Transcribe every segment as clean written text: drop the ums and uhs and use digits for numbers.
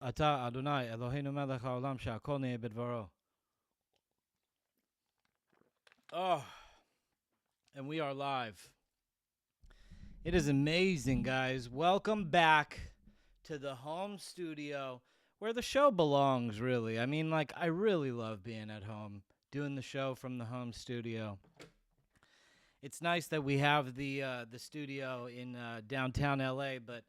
Ata Adonai Eloheinu melech haolam she'akol neheh b'dvaro. Oh, and we are live. It is amazing, guys. Welcome back to the home studio where the show belongs, really. I mean, I really love being at home, doing the show from the home studio. It's nice that we have the studio in downtown LA, but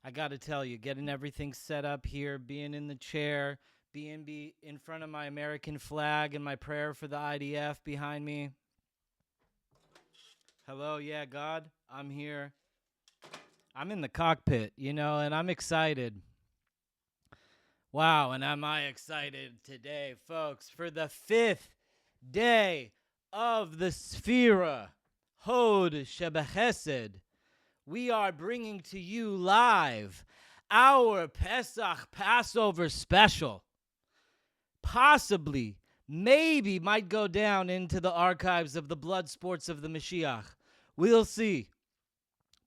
I got to tell you, getting everything set up here, being in the chair, being in front of my American flag and my prayer for the IDF behind me. Hello, yeah, God, I'm here. I'm in the cockpit, and I'm excited. Wow, and am I excited today, folks, for the 5th day of the Sphira, Hod Shebechesed. We are bringing to you live our Pesach Passover special. Possibly, maybe might go down into the archives of the blood sports of the Mashiach. We'll see.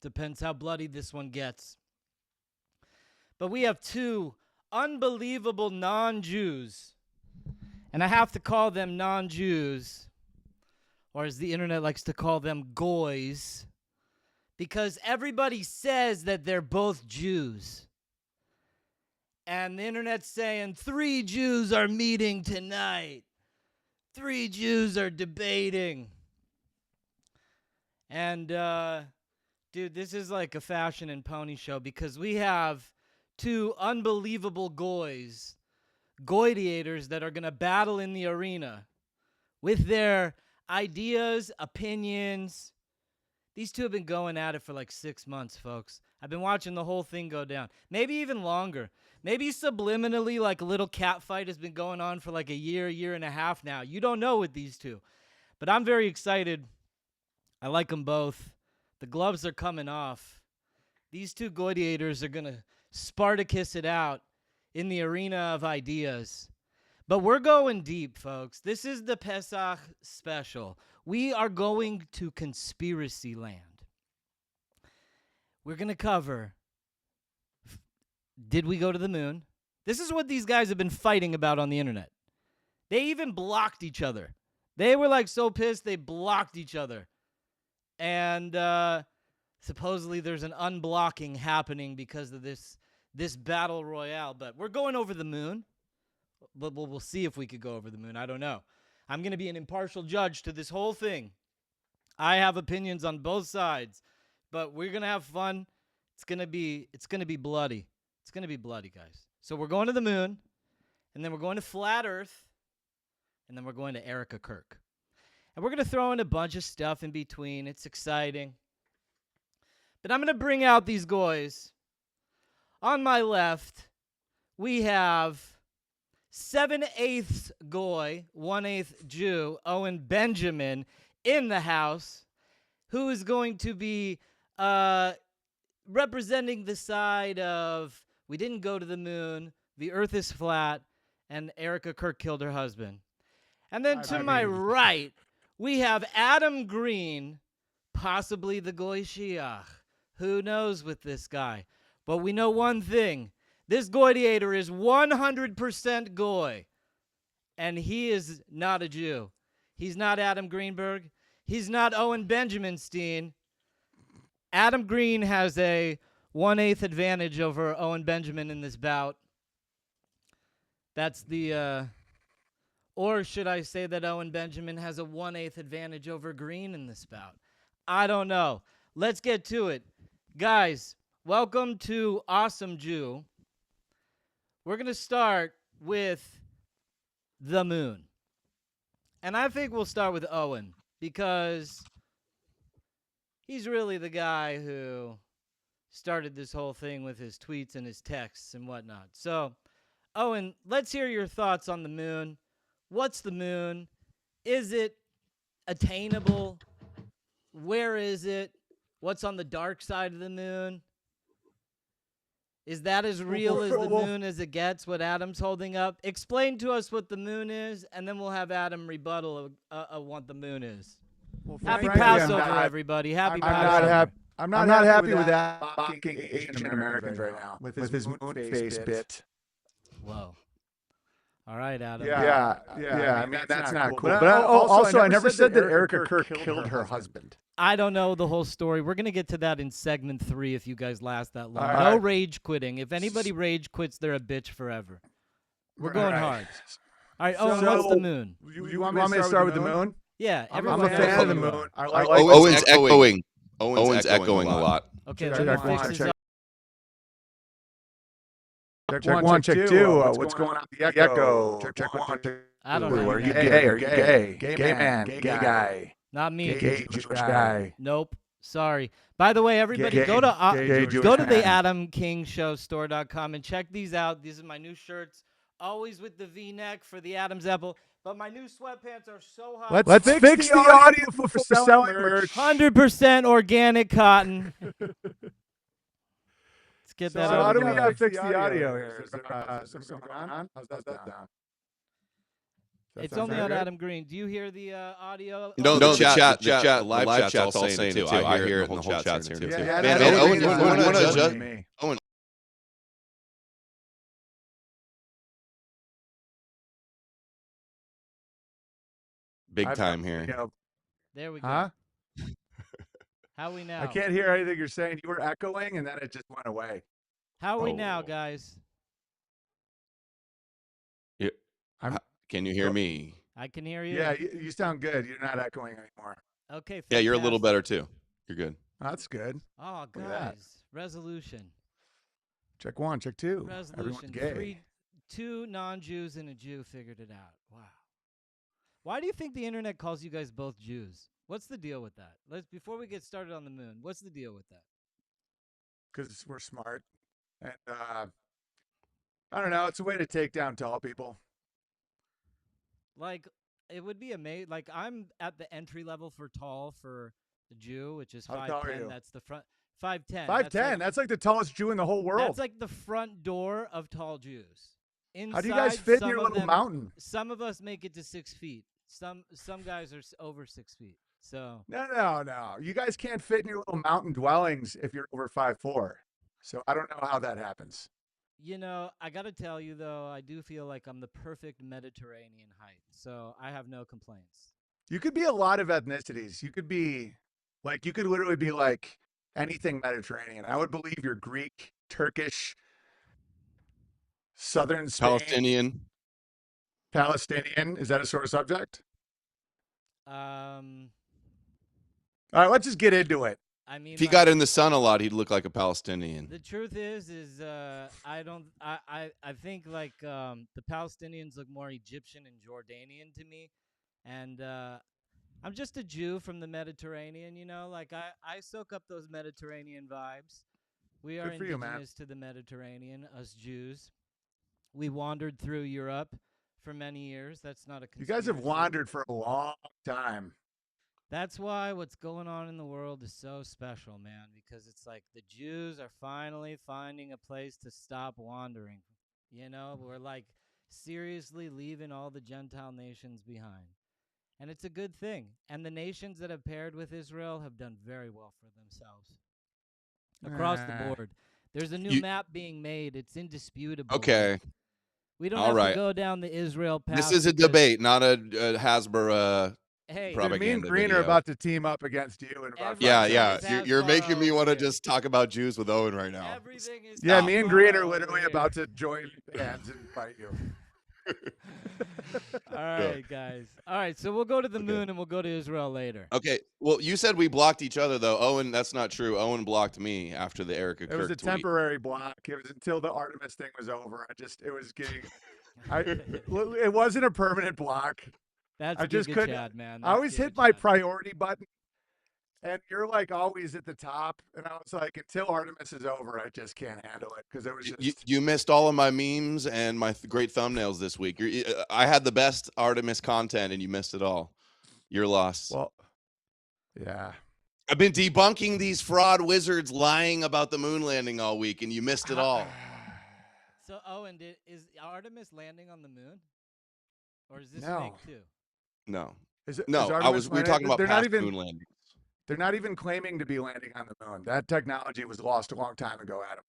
Depends how bloody this one gets. But we have two unbelievable non-Jews, and I have to call them non-Jews, or as the internet likes to call them, goys, because everybody says that they're both Jews. And the internet's saying 3 Jews are meeting tonight. 3 Jews are debating. And, dude, this is like a fashion and pony show because we have 2 unbelievable goydiators that are going to battle in the arena with their ideas, opinions. These 2 have been going at it for like 6 months, folks. I've been watching the whole thing go down. Maybe even longer. Maybe subliminally, like a little cat fight has been going on for like a year and a half now. You don't know with these 2. But I'm very excited. I like them both. The gloves are coming off. These 2 gladiators are going to Spartacus it out in the arena of ideas. But we're going deep, folks. This is the Pesach special. We are going to conspiracy land. We're going to cover, did we go to the moon? This is what these guys have been fighting about on the internet. They even blocked each other. They were like so pissed they blocked each other. And supposedly there's an unblocking happening because of this battle royale. But we're going over the moon. But we'll see if we could go over the moon. I don't know. I'm going to be an impartial judge to this whole thing. I have opinions on both sides, but we're going to have fun. It's going to be bloody. It's going to be bloody, guys. So we're going to the moon, and then we're going to flat Earth, and then we're going to Erika, Kirk. And we're going to throw in a bunch of stuff in between. It's exciting. But I'm going to bring out these guys. On my left, we have 7/8 goy, 1/8 Jew, Owen Benjamin, in the house, who is going to be representing the side of we didn't go to the moon, the earth is flat, and Erika Kirk killed her husband. And then to my right, we have Adam Green, possibly the goy Shiach. Who knows with this guy? But we know one thing. This goydiator is 100% goy, and he is not a Jew. He's not Adam Greenberg. He's not Owen Benjamin Steen. Adam Green has a 1/8 advantage over Owen Benjamin in this bout. That's or should I say that Owen Benjamin has a 1/8 advantage over Green in this bout? I don't know. Let's get to it. Guys, welcome to Awesome Jew. We're going to start with the moon. And I think we'll start with Owen because he's really the guy who started this whole thing with his tweets and his texts and whatnot. So, Owen, let's hear your thoughts on the moon. What's the moon? Is it attainable? Where is it? What's on the dark side of the moon? Is that as real as the moon as it gets, what Adam's holding up? Explain to us what the moon is, and then we'll have Adam rebuttal of what the moon is. Well, happy Passover, everybody. Happy Passover. I'm not happy with that mocking Asian Americans right now with his moon face bit. Whoa. All right, Adam. Yeah. I mean, that's not cool. But also, I never said that Erika Kirk killed her husband. I don't know the whole story. We're going to get to that in segment 3 if you guys last that long. All No right. rage quitting. If anybody rage quits, they're a bitch forever. We're going Right. hard. All right, Owen, what's the moon? You want me to start with the moon? Yeah, I'm everyone a fan of the moon. I like Owen's echoing. Owen's echoing a lot. Okay, Check let me one, fix his check. Check one, check two. What's going on with the echo? Check one, check. I don't know. Are you gay? Are you gay? Gay man, gay guy. Not me. Gay Jewish guy. Nope. Sorry. By the way, everybody, Gay- go to gay Jewish go to the man. Adam King Show store.com and check these out. These are my new shirts, always with the V-neck for the Adam's apple. But my new sweatpants are so hot. Let's fix the audio for selling merch. 100% organic cotton. Let's get that So how over do we the way. fix the audio here? Is there something going on? How's that down? It's only on Adam Green. Do you hear the audio? No, Oh, the chat, the live chat's all saying it too. I hear it, and the whole chat's hearing it too. Man, Owen, you want to adjust? Owen. Big time here. There we go. Huh? How are we now? I can't hear anything you're saying. You were echoing, and then it just went away. How are we now, guys? Can you hear me? I can hear you. Yeah, you sound good. You're not echoing anymore. Okay. Fantastic. Yeah, you're a little better too. You're good. That's good. Oh, Look at that. guys. Resolution. Check one, check two. Everyone's Resolution. gay. Two non-Jews and a Jew figured it out. Wow. Why do you think the internet calls you guys both Jews? What's the deal with that? Before we get started on the moon, what's the deal with that? Because we're smart. And I don't know. It's a way to take down tall people. Like, it would be amazing. Like, I'm at the entry level for tall for the Jew, which is How tall are 5'10". you? That's the front. 5'10". 5'10". That's like the tallest Jew in the whole world. That's like the front door of tall Jews. Inside, How do you guys fit in some your of little them- mountain? Some of us make it to 6 feet. Some guys are over 6 feet. So No. You guys can't fit in your little mountain dwellings if you're over 5'4". So I don't know how that happens. you know, I gotta tell you though, I do feel like I'm the perfect Mediterranean height. So I have no complaints. You could be a lot of ethnicities. You could be like, you could literally be like anything Mediterranean. I would believe you're Greek, Turkish, Southern Spain, Palestinian. Is that a sore subject? All right, let's just get into it. I mean, If he got in the sun a lot, he'd look like a Palestinian. the truth is I think like the Palestinians look more Egyptian and Jordanian to me, and I'm just a Jew from the Mediterranean, you know. Like I soak up those Mediterranean vibes. We are Good for you, man. indigenous to the Mediterranean, us Jews. We wandered through Europe for many years. That's not a You guys have conspiracy. wandered for a long time. That's why what's going on in the world is so special, man, because it's like the Jews are finally finding a place to stop wandering. You know, we're like seriously leaving all the Gentile nations behind. And it's a good thing. And the nations that have paired with Israel have done very well for themselves across the board. There's a new map being made. It's indisputable. Okay. We don't All have right. to go down the Israel path. This is a because- debate, not a Hasbro. Hey, Propaganda Me and Green video. are about to team up against you. In about Every- Yeah, 5 yeah. seconds. You're making me want to Hasbro, just talk about Jews with Owen right now. everything is Yeah, me and Green are Hasbro literally over about here. to join hands and fight you. All right, guys. All right, so we'll go to the moon and we'll go to Israel later. Okay. Well, you said we blocked each other, though. Owen, that's not true. Owen blocked me after the Erika It was Kirk a tweet. temporary block. It was until the Artemis thing was over. It was getting. It wasn't a permanent block. That's I a just Giga couldn't- Chad, man. I always That's hit Giga my Chad. priority button, and you're like always at the top. And I was like, until Artemis is over, I just can't handle it because it was just. You missed all of my memes and my great thumbnails this week. I had the best Artemis content, and you missed it all. Your loss. Well, yeah. I've been debunking these fraud wizards lying about the moon landing all week, and you missed it all. So, Owen, is Artemis landing on the moon? Or is this No. fake too? No, Is no. Artemis We were landing? talking about They're past not even. moon landings. They're not even claiming to be landing on the moon. That technology was lost a long time ago, Adam.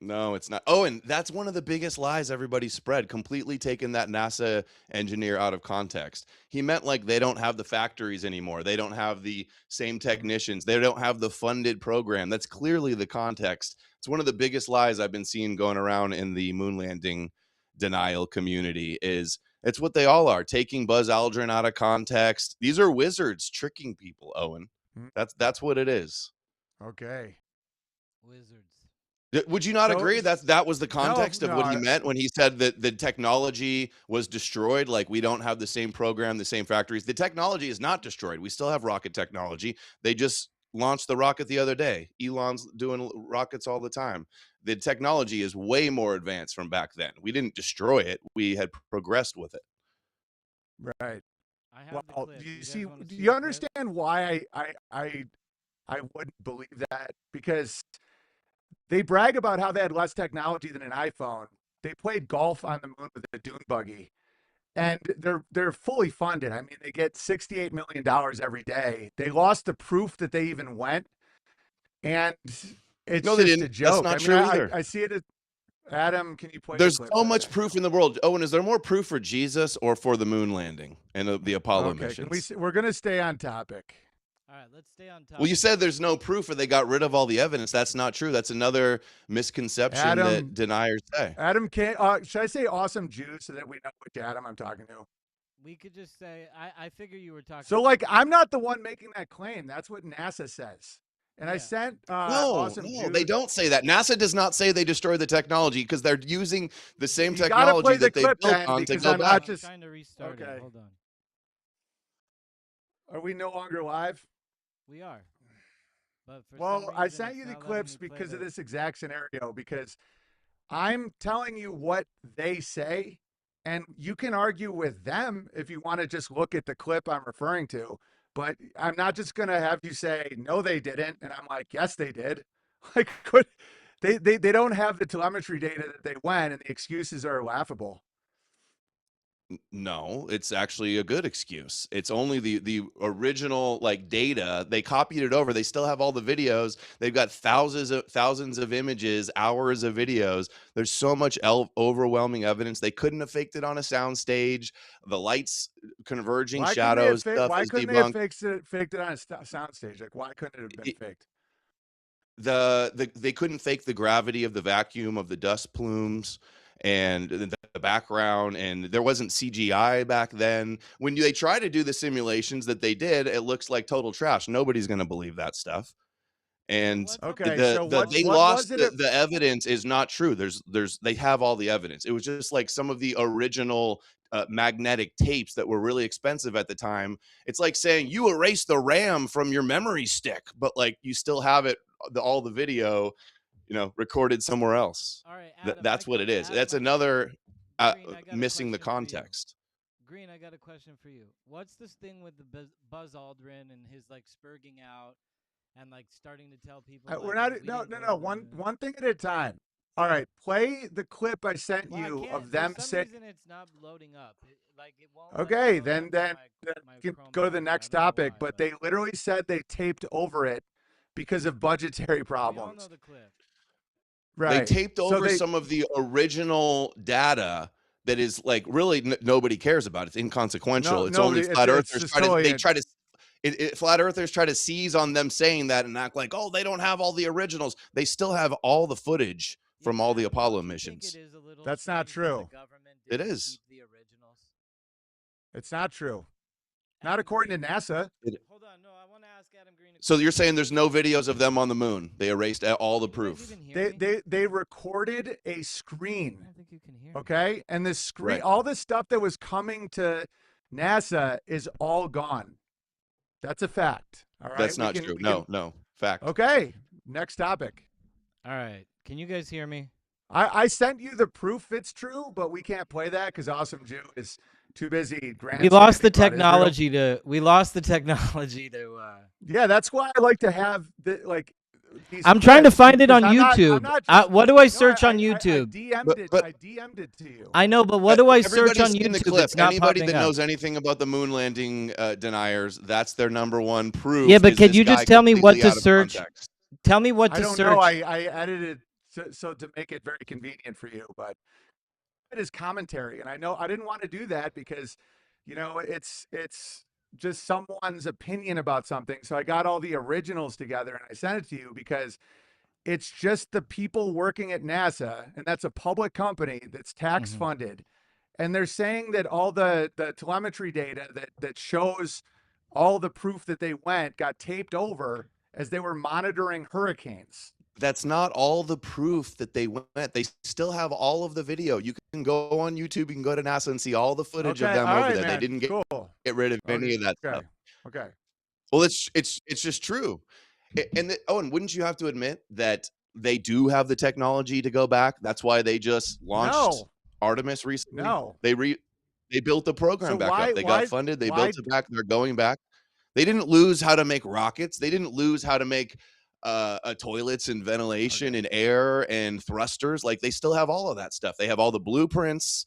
No, it's not. Oh, and that's one of the biggest lies everybody spread, completely taking that NASA engineer out of context. He meant like they don't have the factories anymore. They don't have the same technicians. They don't have the funded program. That's clearly the context. It's one of the biggest lies I've been seeing going around in the moon landing denial community is it's what they all are, taking Buzz Aldrin out of context. These are wizards tricking people, Owen. That's what it is. Okay. Wizards. Would you not agree that was the context of what he I- meant when he said that the technology was destroyed? Like we don't have the same program, the same factories. The technology is not destroyed. We still have rocket technology. They just launched the rocket the other day. Elon's doing rockets all the time. The technology is way more advanced from back then. We didn't destroy it. We had progressed with it. Right. I have the Well, clip. do you guys see? wanna Do see you the clip? understand why I wouldn't believe that? Because they brag about how they had less technology than an iPhone. They played golf on the moon with a dune buggy, and they're fully funded. I mean, they get $68 million every day. They lost the proof that they even went, and it's No, they just a didn't. That's joke. not I mean, true either. I see it as Adam. Can you play the There's clip? so much proof in the world. Owen, is there more proof for Jesus or for the moon landing and the Apollo Okay, missions? we're gonna stay on topic. All right, let's stay on topic. Well, you said there's no proof or they got rid of all the evidence. That's not true. That's another misconception Adam, that deniers say. Adam, should I say awesome Jew so that we know which Adam I'm talking to? We could just say I figure you were talking. So, like, I'm not the one making that claim. That's what NASA says. And I Yeah. sent No, awesome no, Jew. they don't say that. NASA does not say they destroyed the technology because they're using the same You gotta play technology the that they clip built then, on to because go I'm back. not just. trying to restart Okay. it. Hold on. Are we no longer live? We are. But for Well, some I reason, sent it's you the not letting clips me play because of the- this exact scenario. Because I'm telling you what they say, and you can argue with them if you want to just look at the clip I'm referring to. But I'm not just going to have you say, no, they didn't. And I'm like, yes, they did. Like, they don't have the telemetry data that they went, and the excuses are laughable. No, it's actually a good excuse. It's only the original like data. They copied it over. They still have all the videos. They've got thousands of images, hours of videos. There's so much overwhelming evidence. They couldn't have faked it on a sound stage. The lights converging shadows stuff Why is couldn't they have debunked. faked it on a soundstage? Like, why couldn't it have been faked? They couldn't fake the gravity of the vacuum of the dust plumes and the background, and there wasn't CGI back then. When they try to do the simulations that they did, it looks like total trash. Nobody's going to believe that stuff. And Okay, the so they what lost was it? the evidence is not true. They have all the evidence. It was just like some of the original magnetic tapes that were really expensive at the time. It's like saying you erased the RAM from your memory stick, but like you still have it, all the video, recorded somewhere else. All right, Adam, That's what it is. Adam, That's another Green, I got a missing the question for you. context. Green, I got a question for you. What's this thing with the Buzz Aldrin and his like spurging out and like starting to tell people? We're like, not. we No. didn't go to the moon? One thing at a time. All right, play the clip I sent Well, I you can't. of them For some saying. reason, it's not loading up. It won't. let me Okay, load then up then, my then you can Chrome go to the browser. next I don't know topic. why, But they literally said they taped over it because of budgetary we all know problems. the clip. Right. They taped So over some of the original data that is like really nobody cares about. It's inconsequential. It's only nobody. flat It's earthers just try to totally. they try to flat earthers try to seize on them saying that and act like, oh, they don't have all the originals. They still have all the footage from all the Apollo missions. That's not true. It is. The originals. It's not true. Not according to NASA. Hold on, no, I want to ask Adam Green. So you're saying there's no videos of them on the moon? They erased all the proof. They recorded a screen. I don't think you can hear. Okay, and the screen, Right. all the stuff that was coming to NASA is all gone. That's a fact. All right. That's not true. No, fact. Okay. Next topic. All right, can you guys hear me? I sent you the proof it's true, but we can't play that because Awesome Jew is too busy. We lost the technology to. Yeah, that's why I like to have these I'm trying to find it on I'm not YouTube. What do I search on YouTube? I DM'd it to you. I know, but what do I search on Everybody's seen the YouTube? clip. It's not Anybody popping that up. knows anything about the moon landing deniers, that's their number one proof. Yeah, but is can this you guy just tell me what completely to out of search? context. Tell me what I to don't search. know. I edited so to make it very convenient for you, but it is commentary, and I know I didn't want to do that because, it's just someone's opinion about something. So I got all the originals together and I sent it to you because it's just the people working at NASA, and that's a public company that's tax funded. And they're saying that all the telemetry data that shows all the proof that they went got taped over as they were monitoring hurricanes. That's not all the proof that they went. They still have all of the video. You can go on YouTube, you can go to NASA and see all the footage of Okay, them all over right, there. They man, didn't cool. get rid of any of that Okay, stuff. okay. Well, it's just true. And Owen, wouldn't you have to admit that they do have the technology to go back? That's why they just launched No, Artemis recently. no. They built the program So back up. They got funded. They built it back. They're going back. They didn't lose how to make rockets. They didn't lose how to make toilets and ventilation and air and thrusters. Like, they still have all of that stuff. They have all the blueprints.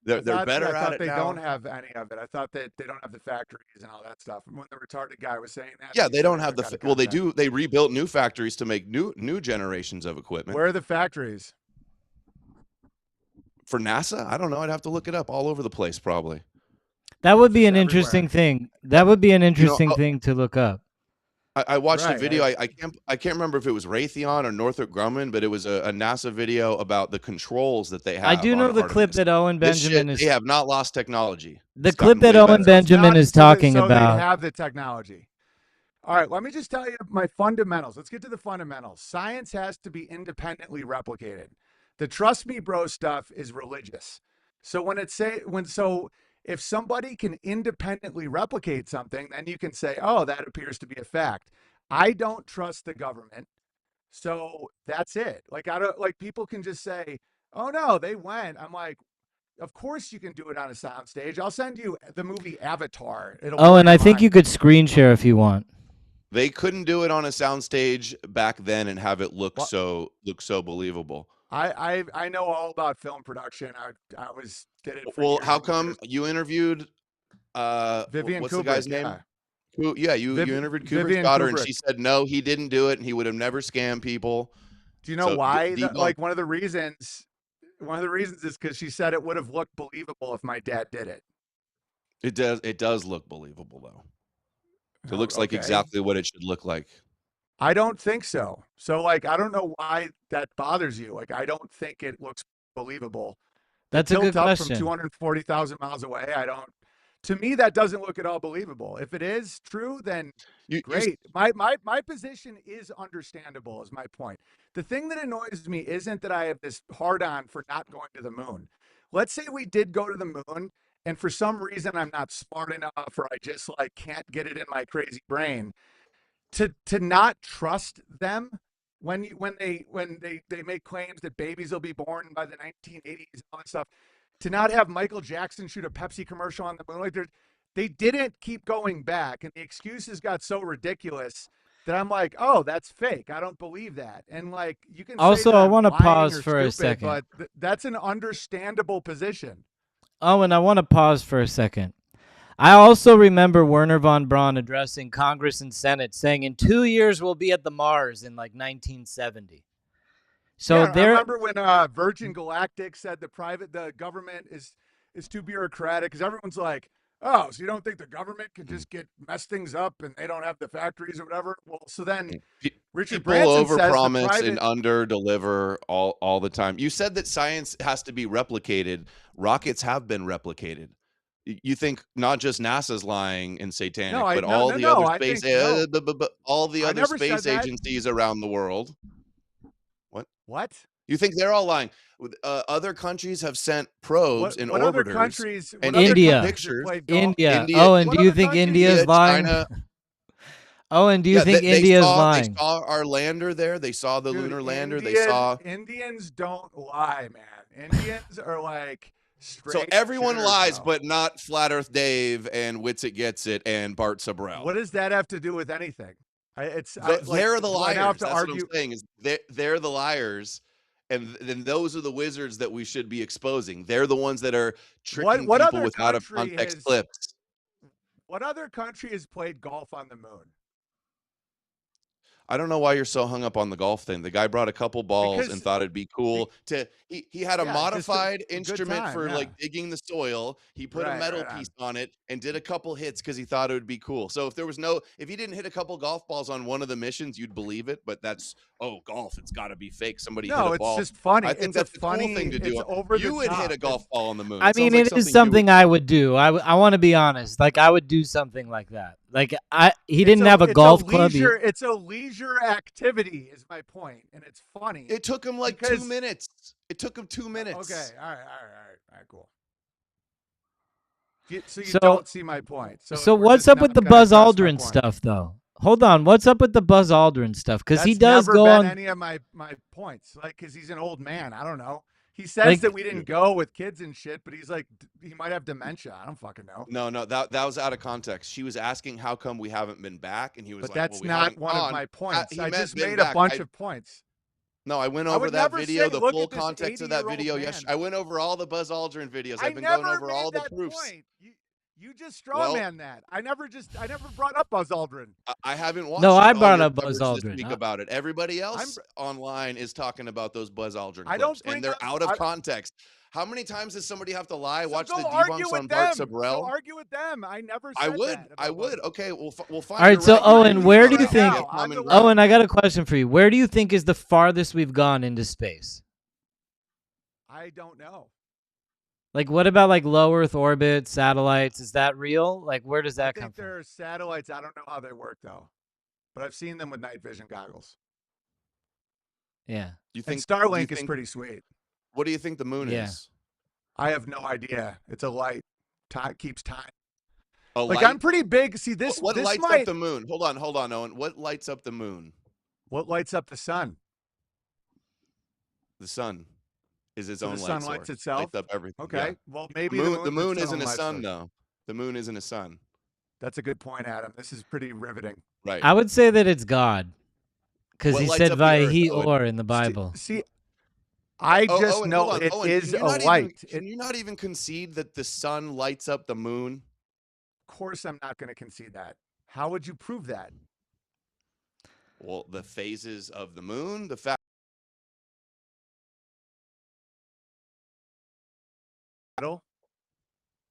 They're better I at thought it they now. don't have any of it. I thought that they don't have the factories and all that stuff. And when the retarded guy was saying that, Yeah, he they said don't they have took out of well, they context. do. They rebuilt new factories to make new generations of equipment. Where are the factories? For NASA, I don't know. I'd have to look it up. All over the place, probably. That would be Just an interesting everywhere. thing. That would be an interesting thing to look up. I watched a Right, video. I can't remember if it was Raytheon or Northrop Grumman, but it was a NASA video about the controls that they have. I do know on the clip Artemis. that Owen Benjamin is. They have not lost technology. The It's clip gotten that way Owen better. Benjamin is talking so about. they have the technology. All right, let me just tell you my fundamentals. Let's get to the fundamentals. Science has to be independently replicated. The trust me bro stuff is religious. So if somebody can independently replicate something, then you can say, "Oh, that appears to be a fact." I don't trust the government. So that's it. Like, I don't like, people can just say, "Oh no, they went." I'm like, of course you can do it on a soundstage. I'll send you the movie Avatar. It'll blow Owen, your I think mind. you could screen share if you want. They couldn't do it on a soundstage back then and have it look so believable. I know all about film production. I did it for Well, years how and come years. you interviewed Vivian what's Kubrick, the guy's name? yeah. You interviewed Kubrick's Vivian daughter, and Kubrick. she said no, he didn't do it, and he would have never scammed people. Do you know So why? debunk. One of the reasons is because she said it would have looked believable if my dad did it. It does look believable though. It looks like Okay. exactly what it should look like. I don't think so. So, like, I don't know why that bothers you. Like, I don't think it looks believable. That's a good Tilt up question. from 240,000 miles away. To me, that doesn't look at all believable. If it is true, then great. My position is understandable, is my point. The thing that annoys me isn't that I have this hard on for not going to the moon. Let's say we did go to the moon, and for some reason I'm not smart enough, or I just like can't get it in my crazy brain to not trust them when they make claims that babies will be born by the 1980s and all that stuff. To not have Michael Jackson shoot a Pepsi commercial on the moon, like they didn't keep going back, and the excuses got so ridiculous that I'm like, oh, that's fake. I don't believe that. And like, you can Also, say that I want to pause or for a stupid, second. but that's an understandable position. Owen, I want to pause for a second. I also remember Werner von Braun addressing Congress and Senate saying in 2 years we'll be at the Mars in like 1970. So yeah, I remember when Virgin Galactic said the government is too bureaucratic, because everyone's like, oh, so you don't think the government can just mess things up and they don't have the factories or whatever? Well, so then Richard Branson says the overpromise and private underdeliver all the time. You said that science has to be replicated. Rockets have been replicated. You think not just NASA's lying and satanic, but all the other space agencies around the world. What? You think they're all lying? Other countries have sent probes and what orbiters. Other countries? And India. pictures. India. Owen, do you think India's lying? China. Owen, do you think India's lying? They saw our lander there. They saw the lunar lander. Indians don't lie, man. Indians are like straight. So everyone lies, bro. but not Flat Earth Dave and Witsit Gets It and Bart Sabrell. What does that have to do with anything? They're the liars. Have to That's argue. what I'm saying is they're the liars, and then those are the wizards that we should be exposing. They're the ones that are tricking people with out of context clips. What other country has played golf on the moon? I don't know why you're so hung up on the golf thing. The guy brought a couple balls and Because thought it'd be cool to he had a yeah, just modified a good instrument time. for Yeah. like digging the soil. He put a metal Right on. piece on it and did a couple hits because he thought it would be cool. So if he didn't hit a couple golf balls on one of the missions, you'd believe it. But that's golf. It's got to be fake. Somebody hit No, a it's ball. just funny. I think It's a that's a cool funny. thing to It's do. over the You would hit top. a golf ball on the moon. I It sounds mean, like it is you would something do. I would do. I want to be honest. Like, I would do something like that. Like, he It's didn't have a it's golf club. It's a leisure activity, is my point, and it's funny. It took him like 2 because- minutes. It took him 2 minutes. Okay, all right, cool. So you So- don't see my point. So we're what's just up not with the gonna Buzz address my Aldrin point. stuff, though? Hold on. What's up with the Buzz Aldrin stuff? Because he That's does never go been on. any of my points. Like, because he's an old man. I don't know. He says Like- that we didn't go with kids and shit, but he's like, he might have dementia. I don't fucking know. No, that was out of context. She was asking how come we haven't been back, and he was But like, that's well, we not haven't one of gone. my points. he I meant just been made a back. bunch of points. No, I went I over would that never video, say, the "Look full at this context of that 80-year-old video. man." I went over all the Buzz Aldrin videos. I I've been going never over made all the that proofs. point. You just straw man that. I never brought up Buzz Aldrin. I haven't watched. No, I all brought your up Buzz coverage this Aldrin. week about it. Everybody else online is talking about those Buzz Aldrin clips, I don't bring and they're up- out of context. How many times does somebody have to lie? So Watch go the argue debunks with on Bart them. Sabrell. Go argue with them. I never said I would. that I about would. Buzz. Okay, we'll find. All right, your so right Owen, here. where do you right think? now, Common on the ground. Owen, I got a question for you. Where do you think is the farthest we've gone into space? I don't know. Like, what about like low Earth orbit satellites? Is that real? Like, where does I that come think from? there are satellites. I don't know how they work though, but I've seen them with night vision goggles. Yeah. You And think Starlink you is think- pretty sweet. What do you think the moon Yeah. is? I have no idea. It's a light. Time keeps time. A Like light? I'm pretty big. See this. What this lights might. up the moon? Hold on, Owen. What lights up the moon? What lights up the sun? The sun is its So own the light sun source. lights itself? Lights up everything. Okay. Yeah. Well, maybe The moon is its isn't own a light sun source. though. The moon isn't a sun. That's a good point, Adam. This is pretty riveting. Right. I would say that it's God, because What he lights said up the earth, "Vahi Owen? or" in the Bible. See, I just Owen, know hold on. it Owen, is can you a not even- light. Can you not even concede that the sun lights up the moon? Of course, I'm not going to concede that. How would you prove that? Well, the phases of the moon, the fact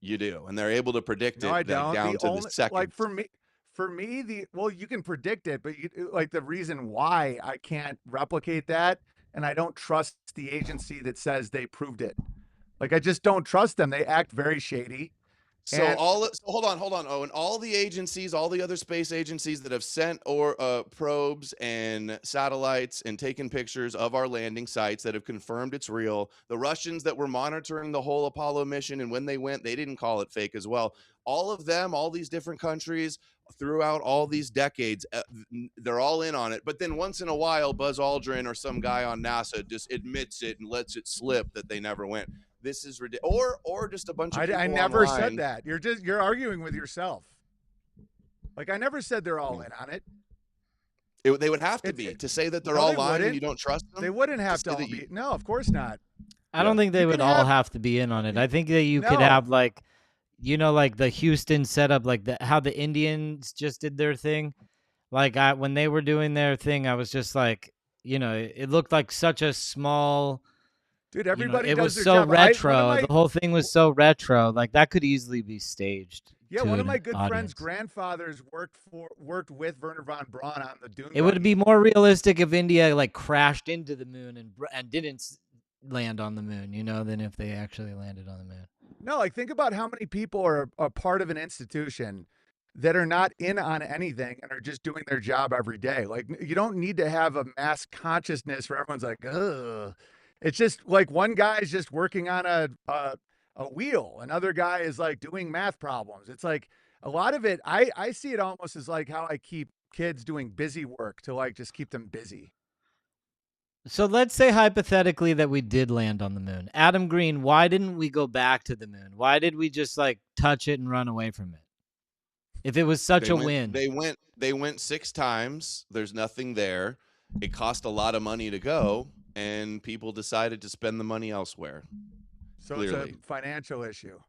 you do, and they're able to predict No, it I like, don't. down to the second. Like for me, you can predict it, but like the reason why I can't replicate that, and I don't trust the agency that says they proved it. Like I just don't trust them. They act very shady. So And- hold on, Owen. All the agencies, all the other space agencies that have sent or probes and satellites and taken pictures of our landing sites that have confirmed it's real. The Russians that were monitoring the whole Apollo mission, and when they went, they didn't call it fake as well. All of them, all these different countries throughout all these decades, they're all in on it. But then once in a while, Buzz Aldrin or some guy on NASA just admits it and lets it slip that they never went. This is ridiculous. Or just a bunch of people I never online. said that. You're arguing with yourself. Like I never said they're all in on it. They would have to It's- be it- to say that they're No, all they lying and wouldn't. you don't trust them. They wouldn't have Just to say all that be. you- No, of course not. I don't think they You would can all have- have to be in on it. I think that you could No. have like, like the Houston setup, like how the Indians just did their thing. Like when they were doing their thing, I was just like, it looked like such a small. Dude, everybody it does was their so job. retro. The whole thing was so retro. Like that could easily be staged. Yeah, to one of an my good friends' audience. grandfathers worked with Werner von Braun on the Dune. It would buggy. be more realistic if India like crashed into the moon and didn't land on the moon, than if they actually landed on the moon. No, like think about how many people are a part of an institution that are not in on anything and are just doing their job every day. Like you don't need to have a mass consciousness where everyone's like, ugh. It's just like one guy is just working on a wheel. Another guy is like doing math problems. It's like a lot of it. I see it almost as like how I keep kids doing busy work to like just keep them busy. So let's say hypothetically that we did land on the moon. Adam Green, why didn't we go back to the moon? Why did we just like touch it and run away from it? If it was such a win. They went 6 times. There's nothing there. It cost a lot of money to go, and people decided to spend the money elsewhere. So Clearly. it's a financial issue.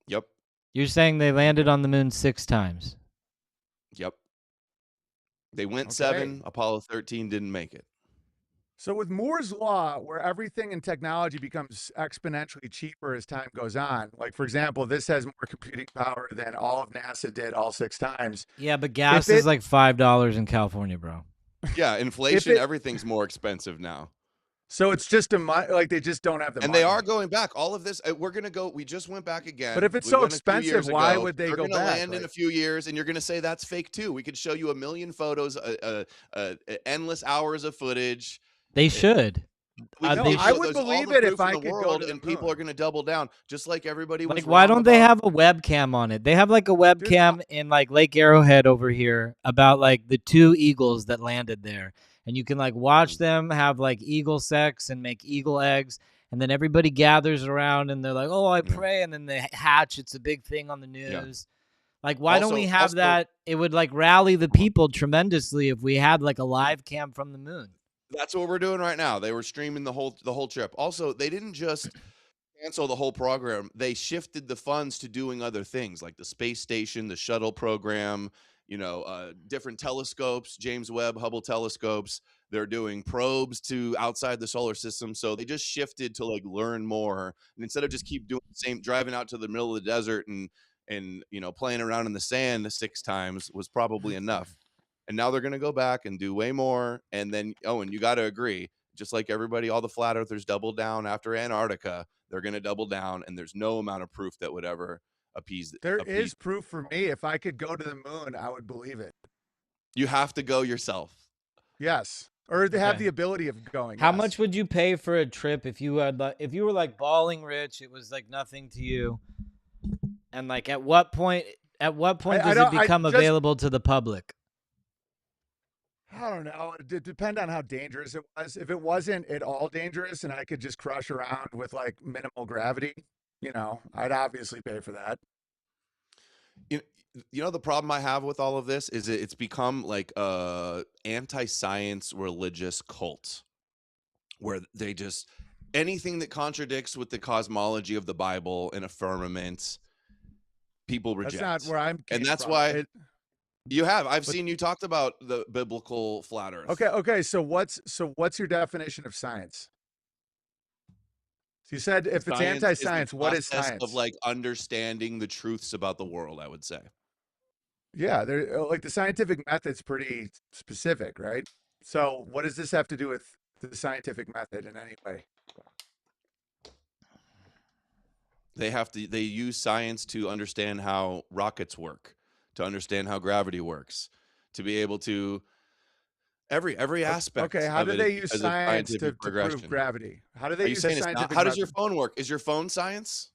Yep. You're saying they landed on the moon 6 times. Yep. They went Okay. 7. Apollo 13 didn't make it. So with Moore's law, where everything in technology becomes exponentially cheaper as time goes on, like for example, this has more computing power than all of NASA did all 6 times. Yeah, but If gas is it like $5 in California, bro. Yeah, if inflation, it everything's more expensive now. so it's just like they just don't have the And they money. are going back. All of this, we're going to go. We just went back But again. if it's We so went a few expensive, years why ago. would they They're go going to back? land in a Like, few years, and you're going to say that's fake too. We could show you a million photos, endless hours of footage. They It- should. we no, could They give I you should. would there's all believe the it if proof in I the could go world, to the and people are moon. going to double down, just like everybody was Like, why wrong don't they about. have a webcam on it? They have like a Dude, webcam in like Lake Arrowhead over here about like the 2 eagles that landed there. And you can like watch them have like eagle sex and make eagle eggs. And then everybody gathers around and they're like, oh, I Yeah, pray. And then they hatch. It's a big thing on the yeah. news. Like, why don't we have Also, that? It would like rally the people tremendously if we had like a live cam from the moon. that's what we're doing right now. They were streaming the whole trip. Also, they didn't just cancel the whole program. They shifted the funds to doing other things like the space station, the shuttle program, different telescopes, James Webb, Hubble telescopes. They're doing probes to outside the solar system. So they just shifted to like learn more. And instead of just keep doing the same, driving out to the middle of the desert and playing around in the sand 6 times was probably enough. And now they're going to go back and do way more. And then, Owen, you got to agree, just like everybody, all the flat earthers doubled down after Antarctica, they're going to double down. And there's no amount of proof that would ever appease. there is proof for me. If I could go to the moon, I would believe it. You have to go yourself. Yes. Or they have Okay. the ability of going. How Yes. much would you pay for a trip if you had if you were like balling rich, it was like nothing to you? And like at what point I does it don't. I become just. available to the public? I don't know. It depend on how dangerous it was. If it wasn't at all dangerous and I could just crush around with like minimal gravity, I'd obviously pay for that. The problem I have with all of this is it's become like a anti-science religious cult where they just anything that contradicts with the cosmology of the Bible and a firmament, people reject. That's not where I'm. And that's from. why I've But- seen you talked about the biblical flat earth. Okay. So what's your definition of science? So you said if it's Science is the anti-science, what is process science? of like understanding the truths about the world, I would say. Yeah, there like the scientific method's pretty specific, right? So what does this have to do with the scientific method in any way? They use science to understand how rockets work, to understand how gravity works, to be able to every aspect. Okay, how of do it they is use because of science scientific to prove progression. gravity? How do Are they you use the saying it's not? scientific How does your method? phone work? Is your phone science?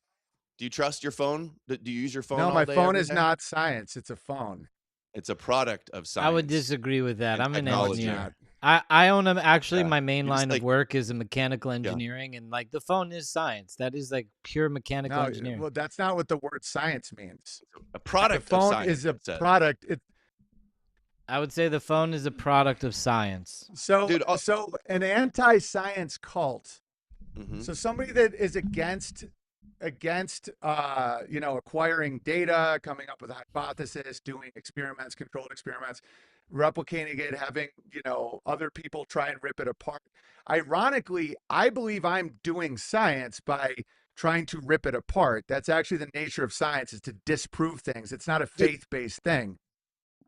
Do you trust your phone? Do you use your phone No, all my day, phone every is day? not science. It's a phone. It's a product of science. I would disagree with that. and I'm an technology. It's engineer. not. I own actually Yeah. my main You just line of like work is in mechanical engineering, and like the phone is science. That is like pure mechanical No, engineering. well, that's not what the word science means. a The product of phone science. is a it says. product. I would say the phone is a product of science. So Dude, an anti-science cult. Mhm. So somebody that is against acquiring data, coming up with a hypothesis, doing experiments, controlled experiments, replicating it, having, other people try and rip it apart. Ironically, I believe I'm doing science by trying to rip it apart. That's actually the nature of science, is to disprove things. It's not a faith-based thing.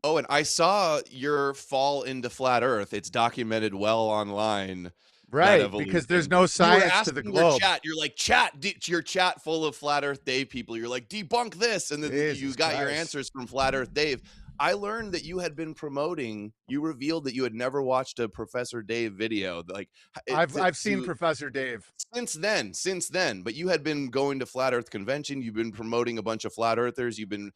Oh, and I saw your fall into flat Earth. It's documented well online. Right, because there's no science to the globe. Chat. You're like, your chat full of Flat Earth Dave people. You're like, debunk this. And then you Jesus got your Christ. answers from Flat Earth Dave. I learned that you had been you revealed that you had never watched a Professor Dave video. Like I've seen Professor Dave. since then, but you had been going to Flat Earth convention. You've been promoting a bunch of flat earthers. You've been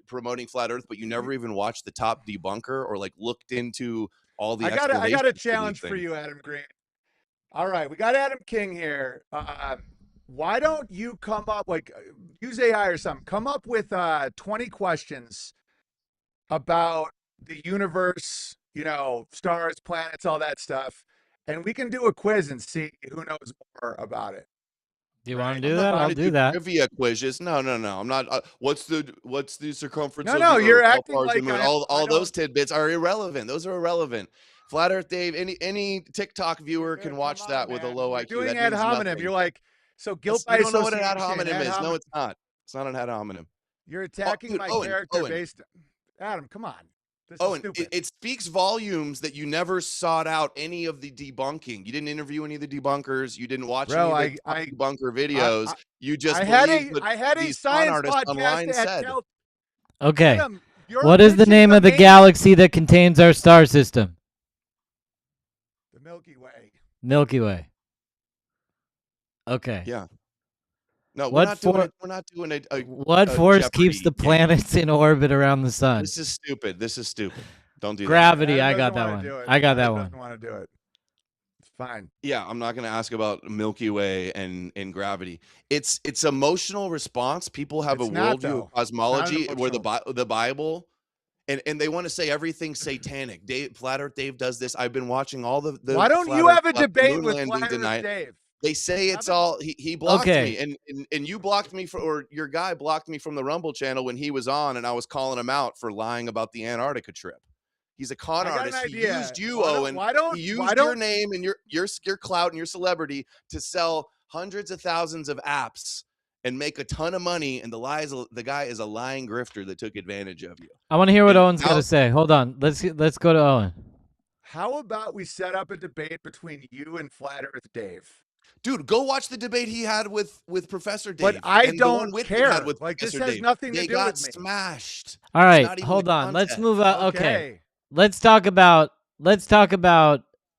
promoting Flat Earth, but you never even watched the top debunker or like looked into all the I got a explanations for these challenge for things. you, Adam Green. All right, we got Adam King here. Why don't you come up, use AI or something? Come up with 20 questions about the universe, stars, planets, all that stuff, and we can do a quiz and see who knows more about it. Do you want to right? do I'm not that? trying I'll to do do that. trivia quizzes. No. I'm not. What's the circumference No, of no, the you're Earth? How acting far is the like moon? I All those don't. tidbits are irrelevant. Those are irrelevant. Flat Earth Dave. Any TikTok viewer can Come watch on, that with a man. low You're IQ. doing That ad means hominem. nothing. You're like, so guilt You by don't know what an ad association. hominem Ad is. No, hominem. it's not. It's not an ad hominem. You're Oh, attacking dude, my Owen. character based. Adam, come on. This is Owen, stupid. it speaks volumes that you never sought out any of the debunking. You didn't interview any of the debunkers. You didn't watch any Bro, of the top debunker videos. I, You just I had believed a what I had a these con science artists podcast online at said. Okay. Adam, you're What is the pitching name of the main- galaxy that contains our star system? The Milky Way. Milky Way. Okay. Yeah. No, we're What not doing for? it. We're not doing a What force keeps Jeopardy the game. planets in orbit around the sun? This is stupid. This is stupid. Don't do that. Gravity. Adam I got doesn't that wanna one. do it. I got that Adam one. doesn't want to do it. It's fine. Yeah, I'm not going to ask about Milky Way and gravity. It's emotional response. People have It's a not, worldview though. of It's not cosmology where emotional. the Bible and they want to say everything's satanic. Flat Earth Dave does this. I've been watching all the Why don't Flat you Earth have a stuff, debate moon with landing Flat Earth tonight. Dave? They say it's Have a- all he blocked Okay. me and you blocked me or your guy blocked me from the Rumble channel when he was on and I was calling him out for lying about the Antarctica trip. He's a con I got an artist. He idea. used you, Why Owen. He used your name and your clout and your celebrity to sell hundreds of thousands of apps and make a ton of money. And the guy is a lying grifter that took advantage of you. I want to hear what And Owen's got now- to say. Hold on. Let's go to Owen. How about we set up a debate between you and Flat Earth Dave? Dude, go watch the debate he had with Professor Dave. But I and the one don't with care. Had with Like, this Professor has Dave. nothing to They do got with me. smashed. All It's right. not even Hold the on. Let's content. move on. Okay. Let's talk about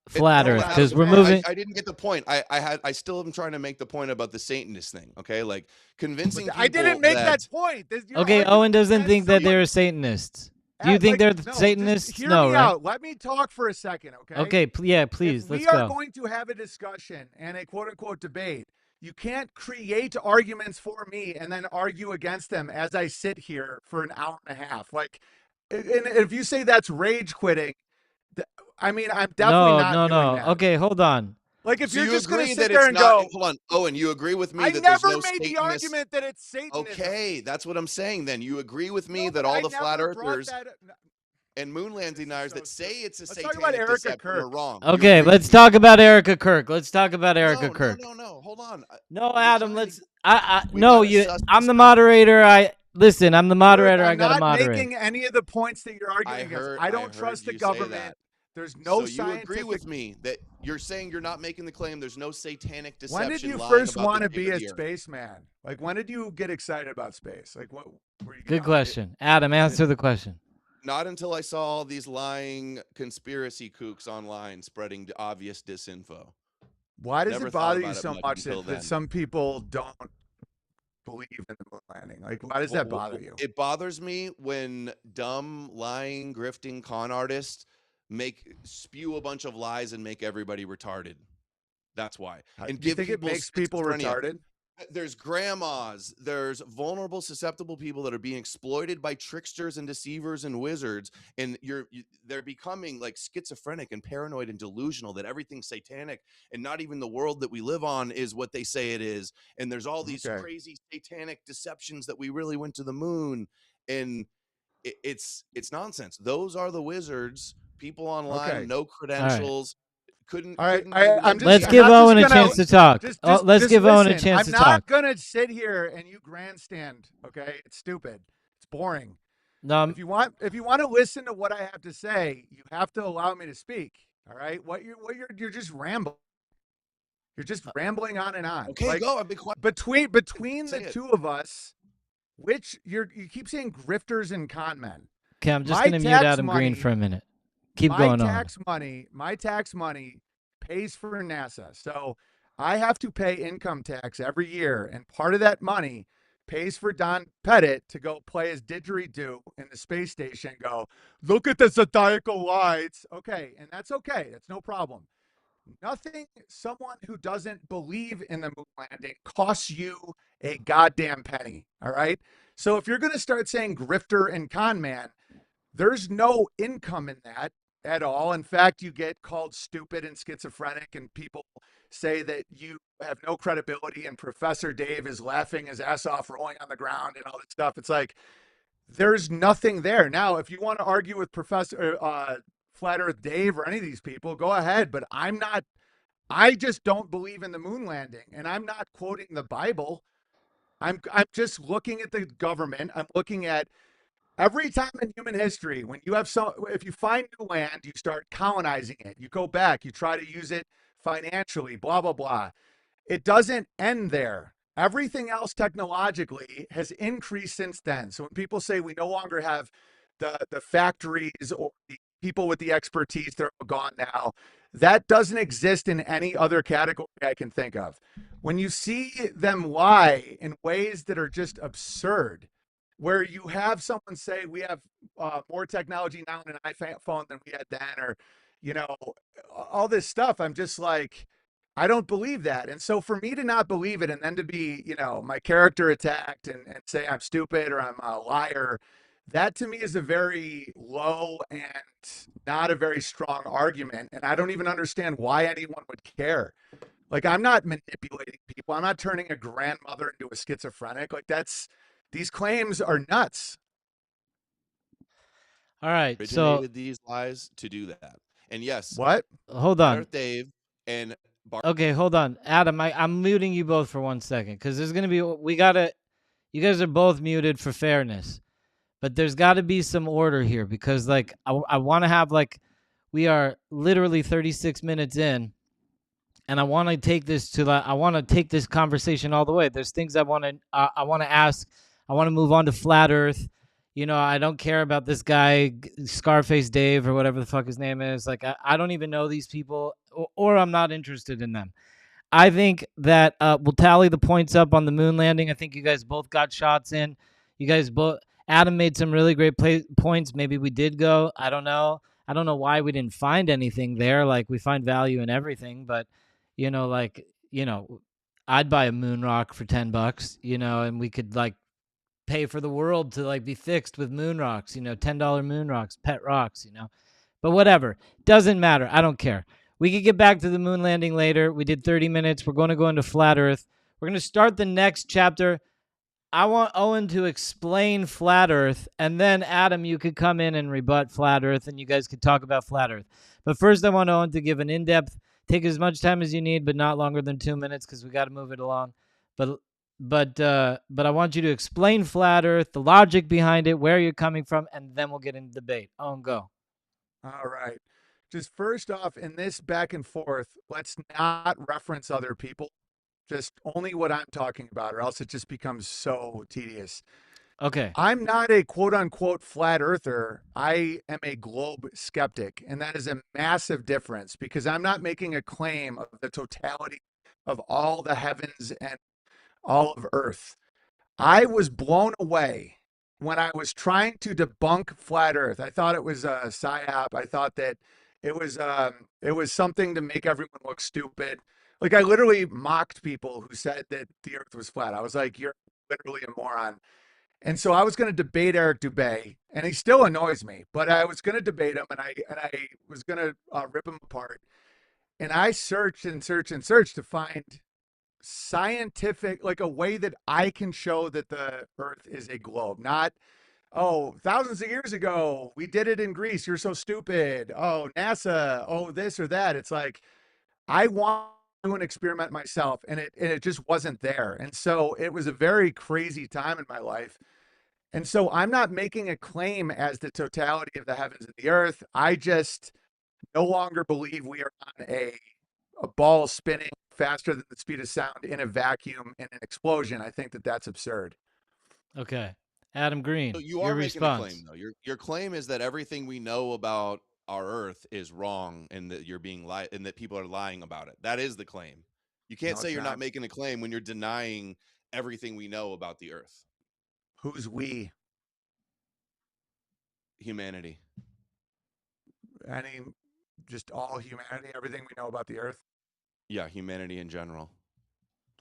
Flat No, Earth Adam, because we're man, moving. I didn't get the point. I still am trying to make the point about the Satanist thing. Okay, like convincing people. I didn't make that point. You're Okay, arguing Owen doesn't against think that someone- they're Satanists. Do you think they're no, just Satanists? Hear No, me right? out. Let me talk for a second, okay? Okay, please, If let's we are go. going to have a discussion and a quote-unquote debate, you can't create arguments for me and then argue against them as I sit here for an hour and a half. Like, and if you say that's rage quitting, I mean, I'm definitely not doing that. Okay, hold on. Like, if So you're you just going to agree sit that there it's and not? go, Hold on, Owen. You agree with me I that there's never no made the Satanist? argument that it's Satanism. Okay, that's what I'm saying. Then you agree with me No, that but all I the flat never brought earthers that up. No, and moon landing This is deniers so that say it's a Let's talk satanic about Erika deception Kirk. are wrong. You Okay, agree let's with me? talk about Erika Kirk. Let's talk about Erika Kirk. No. Hold on. No, We're Adam, trying let's. to- we No, gotta suss I'm this the out. moderator. I'm the moderator. Kirk, I gotta I'm not moderate. making any of the points that you're arguing I against. heard. I don't heard trust the you say government. that. There's no So you agree scientific. with me that you're saying you're not making the claim there's no satanic deception. When did you lying first about want the to shape be of a the earth? spaceman? Like, when did you get excited about space? Like, what were you? Good question, Adam. Answer the question. Not until I saw all these lying conspiracy kooks online spreading obvious disinfo. Why does Never it thought bother about you it so much much until that then. some people don't believe in the moon landing? Like, why does that bother you? It bothers me when dumb, lying, grifting con artists spew a bunch of lies and make everybody retarded. That's why. And Do you give think it people makes people schizophrenia. retarded? There's grandmas, there's vulnerable, susceptible people that are being exploited by tricksters and deceivers and wizards, and they're becoming like schizophrenic and paranoid and delusional that everything's satanic, and not even the world that we live on is what they say it is. And there's all these Okay. crazy satanic deceptions that we really went to the moon, and it's nonsense. Those are the wizards. People online, Okay. no credentials. Couldn't. All right, couldn't I'm just. Let's I'm give not just Owen a gonna- chance to talk. Just Let's give Owen a listen. chance I'm to not talk. gonna sit here and you grandstand. Okay, it's stupid. It's boring. No, If you want to listen to what I have to say, you have to allow me to speak. All right. You're just rambling. You're just rambling on and on. Okay, Like, go. I've been quiet. between Say the it. two of us, you keep saying grifters and con men. okay, I'm just my gonna mute tax Adam Green money- for a minute. Keep my going on. tax money pays for NASA. So I have to pay income tax every year, and part of that money pays for Don Pettit to go play his didgeridoo in the space station and go, look at the zodiacal lights. Okay, and that's okay. That's no problem. Nothing someone who doesn't believe in the moon landing costs you a goddamn penny. All right. So if you're going to start saying grifter and con man, there's no income in that at all. In fact, you get called stupid and schizophrenic, and people say that you have no credibility and Professor Dave is laughing his ass off, rolling on the ground and all this stuff. It's like there's nothing there. Now, if you want to argue with Professor Flat Earth Dave or any of these people, go ahead. But I'm not. I just don't believe in the moon landing, and I'm not quoting the Bible. I'm just looking at the government. I'm looking at every time in human history when you have some, if you find new land, you start colonizing it. You go back, you try to use it financially, blah blah blah. It doesn't end there. Everything else technologically has increased since then. So when people say we no longer have the factories or the people with the expertise, they're gone now. That doesn't exist in any other category I can think of. When you see them lie in ways that are just absurd, where you have someone say we have more technology now in an iPhone than we had then, or you know, all this stuff, I'm just like, I don't believe that. And so for me to not believe it and then to be, my character attacked and say I'm stupid or I'm a liar, that to me is a very low and not a very strong argument. And I don't even understand why anyone would care. Like, I'm not manipulating people. I'm not turning a grandmother into a schizophrenic. Like, these claims are nuts. All right. So Originated these lies to do that. And yes, What? hold Flat on. Earth Dave and Bar Okay, hold on. Adam, I'm muting you both for 1 second because there's going to be, we got to, you guys are both muted for fairness, but there's got to be some order here because, like, I want to have, like, we are literally 36 minutes in and I want to take this to, I want to take this conversation all the way. There's things I want to ask. I want to move on to Flat Earth. I don't care about this guy, Scarface Dave, or whatever the fuck his name is. Like, I don't even know these people, or I'm not interested in them. I think that we'll tally the points up on the moon landing. I think you guys both got shots in. You guys both. Adam made some really great points. Maybe we did go. I don't know. I don't know why we didn't find anything there. Like, we find value in everything, but like, I'd buy a moon rock for $10. And we could, like, pay for the world to, like, be fixed with moon rocks. $10 moon rocks, pet rocks. But whatever, doesn't matter. I don't care. We could get back to the moon landing later. We did 30 minutes. We're going to go into Flat Earth. We're going to start the next chapter. I want Owen to explain Flat Earth, and then Adam, you could come in and rebut Flat Earth, and you guys could talk about Flat Earth. But first, I want Owen to give an in-depth, take as much time as you need, but not longer than 2 minutes because we got to move it along. But I want you to explain Flat Earth, the logic behind it, where you're coming from, and then we'll get into debate. Owen, go. All right. Just first off, in this back and forth, let's not reference other people, just only what I'm talking about, or else it just becomes so tedious. Okay. I'm not a quote unquote flat earther. I am a globe skeptic. And that is a massive difference because I'm not making a claim of the totality of all the heavens and all of earth. I was blown away when I was trying to debunk flat Earth. I thought it was a psyop. I thought that it was something to make everyone look stupid. Like, I literally mocked people who said that the Earth was flat. I was like, "You're literally a moron." And so I was going to debate Eric Dubay, and he still annoys me. But I was going to debate him, and I was going to rip him apart. And I searched and searched and searched to find scientific, like a way that I can show that the earth is a globe, not, oh, thousands of years ago we did it in Greece, you're so stupid, oh, NASA, oh, this or that. It's like, I want to do an experiment myself, and it just wasn't there. And so it was a very crazy time in my life. And so I'm not making a claim as the totality of the heavens and the earth. I just no longer believe we are on a ball spinning faster than the speed of sound in a vacuum in an explosion. I think that that's absurd. Okay. Adam So Green, you your are making a claim response. though. Your claim is that everything we know about our Earth is wrong, and that you're being and that people are lying about it. That is the claim. You can't No, say it's you're not not. making a claim when you're denying everything we know about the Earth. Who's we? Humanity. Any, just all humanity, everything we know about the earth. Yeah, humanity in general.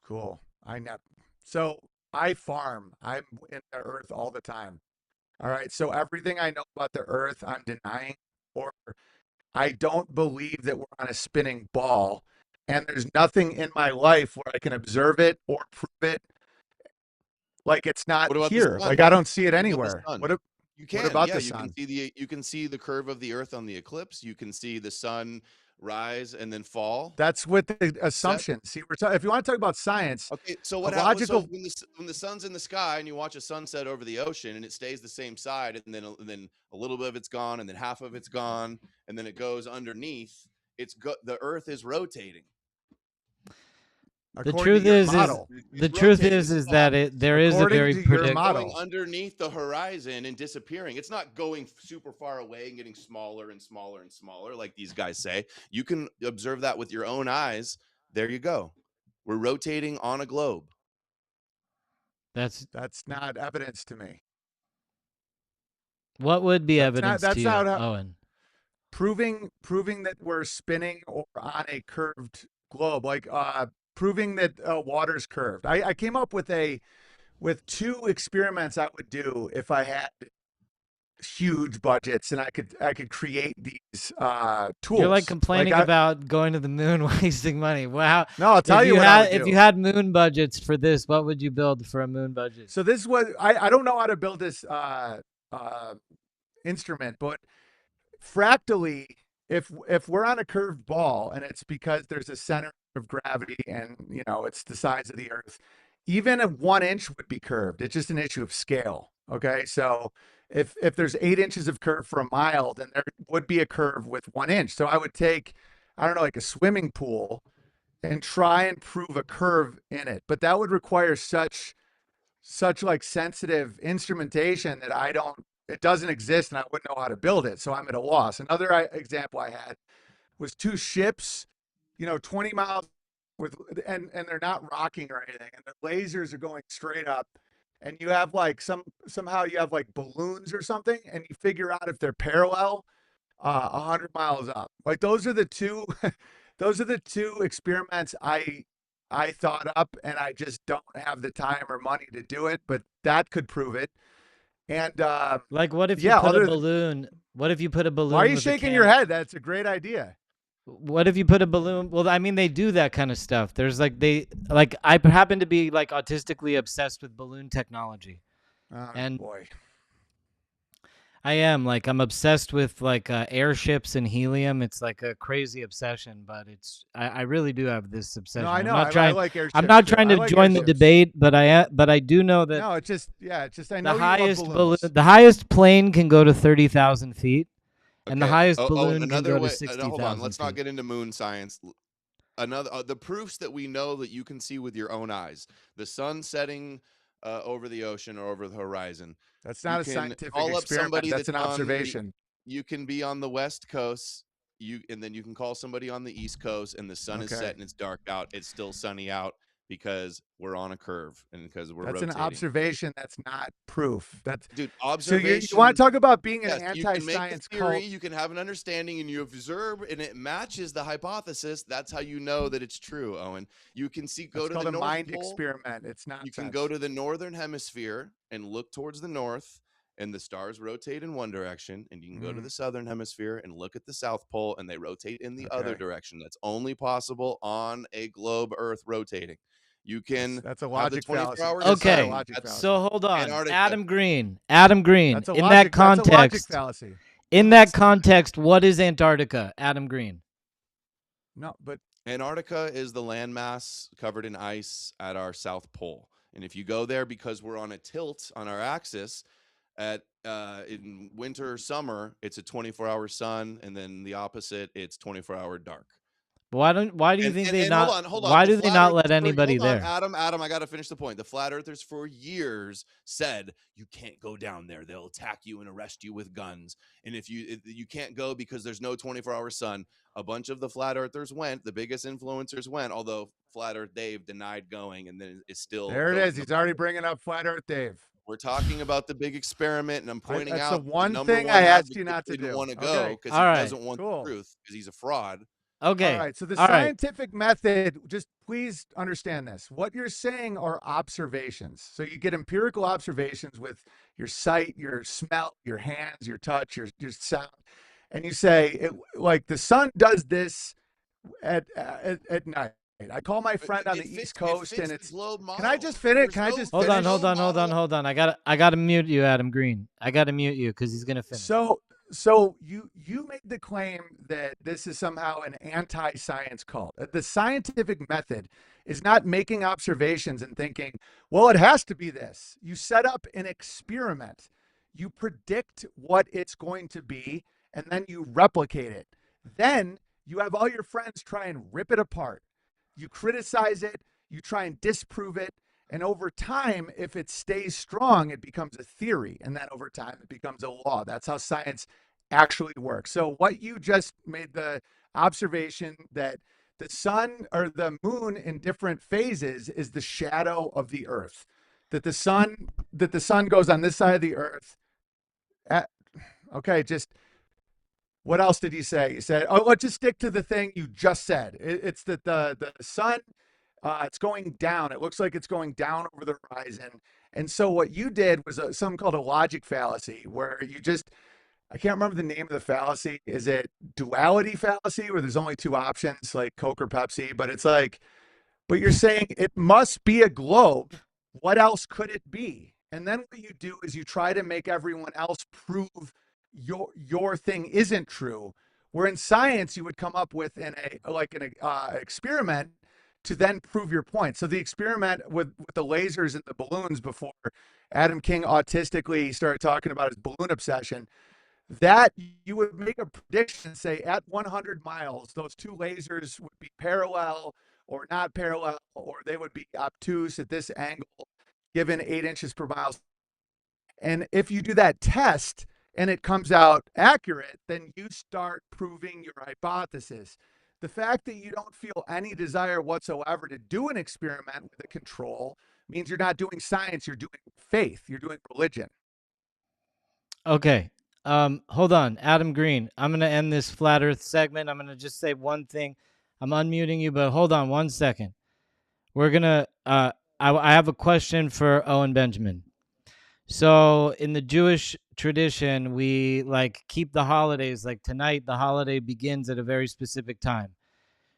Cool. I know. So I farm. I'm in the earth all the time. All right. So everything I know about the earth, I'm denying, or I don't believe that we're on a spinning ball. and there's nothing in my life where I can observe it or prove it. Like it's not What about the here. sun? Like I don't see it What about the anywhere. sun? You What can, about yeah. the sun? You can see the curve of the Earth on the eclipse. You can see the sun rise and then fall. That's with the Set. assumption. See, if you want to talk about science, Okay, so a what happens? So logical. when the sun's in the sky and you watch a sunset over the ocean and it stays the same side, and then a little bit of it's gone, and then half of it's gone, and then it goes underneath. The Earth is rotating. The According to truth your is model, the It's truth rotating is that soft. there is a according very to your It's predict. going model, underneath the horizon and disappearing. It's not going super far away and getting smaller and smaller and smaller like these guys say. You can observe that with your own eyes. There you go. We're rotating on a globe. That's that's not evidence to me. what would be That's not. evidence to That's you, not how, Owen. proving that we're spinning or on a curved globe. Like proving that water's curved. I came up with two experiments I would do if I had huge budgets and I could create these You're like tools. complaining about going to the moon, wasting money. Wow. No, I'll tell you what I would If do. you had moon budgets for this, what would you build for a moon budget? So this was I don't know how to build this instrument, but fractally, if we're on a curved ball and it's because there's a center of gravity and it's the size of the Earth, even a 1 inch would be curved. It's just an issue of scale. Okay, so if there's 8 inches of curve for a mile, then there would be a curve with 1 inch. So I would take, I don't know, like a swimming pool and try and prove a curve in it, but that would require such like sensitive instrumentation that it doesn't exist and I wouldn't know how to build it. So I'm at a loss. Another example I had was two ships, 20 miles and they're not rocking or anything. And the lasers are going straight up and you have like somehow you have like balloons or something and you figure out if they're parallel 100 miles up. Like those are the two, those are the two experiments I thought up, and I just don't have the time or money to do it. But that could prove it. And Like, what if you yeah, put a balloon? What if you put a balloon? why are you with shaking your head? That's a great idea. What if you put a balloon? Well, I mean, they do that kind of stuff. There's like I happen to be like autistically obsessed with balloon technology, Oh and boy. I am like I'm obsessed with like airships and helium. It's like a crazy obsession, but I really do have this obsession. No, I know. I'm not I trying. like airships. I'm not too. trying I to like join the airships. debate, but I do know that No, it's just I know the you love highest balloons. the highest plane can go to 30,000 feet, and the Okay. highest Oh, balloon and can another go to way. 60,000 Hold on. Let's not feet. get into moon science. Another the proofs that we know that you can see with your own eyes: the sun setting over the ocean or over the horizon. That's You not a can scientific call up experiment. somebody That's that's an observation. you can be on the West Coast. And then you can call somebody on the East Coast, and the sun is Okay. set and it's dark out. It's still sunny out because we're on a curve and because we're That's rotating. an observation. That's not proof. That's Dude, so you observation. want to talk about being an Yes, you can make a anti-science theory, cult? you can have an understanding, and you observe, and it matches the hypothesis. That's how you know that it's true, Owen. You can go It's to called the a North mind Pole. experiment. It's not. You can go to the northern hemisphere and look towards the north, and the stars rotate in one direction, and you can go to the southern hemisphere and look at the South Pole, and they rotate in the other Okay. direction. That's only possible on a globe Earth rotating. You can That's a have the logic fallacy. 24-hour That's not a Okay, sun. logic That's fallacy. so hold on, Antarctica. Adam Green. Adam Green. That's a In logic. that That's a logic context, fallacy. in that context, what is Antarctica, Adam Green? No, but Antarctica is the landmass covered in ice at our South Pole. And if you go there because we're on a tilt on our axis at in winter or summer, it's a 24-hour sun, and then the opposite, it's 24-hour dark. Why do you think they not? Hold on. Why The do they flat not let earthers anybody hold on, there? Adam, I got to finish the point. The flat earthers for years said you can't go down there. They'll attack you and arrest you with guns. And if you can't go because there's no 24-hour sun. A bunch of the flat earthers went. The biggest influencers went, although Flat Earth Dave denied going, and then is still there it going is. He's already bringing up Flat Earth Dave. We're talking about the big experiment, and I'm pointing That's out the one number thing one I asked you advocate not to didn't do. want to go Okay. because All he right. doesn't want Cool. the truth because he's a fraud. Okay. All right. So the All right. scientific method, just please understand this. What you're saying are observations. So you get empirical observations with your sight, your smell, your hands, your touch, your sound. And you say, like the sun does this at night. I call my friend on the East Coast, and the it's. globe Can I model. just finish? There's Can I no just Hold on, finish? hold on, hold on, model. hold on. I gotta mute you, Adam Green. I gotta mute you because he's gonna finish. So you made the claim that this is somehow an anti-science cult. The scientific method is not making observations and thinking, well, it has to be this. You set up an experiment. You predict what it's going to be, and then you replicate it. Then you have all your friends try and rip it apart. You criticize it, you try and disprove it, and over time, if it stays strong, it becomes a theory. And then over time, it becomes a law. That's how science actually works. So, what you just made the observation that the sun or the moon in different phases is the shadow of the earth. That the sun goes on this side of the earth. At, okay, just what else did you say? You said, oh, let's just stick to the thing you just said. It's that the sun, it's going down. It looks like it's going down over the horizon. And so what you did was something called a logic fallacy, where you just, I can't remember the name of the fallacy. Is it duality fallacy, where there's only two options, like Coke or Pepsi? But it's like, but you're saying it must be a globe. What else could it be? And then what you do is you try to make everyone else prove your thing isn't true. Where in science you would come up with an experiment to then prove your point. So the experiment with the lasers and the balloons before Adam King autistically started talking about his balloon obsession, that you would make a prediction, say at 100 miles, those two lasers would be parallel or not parallel, or they would be obtuse at this angle, given 8 inches per mile. And if you do that test and it comes out accurate, then you start proving your hypothesis. The fact that you don't feel any desire whatsoever to do an experiment with a control means you're not doing science, you're doing faith, you're doing religion. Okay. Hold on, Adam Green. I'm gonna end this flat Earth segment. I'm gonna just say one thing. I'm unmuting you, but hold on one second. We're gonna. I have a question for Owen Benjamin. So in the Jewish tradition, we like keep the holidays. Like tonight, the holiday begins at a very specific time.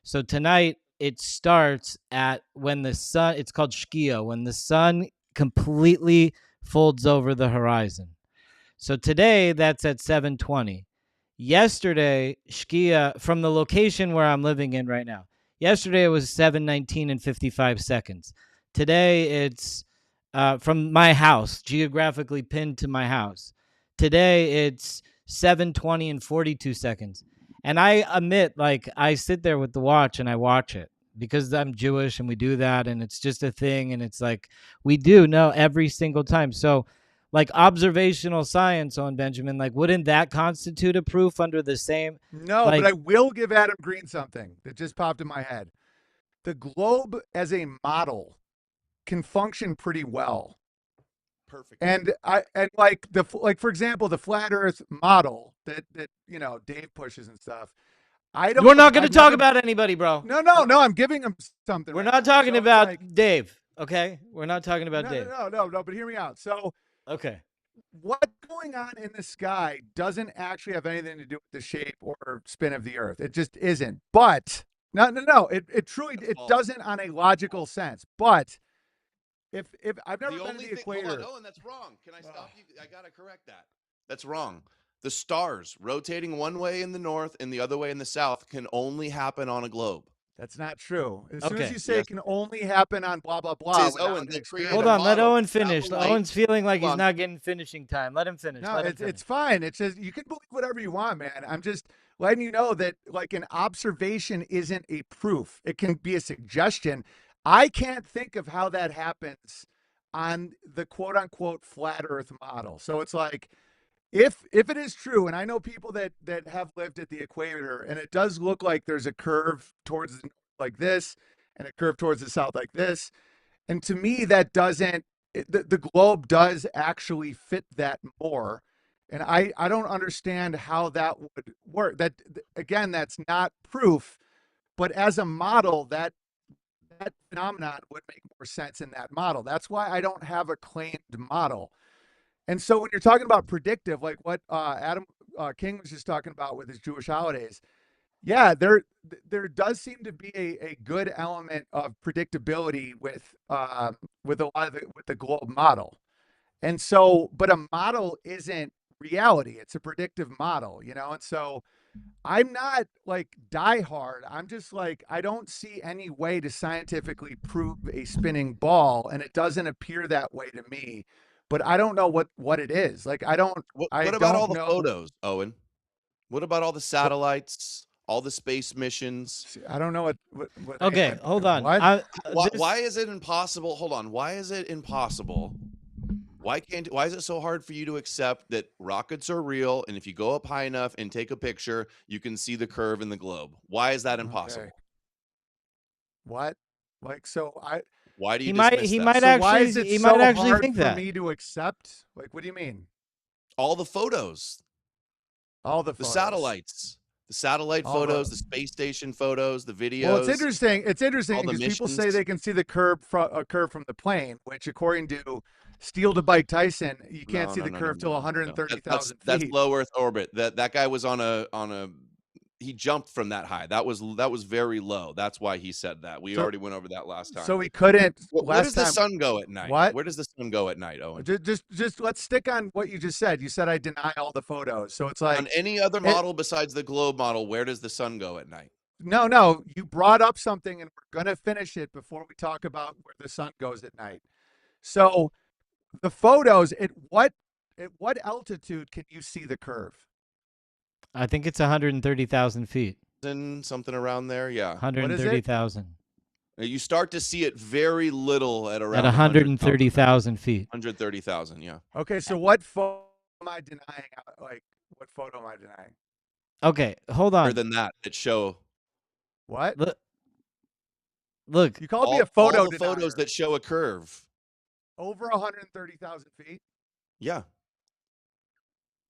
So tonight it starts at when the sun. It's called Shkia, when the sun completely folds over the horizon. So today that's at 7:20. Yesterday, Shkia from the location where I'm living in right now. Yesterday it was 7:19 and 55 seconds. Today it's from my house, geographically pinned to my house. Today it's 7:20 and 42 seconds. And I admit, like, I sit there with the watch and I watch it because I'm Jewish and we do that and it's just a thing. And it's like, we do know every single time. So, like, observational science on Benjamin, like, wouldn't that constitute a proof under the same, No, but like, I will give Adam Green something that just popped in my head. The globe as a model can function pretty well. Perfect. And like for example, the flat Earth model that Dave pushes and stuff. we're not going to I've talk never. about anybody, bro. No. I'm giving him something. We're right not now. talking So it's about like Dave, okay? We're not talking about no, Dave. no. But hear me out. So Okay. what's going on in the sky doesn't actually have anything to do with the shape or spin of the Earth. It just isn't. But no. It truly That's false. doesn't on a logical sense. But if I've never The been to only the thing, hold equator. on, Owen, that's wrong. Can I stop you? I gotta correct that. That's wrong. The stars rotating one way in the north and the other way in the south can only happen on a globe. That's not true. As soon as Okay. you say Yes. it can only happen on blah blah This blah is without Owen. an They created Hold a experiment. on. Let model. Owen finish. Satellite. Owen's feeling like Hold he's on. not getting finishing time. Let him finish. No, Let him it's finish. it's fine. It's just you can believe whatever you want, man. I'm just letting you know that like an observation isn't a proof. It can be a suggestion. I can't think of how that happens on the quote unquote flat earth model. So it's like if it is true, and I know people that have lived at the equator, and it does look like there's a curve towards the north like this and a curve towards the south like this. And to me, that doesn't, the globe does actually fit that more. And I don't understand how that would work. That, again, that's not proof, but as a model, that phenomenon would make more sense in that model. That's why I don't have a claimed model. And so when you're talking about predictive, like what Adam King was just talking about with his Jewish holidays, Yeah, there does seem to be a good element of predictability with a lot of with the globe model. And so, but a model isn't reality. It's a predictive model, you know? And so I'm not like die hard. I'm just like, I don't see any way to scientifically prove a spinning ball, and it doesn't appear that way to me. But I don't know what it is. Like I What about all don't the know. photos, Owen? What about all the What, satellites, all the space missions? I don't know what Okay, hold on. what. Why is it impossible? Hold on. Why is it impossible? Why is it so hard for you to accept that rockets are real, and if you go up high enough and take a picture, you can see the curve in the globe? Why is that Okay. impossible? What? Like Why do you he might dismiss he that? might so why actually is it he might so actually hard think for that. me to accept? Like what do you mean? All the photos, All the the photos. satellites, the satellite All the photos, the space station photos, the Well, it's videos, interesting. It's interesting all the because people say missions. they can see the curve from the plane, which according to Steel to Bike Tyson, you can't No, see no, the no, no, curve till no, no, no. 130,000 That's feet. low Earth orbit. That guy was on a he jumped from that high. That was very low. That's why he said that. We So already went over that last time. so he couldn't Where last does the time. sun go at night? What? Where does the sun go at night, Owen? Just let's stick on what you just said. You said I deny all the photos. So it's On like any other it model besides the globe model, where does the sun go at night? no, you brought up something and we're gonna finish it before we talk about where the sun goes at night. So the photos, at what altitude can you see the curve? I think it's 130,000 feet. And something around there, yeah. What is it? 130,000 You start to see it very little at at around 100,000. 130,000 feet. 130,000, yeah. Okay, so what photo am I denying? Like, what photo am I denying? Okay, hold More on. than that, that show What? Look, look. You called me a all photo the photos denier. that show a curve. Over 130,000 feet? Yeah.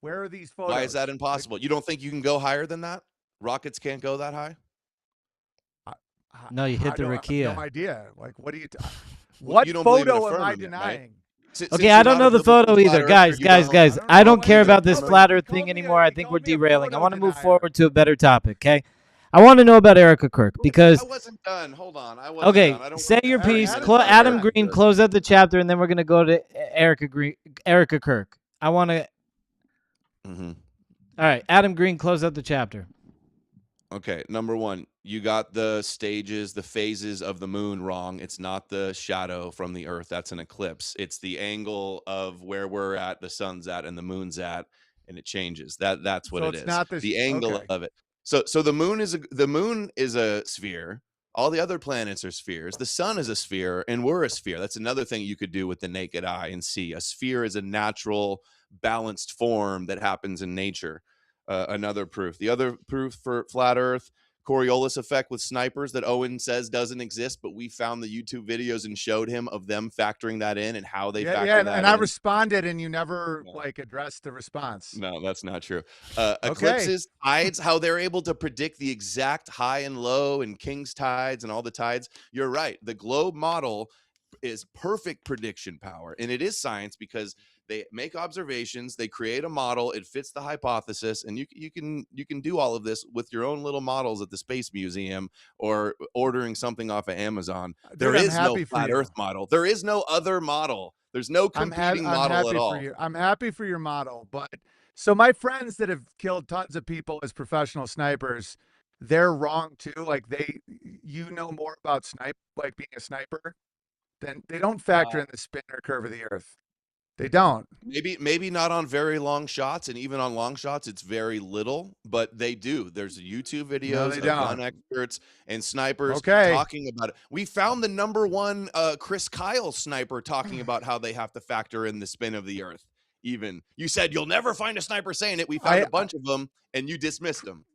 Where are these Why is that photos? Like, impossible? You don't think you can go higher than that? Rockets can't go that high? No, you hit the I have no rakia. idea. Like, what do you? Well, What you don't believe in a photo am I firmament, right? denying? Since Okay, you're I don't not know a the biblical photo flat either. earther, Guys, you guys, don't guys. I don't I know. don't care about this Nobody. flat You earth thing called me anymore. I you think called we're me a derailing. I photo want to move denier. forward to a better topic, okay? I want to know about Erika Kirk because I wasn't done. Hold on. I wasn't okay, done. I don't say want to your get piece. Adam's arguments not out of Adam done. Green, this. close out the chapter, and then we're gonna go to Erika Kirk. I want to. Mhm. All right, Adam Green, close out the chapter. Okay, number one, you got the stages, the phases of the moon wrong. It's not the shadow from the Earth. That's an eclipse. It's the angle of where we're at, the sun's at, and the moon's at, and it changes. That's what So it it's is. not this. The angle Okay. of it. So the moon is a sphere. All the other planets are spheres. The sun is a sphere, and we're a sphere. That's another thing you could do with the naked eye and see. A sphere is a natural, balanced form that happens in nature. Another proof. The other proof for flat Earth, Coriolis effect with snipers that Owen says doesn't exist, but we found the YouTube videos and showed him of them factoring that in and how they Yeah, factor and that I in. responded, and you never No, like addressed the response. no, that's not true. Okay. Eclipses, tides, how they're able to predict the exact high and low and king's tides and all the tides. You're right. The globe model is perfect prediction power, and it is science because they make observations, they create a model, it fits the hypothesis, and you can do all of this with your own little models at the Space Museum or ordering something off of Amazon. There Dude, I'm is no happy for flat you. Earth model. There is no other model. There's no competing I'm model at happy for all. you. I'm happy for your model, but so my friends that have killed tons of people as professional snipers, they're wrong too. Like you know more about like being a sniper, than they don't factor in the spin or curve of the Earth. They don't. Maybe not on very long shots, and even on long shots, it's very little, but they do. There's YouTube No, videos they of gun don't. experts and snipers Okay. talking about it. We found the number one Chris Kyle sniper talking about how they have to factor in the spin of the Earth. Even you said you'll never find a sniper saying it. We found a bunch of them, and you dismissed them.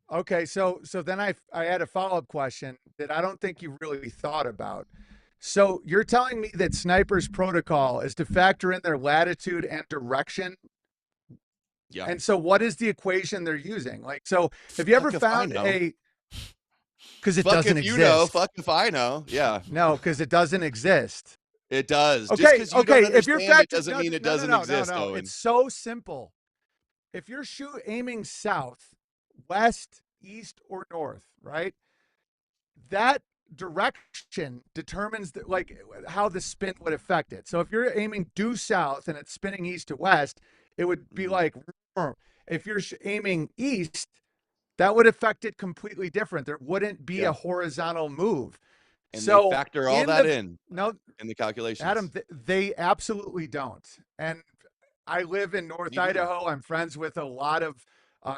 Okay, so then I had a follow-up question that I don't think you really thought about. So you're telling me that snipers protocol is to factor in their latitude and direction. Yeah. And so what is the equation they're using? Like, so have you ever Fuck if I found know. because it Fuck doesn't if you exist. know. Fuck if I know. Yeah, No, because it doesn't exist. it does. Just Okay, because you don't if you're understand it factoring, doesn't mean it doesn't exist, Owen. It's so simple. If you're aiming south, west, east or north, right? That direction determines like how the spin would affect it. So if you're aiming due south and it's spinning east to west, it would be like, if you're aiming east, that would affect it completely different. There wouldn't be Yeah. a horizontal move. And they So factor all that no, in the calculations. Adam, they absolutely don't. And I live in North Idaho. I'm friends with a lot of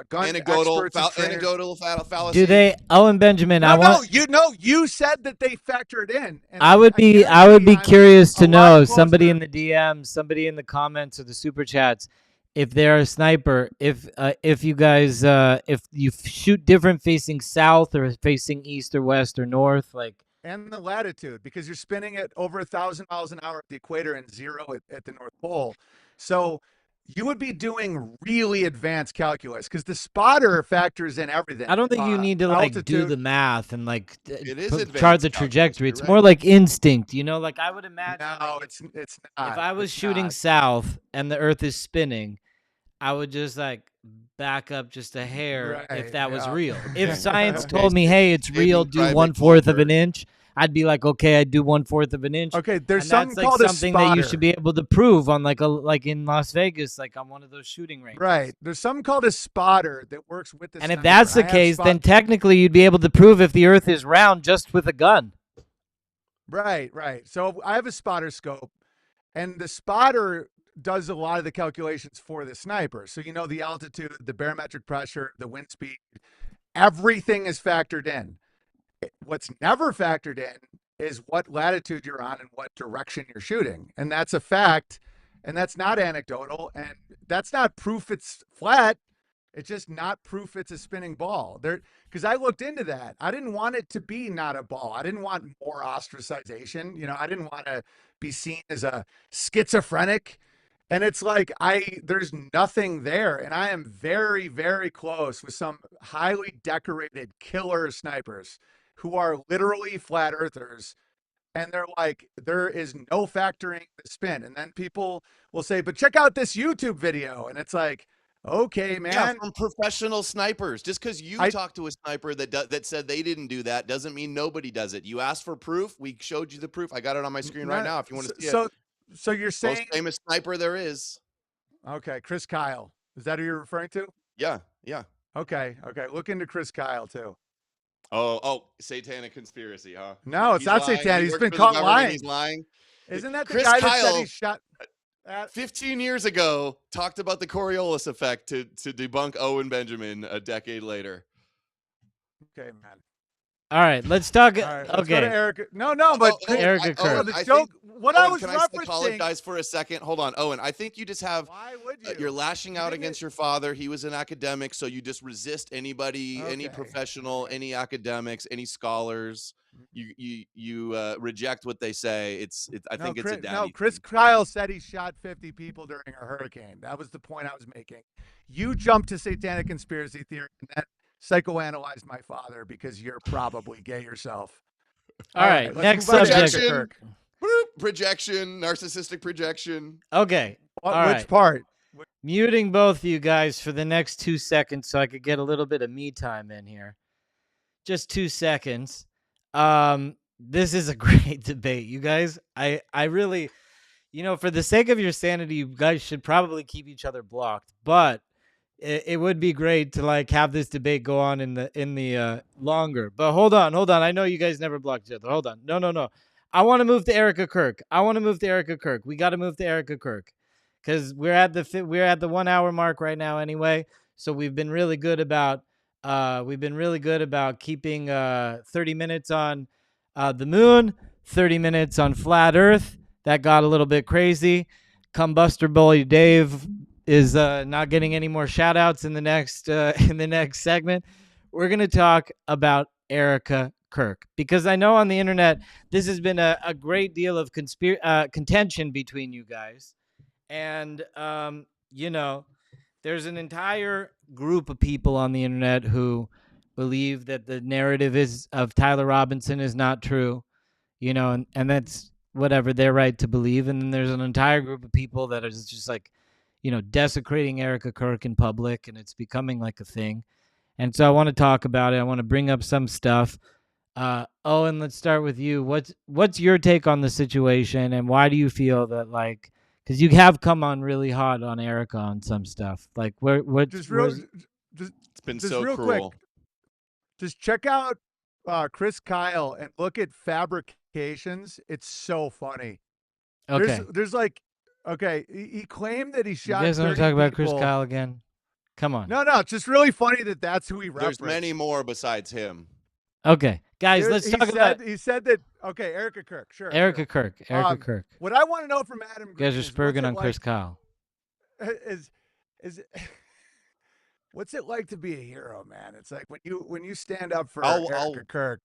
gun experts and trainers. Anecdotal fallacy. Do they, Owen Benjamin? No, you said that they factored in. And I would be I'm curious a to lot know, somebody closer. in the DMs, somebody in the comments or the super chats, if they're a sniper, if you guys if you shoot different facing south or facing east or west or north, like, And the latitude, because you're spinning at over 1,000 miles an hour at the equator and 0 at the North Pole. So you would be doing really advanced calculus because the spotter factors in everything. I don't think you need to like do altitude. the math and like It is chart advanced the calculus, trajectory. you're It's right. more like instinct, you know. Like I would imagine, No, like, it's not. if I was It's shooting not. south and the Earth is spinning, I would just like back up just a hair if Right, that was yeah. real. If Okay. science Okay, told me, hey, it's saving real, do Private 1/4 of an Walter. inch, I'd be like, okay, I'd do 1/4 of an inch. Okay, there's And something that's like called a something that you should spotter. be able to prove on like in Las Vegas, like on one of those shooting ranges. Right. There's something called a spotter that works with the And if sniper. that's the I have case, then technically you'd be able to prove if the Earth is round just with a gun. Right. So I have a spotter scope, and the spotter does a lot of the calculations for the sniper. So you know the altitude, the barometric pressure, the wind speed, everything is factored in. What's never factored in is what latitude you're on and what direction you're shooting. And that's a fact. And that's not anecdotal. And that's not proof it's flat. It's just not proof it's a spinning ball. Because I looked into that. I didn't want it to be not a ball. I didn't want more ostracization. You know, I didn't want to be seen as a schizophrenic. And it's like there's nothing there. And I am very, very close with some highly decorated killer snipers who are literally flat earthers. And they're like, there is no factoring the spin. And then people will say, but check out this YouTube video. And it's like, okay, man. Yeah, from professional snipers. Just because you talked to a sniper that said they didn't do that doesn't mean nobody does it. You asked for proof. We showed you the proof. I got it on my screen right now if you want to see it. So you're saying most famous sniper there is. Okay, Chris Kyle. Is that who you're referring to? Yeah. Okay. Look into Chris Kyle too. Oh, satanic conspiracy, huh? No, it's not lying. satanic. He's works been for the caught government. lying. He's lying. Isn't that the Chris guy that said Kyle- he shot? 15 years ago, talked about the Coriolis effect to debunk Owen Benjamin a decade later. Okay, man. All right, let's talk. All right, let's go to Okay, Erika. No, but Erika Kirk. the I joke. think- What I Owen, was can referencing. apologize for a second? Hold on, Owen. I think you just have Why would you? you're lashing out against your father. He was an academic, so you just resist anybody, any Okay. professional, any academics, any scholars. You reject what they say. I think it's a daddy. No, Chris Kyle said he shot 50 people during a hurricane. That was the point I was making. You jumped to satanic conspiracy theory and then psychoanalyzed my father because you're probably gay yourself. All right, let's next move on to subject. Erika Kirk. Projection, narcissistic projection. Okay, Which all right. part? Muting both of you guys for the next 2 seconds so I could get a little bit of me time in here. Just 2 seconds. This is a great debate, you guys. I really, for the sake of your sanity, you guys should probably keep each other blocked. But it would be great to like have this debate go on in the longer. But hold on. I know you guys never blocked each other. Hold on. No. I want to move to Erika Kirk. We got to move to Erika Kirk because we're at the 1 hour mark right now anyway. So we've been really good about keeping 30 minutes on the moon, 30 minutes on flat Earth. That got a little bit crazy. Combuster Boy Dave is not getting any more shout outs in the next segment. We're going to talk about Erika Kirk because I know on the internet this has been a great deal of contention between you guys. And, there's an entire group of people on the internet who believe that the narrative of Tyler Robinson is not true, and that's whatever, their right to believe. And then there's an entire group of people that are just like, desecrating Erika Kirk in public, and it's becoming like a thing. And so I want to talk about it. I want to bring up some stuff. Owen, let's start with you. What's your take on the situation, and why do you feel that, like, because you have come on really hot on Erika on some stuff, like Just where's just It's been just so real quick. cruel. Just check out Chris Kyle and look at fabrications. It's so funny. okay? There's like, okay, he claimed that he You shot guys want to 30 talk about Chris people. Kyle again? Come on. No, it's just really funny that that's who he referenced. There's many more besides him. Okay, guys, let's talk about He said that. Okay, Erika Kirk. Sure. Erika Kirk. Erika Um, Kirk. What I want to know from Adam You Green guys are is spurging on Chris Kyle. is is what's it like to be a hero, man? It's like when you stand up for Erika Kirk.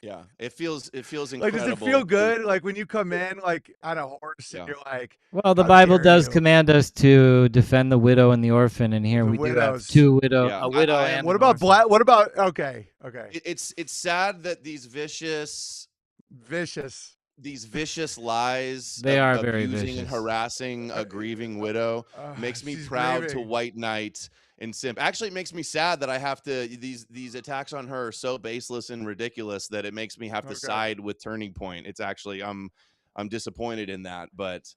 Yeah, it feels incredible. Like, does it feel good? Like when you come in like on a horse and you're like, well, the "How Bible dare does you?" command us to defend the widow and the orphan, and here The we do have widows. Yeah, a widow I and am. What an about orphan. black? What about okay? It's sad that these vicious Lies. They are abusing very and vicious. harassing a grieving widow makes me proud to grieving. white knight and simp. Actually, it makes me sad that I have to these attacks on her are so baseless and ridiculous that it makes me have to side with Turning Point. It's actually I'm disappointed in that, but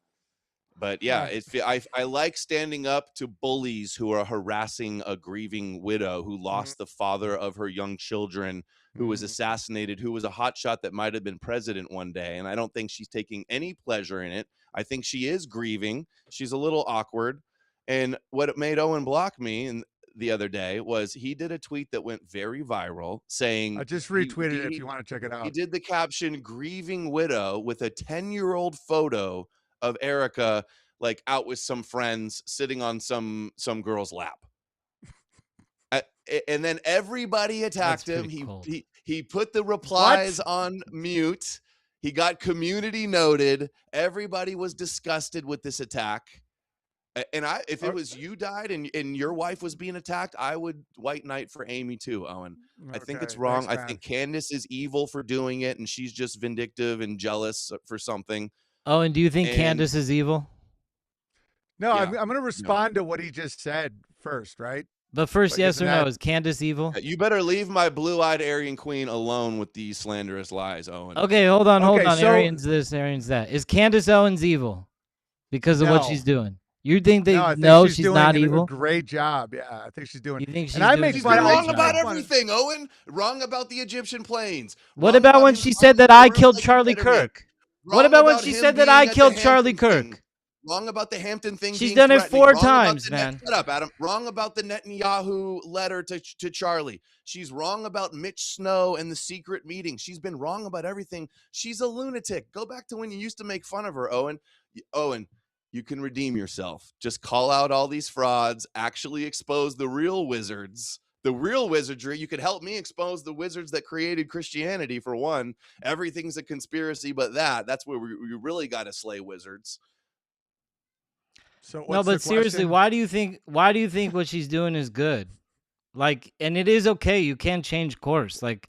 yeah, I like standing up to bullies who are harassing a grieving widow who lost the father of her young children, who was assassinated, who was a hotshot that might have been president one day. And I don't think she's taking any pleasure in it. I think she is grieving. She's a little awkward. And what made Owen block me the other day was he did a tweet that went very viral saying, I just retweeted it if you want to check it out. He did the caption "grieving widow" with a 10-year-old photo of Erika, like out with some friends sitting on some girl's lap. And then everybody attacked him. He put the replies on mute. He got community noted. Everybody was disgusted with this attack. And if it was you died and your wife was being attacked, I would white knight for Amy too, Owen. I think it's wrong. Thanks, I think Candace is evil for doing it, and she's just vindictive and jealous for something. Oh, and do you think Candace is evil? No, yeah. I'm going to respond to what he just said first, right? But first, yes or no, is Candace evil? You better leave my blue-eyed Aryan queen alone with these slanderous lies, Owen. Okay, hold on. So, Arian's this, Arian's that. Is Candace Owens evil because of what she's doing? You think she's not evil? A great job. Yeah, I think she's doing. You think she's she's been wrong about everything, Owen. Wrong about the Egyptian planes. What about when she said that I killed Charlie Kirk? What about when she said that I killed Charlie Kirk? Wrong about the Hampton thing. She's done it 4 times, man. Shut up, Adam. Wrong about the Netanyahu letter to Charlie. She's wrong about Mitch Snow and the secret meeting. She's been wrong about everything. She's a lunatic. Go back to when you used to make fun of her, Owen. Owen, you can redeem yourself. Just call out all these frauds. Actually expose the real wizards. The real wizardry. You could help me expose the wizards that created Christianity, for one. Everything's a conspiracy but that's where we really got to slay wizards. So no, but seriously, why do you think what she's doing is good? Like, and it is okay. You can change course. Like,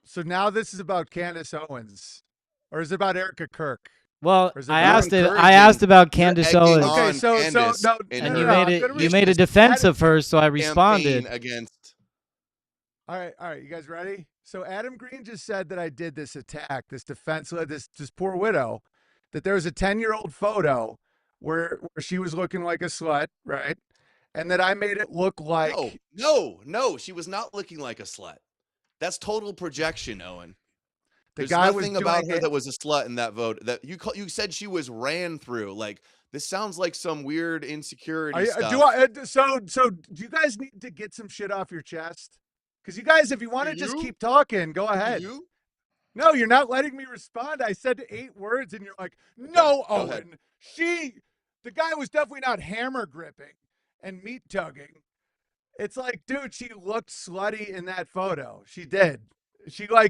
so now this is about Candace Owens, or is it about Erika Kirk? Well, I asked about Candace Owens. Okay, so no, and you made a defense of her, so I responded against. All right, you guys ready? So Adam Green just said that I did this attack, this defenseless, this poor widow, that there was a 10-year-old photo where she was looking like a slut, right? And that I made it look like no, she was not looking like a slut. That's total projection, Owen. There's nothing about her that was a slut in that vote. That you said she was ran through. Like, this sounds like some weird insecurity stuff. So do you guys need to get some shit off your chest? Because you guys, if you want to just keep talking, go ahead. No, you're not letting me respond. I said 8 words, and you're like, no, Owen. The guy was definitely not hammer gripping and meat tugging. It's like, dude, she looked slutty in that photo. She did.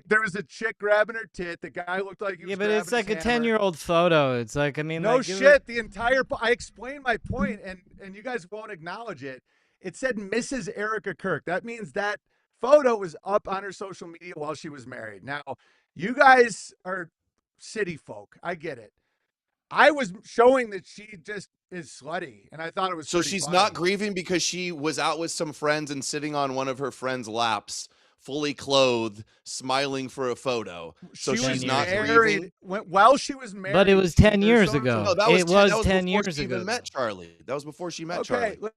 There was a chick grabbing her tit. The guy looked like he was but it's like a 10-year-old photo. It's like, I mean, no shit. The entire I explained my point, and you guys won't acknowledge it. It said Mrs. Erika Kirk. That means that photo was up on her social media while she was married. Now, you guys are city folk. I get it. I was showing that she just is slutty, and I thought it was So pretty she's funny. not grieving because she was out with some friends and sitting on one of her friends' laps, fully clothed, smiling for a photo. So She was she's not married. grieving. While she was married, But it was 10 there's years so and so- ago. No, that It was was 10 before years she even ago, met Charlie. That was before she met Okay, Charlie.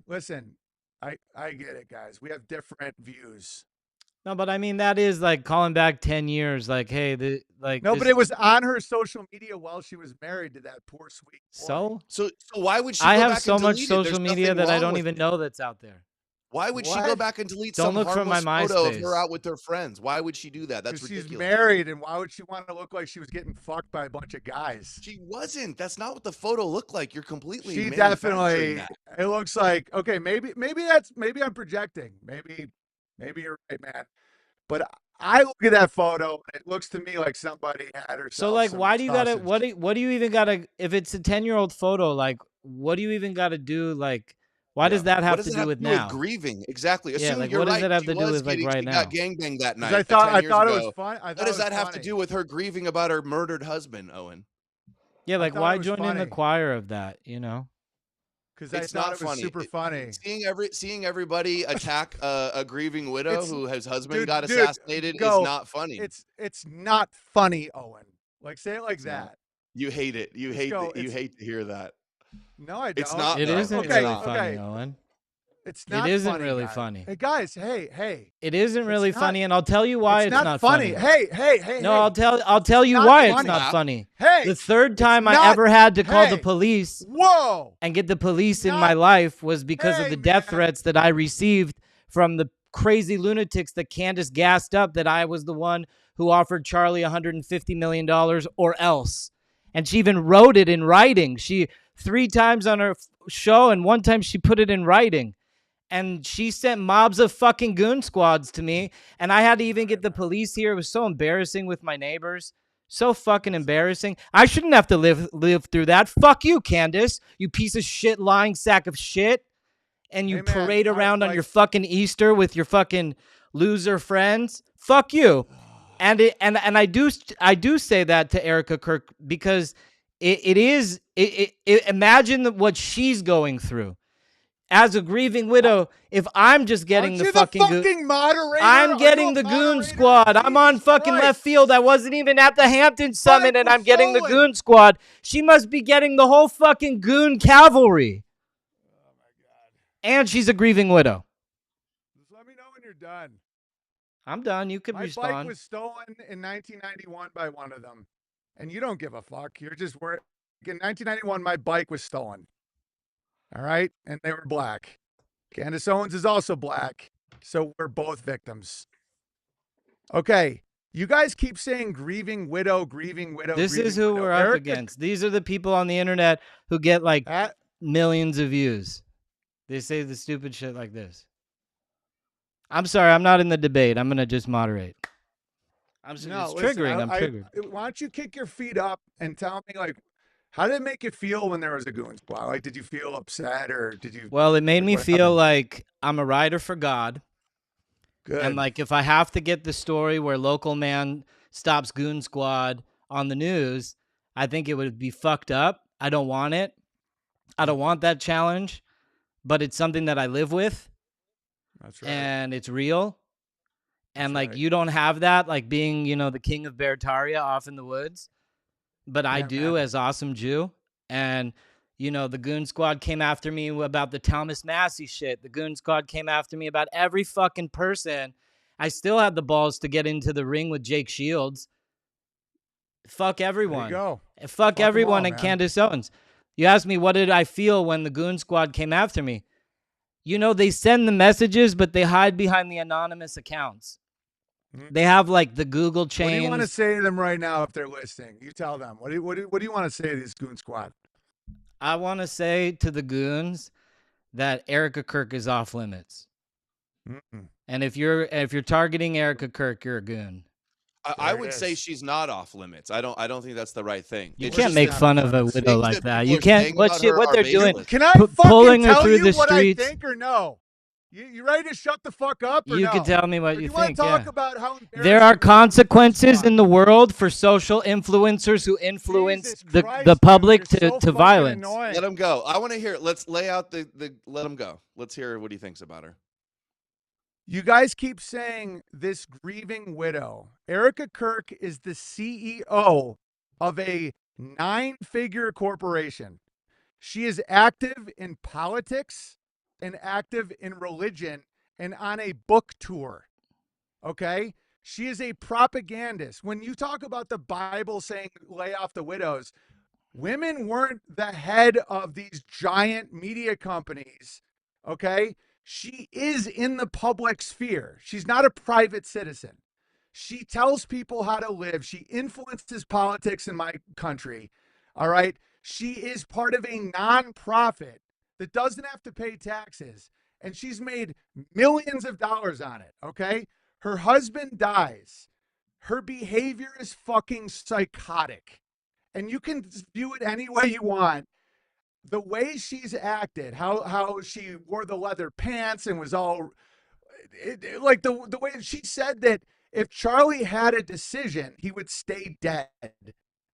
listen. I get it, guys. We have different views. No, but I mean that is like calling back 10 years. Like, hey, No, this, but it was on her social media while she was married to that poor sweet boy. so So why would she I go have back so and much delete it? social There's media nothing that I wrong don't with even it. know that's out there. Why would she go What? back and delete Don't some look from harmless my photo of her MySpace. out with her friends? Why would she do that? That's Because she's ridiculous. married, and why would she want to look like she was getting fucked by a bunch of guys? She wasn't. That's not what the photo looked like. You're completely She manufacturing definitely. that. It looks like okay. Maybe I'm projecting. Maybe you're right, man. But I look at that photo, and it looks to me like somebody had herself. So like, some why do you gotta? sausage. What do you even gotta? If it's a 10-year-old photo, like, what do you even gotta do? Like, why Yeah. does that What have does to it do have with to do now? with grieving? Exactly. Yeah, Assume like, you're what does right. that have She to do was with like getting, right she now? got gangbanged that night. Because I 10 years thought it ago. was fun. What does that have to do with her grieving about her murdered husband, Owen? Yeah, like, thought why it was join in the funny. choir of that? You know? Because I It's thought not it was funny. super funny. Seeing everybody attack a grieving widow It's- who his husband dude, got dude, assassinated is go. not funny. It's not funny, Owen. Like say it like It's not. that. You hate it. You Just hate go, that. You it's- hate to hear that. No, I don't. It's not. It No, isn't it's really not. funny, Owen. It's not. It isn't funny, really guys. funny. Hey guys, hey. It isn't really not- funny, and I'll tell you why it's not funny. funny. Hey. No, I'll tell you not why it's funny. not funny. Hey. The third time I not- ever had to call the hey. police Whoa. and get the police in not- my life was because of Hey, the death man. threats that I received from the crazy lunatics that Candace gassed up that I was the one who offered Charlie $150 million or else. And she even wrote it in writing. She 3 times on her show, and 1 time she put it in writing. And she sent mobs of fucking goon squads to me, and I had to even get the police here. It was so embarrassing with my neighbors. So fucking embarrassing. I shouldn't have to live through that. Fuck you, Candace, you piece of shit, lying sack of shit. And you Hey, man, parade around on like- your fucking Easter with your fucking loser friends. Fuck you. And I do say that to Erika Kirk because imagine what she's going through. As a grieving widow, if I'm just getting Aren't the you fucking the fucking moderator? I'm Are getting you a the goon moderator? squad. I'm on Jesus fucking Christ. left field. I wasn't even at the Hampton Summit, and was I'm getting the stolen. goon squad. She must be getting the whole fucking goon cavalry. Oh my god. And she's a grieving widow. Just let me know when you're done. I'm done. You could My bike respond. was stolen in 1991 by one of them, and you don't give a fuck. You're just worried. In 1991, my bike was stolen. All right, and they were black. Candace Owens is also black, so we're both victims. Okay, you guys keep saying grieving widow, grieving widow. This grieving is who widow. we're up Erika- against. These are the people on the internet who get like That- millions of views. They say the stupid shit like this. I'm sorry, I'm not in the debate. I'm gonna just moderate. It's listen, triggering. I'm triggered. Why don't you kick your feet up and tell me, like, how did it make you feel when there was a goon squad? Like, did you feel upset or did you? Well, it made me what feel happened? like I'm a rider for God. Good. And like if I have to get the story where local man stops goon squad on the news, I think it would be fucked up. I don't want it. I don't want that challenge, but it's something that I live with That's right. and it's real. And That's like right. you don't have that, like being, the king of Bertaria off in the woods. But I Yeah, do man. as awesome Jew. And the goon squad came after me about the Thomas Massey shit. The goon squad came after me about every fucking person. I still had the balls to get into the ring with Jake Shields. Fuck There everyone. you go. Fuck 'em everyone all, and man. Candace Owens. You asked me what did I feel when the goon squad came after me. They send the messages, but they hide behind the anonymous accounts. Mhm. They have like the Google What do you chains. want to say to them right now if they're listening? You tell them. What do you want to say to this goon squad? I want to say to the goons that Erika Kirk is off limits. Mm-mm. And if you're targeting Erika Kirk, you're a goon. I There it would say is. she's not off limits. I don't think that's the right thing. You It's can't just make that fun of a things widow like that that. people You are can't. saying What about shit? her What are they're doing? baseless. Can I Pulling fucking her tell through you the what streets. I think or no? You ready to shut the fuck up or You no? can tell me what Or do you you want think. to talk Yeah. about how There are embarrassing consequences in the fuck? world for social influencers who influence Jesus the Christ, public dude, you're so to fucking violence. Let annoying. him go. I want to hear. Let's lay out the let him go. Let's hear what he thinks about her. You guys keep saying this grieving widow. Erika Kirk is the CEO of a 9-figure corporation. She is active in politics and active in religion and on a book tour. Okay? She is a propagandist. When you talk about the Bible saying lay off the widows, women weren't the head of these giant media companies. Okay? She is in the public sphere. She's not a private citizen. She tells people how to live. She influences politics in my country. All right. She is part of a nonprofit that doesn't have to pay taxes. And she's made millions of dollars on it. Okay. Her husband dies. Her behavior is fucking psychotic. And you can view it any way you want. The way she's acted, how she wore the leather pants and was all like the way she said that if Charlie had a decision, he would stay dead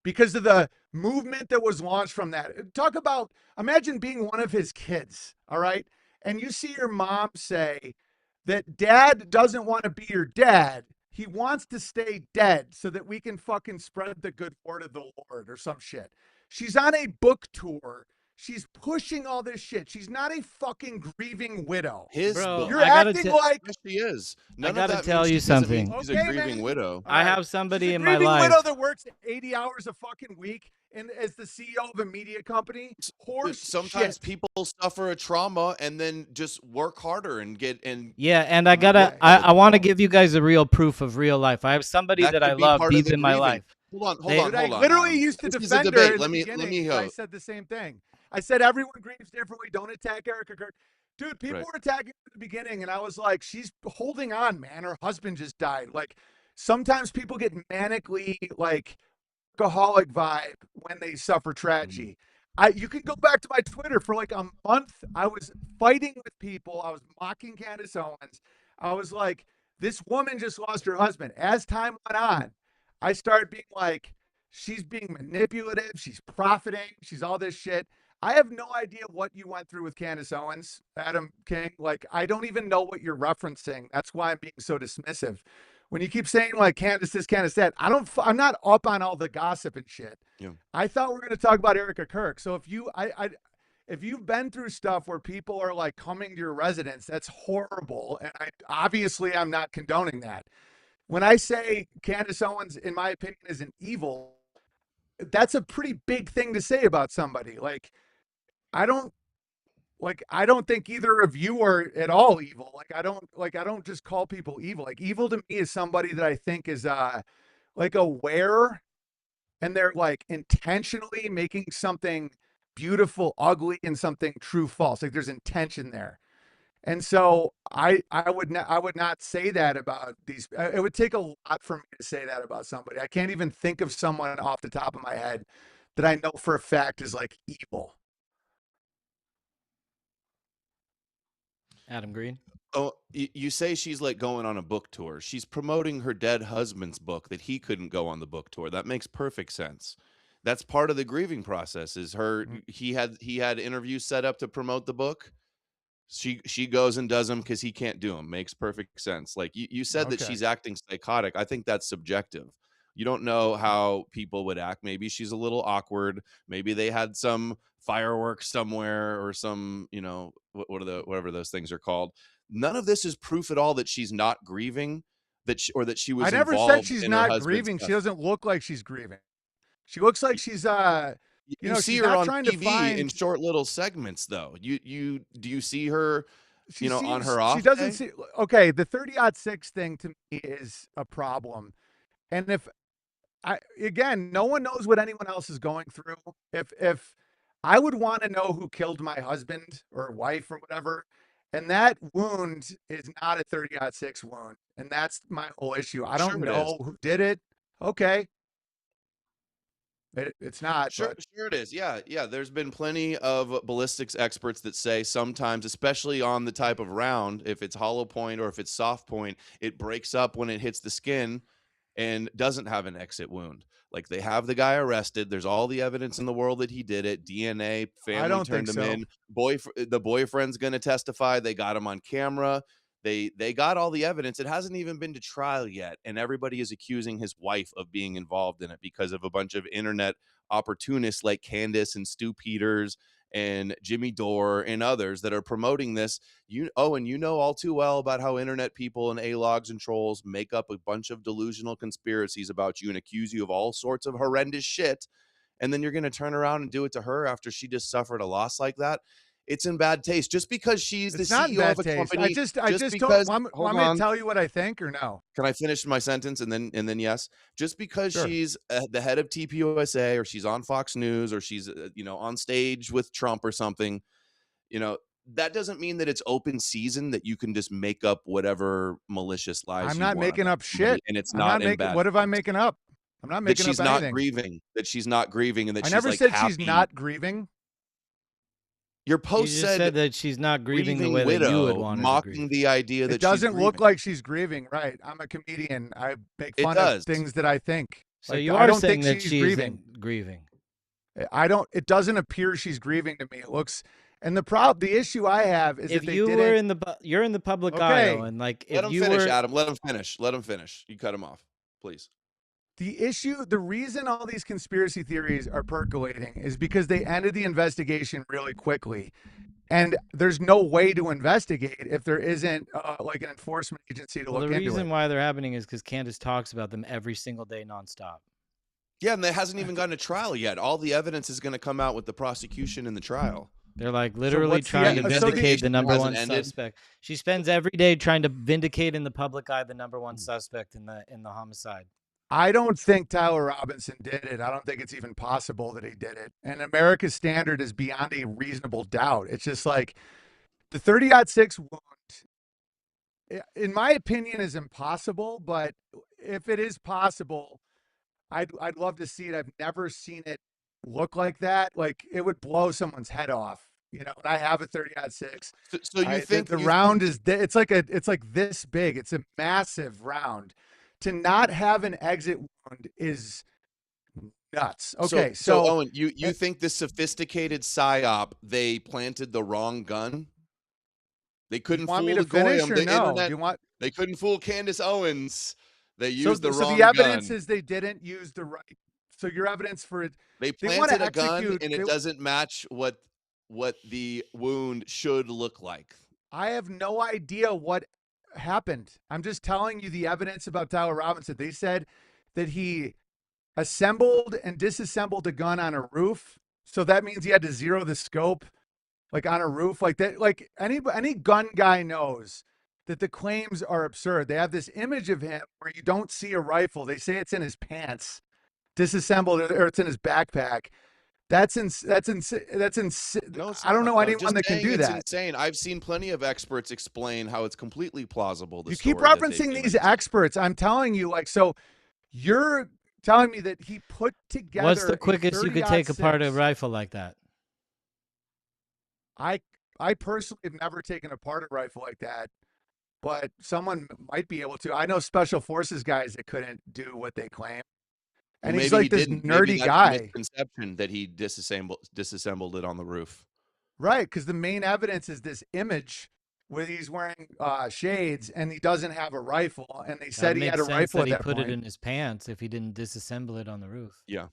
because of the movement that was launched from that. Talk about imagine being one of his kids, all right? And you see your mom say that dad doesn't want to be your dad. He wants to stay dead so that we can fucking spread the good word of the Lord or some shit. She's on a book tour. She's pushing all this shit. She's not a fucking grieving widow. His Bro, book. You're acting like Yes, she is. I None of gotta that tell means you doesn't mean something. she's a okay, grieving man. widow. All I right. have somebody She's a in my grieving life. widow that works 80 hours a fucking week and as the CEO of a media company. Horse Sometimes shit. people suffer a trauma and then just work harder and get and Yeah, and I gotta Okay. I want to give you guys a real proof of real life. I have somebody that that I could be love part of deep the in my grieving. life. Hold They on, Dude, I hold on, literally Adam. used to This is a defend her debate. in the Let beginning me because I go. said the same thing. I said everyone grieves differently. Don't attack Erika Kirk. Dude, people Right. were attacking her at the beginning, and I was like, she's holding on, man. Her husband just died. Like, sometimes people get manically like alcoholic vibe when they suffer tragedy. You can go back to my Twitter for like a month. I was fighting with people. I was mocking Candace Owens. I was like, this woman just lost her husband. As time went on, I started being like, she's being manipulative. She's profiting. She's all this shit. I have no idea what you went through with Candace Owens, Adam King. Like, I don't even know what you're referencing. That's why I'm being so dismissive when you keep saying like Candace this, Candace that, I'm not up on all the gossip and shit. Yeah. I thought we are going to talk about Erika Kirk. So if you've been through stuff where people are like coming to your residence, that's horrible. And obviously I'm not condoning that. When I say Candace Owens, in my opinion, is an evil, that's a pretty big thing to say about somebody. I don't I don't think either of you are at all evil. I don't just call people evil. Like evil to me is somebody that I think is like aware and they're like intentionally making something beautiful ugly and something true false. Like there's intention there. And so I would not say that about these. It would take a lot for me to say that about somebody. I can't even think of someone off the top of my head that I know for a fact is like evil. Adam Green. Oh, you say she's like going on a book tour. She's promoting her dead husband's book that he couldn't go on the book tour. That makes perfect sense. That's part of the grieving process. Is her Mm, he had interviews set up to promote the book. She goes and does them because he can't do them. Makes perfect sense. Like you said that okay. she's acting psychotic. I think that's subjective. You don't know how people would act. Maybe she's a little awkward. Maybe they had some fireworks somewhere or some, what are the whatever those things are called. None of this is proof at all that she's not grieving, or that she I was never said involved she's in her not husband's grieving. She death. doesn't look like she's grieving. She looks like she's You see she's her not on trying to TV in find short little segments, though. You do you see her, she on seems her she off doesn't day? see okay, the 30-06 thing to me is a problem. And if I again, no one knows what anyone else is going through. If I would want to know who killed my husband or wife or whatever, and that wound is not a 30-06 wound. And that's my whole issue. I don't Sure it is. know who did it. Okay. It's not. Sure, But sure it is. Yeah, yeah. There's been plenty of ballistics experts that say sometimes, especially on the type of round, if it's hollow point or if it's soft point, it breaks up when it hits the skin and doesn't have an exit wound. Like they have the guy arrested. There's all the evidence in the world that he did it. DNA, I family don't think turned him so. in. The boyfriend's going to testify. They got him on camera. They got all the evidence. It hasn't even been to trial yet, and everybody is accusing his wife of being involved in it because of a bunch of internet opportunists like Candace and Stu Peters and Jimmy Dore and others that are promoting this. And you know all too well about how internet people and A-logs and trolls make up a bunch of delusional conspiracies about you and accuse you of all sorts of horrendous shit. And then you're going to turn around and do it to her after she just suffered a loss like that. It's in bad taste. Just because she's the It's not in CEO of bad a taste. company, I just just told. because, Want hold me to on, tell you what I think or no? can I finish my sentence and then yes? Just because Sure. she's the head of TPUSA or she's on Fox News or she's on stage with Trump or something, that doesn't mean that it's open season that you can just make up whatever malicious lies I'm you not want making about up somebody, shit. and it's I'm not not in making. bad What am I taste. making up? I'm not That making up she's not anything. grieving, that she's not grieving, and that I she's never like said she's happy. not grieving. Your You post just said said that she's not grieving the grieving way that you would widow, want her to mocking grieve. the idea It that she's doesn't look grieving. like she's grieving, right? I'm a comedian. I make It fun of does. things that I think. So Like you I are don't saying think that she's she grieving. isn't grieving. I don't. It doesn't appear she's grieving to me. It looks. And the issue I have is If that they you were didn't. in you're in the public eye, Okay. Owen. Like Let if him you finish, were, Adam. Let him finish. Let him finish. You cut him off, please. The reason all these conspiracy theories are percolating is because they ended the investigation really quickly. And there's no way to investigate if there isn't like an enforcement agency to well, look the into reason it. why they're happening is because Candace talks about them every single day, nonstop. Yeah, and that hasn't even gone to trial yet. All the evidence is going to come out with the prosecution and the trial. They're like literally what's the- trying to so the- vindicate the number hasn't one ended? suspect. She spends every day trying to vindicate in the public eye the number one suspect in the homicide. I don't think Tyler Robinson did it. I don't think it's even possible that he did it. And America's standard is beyond a reasonable doubt. It's just like the 30-06 wound, in my opinion, is impossible. But if it is possible, I'd love to see it. I've never seen it look like that. Like it would blow someone's head off. And I have a 30-06. So you think the round is it's like this big. It's a massive round. To not have an exit wound is nuts. Okay, so Owen, you think the sophisticated psyop, they planted the wrong gun? They couldn't want fool me to the finish goyim, or the no? internet. Do you want? They couldn't fool Candace Owens. They used the So wrong the evidence gun. is they didn't use the right. So your evidence for it. They want planted to a gun, execute. and it doesn't match what the wound should look like. I have no idea what happened. I'm just telling you the evidence about Tyler Robinson. They said that he assembled and disassembled a gun on a roof. So that means he had to zero the scope, like on a roof, like that. Like any gun guy knows that the claims are absurd. They have this image of him where you don't see a rifle. They say it's in his pants, disassembled, or it's in his backpack. That's insane. No, it's I don't know not. I'm anyone just that can saying do it's that. insane. I've seen plenty of experts explain how it's completely plausible. You keep story that they've referencing given. these experts. I'm telling you, like, so you're telling me that he put together. What's the quickest you could take apart a rifle like that? I personally have never taken apart a rifle like that, but someone might be able to. I know special forces guys that couldn't do what they claim. And Well, he's maybe like he this didn't. Maybe nerdy that's a guy. misconception that he disassembled it on the roof. Right, because the main evidence is this image where he's wearing shades and he doesn't have a rifle, and they said he had a rifle at that point. He put point. it in his pants if he didn't disassemble it on the roof. Yeah,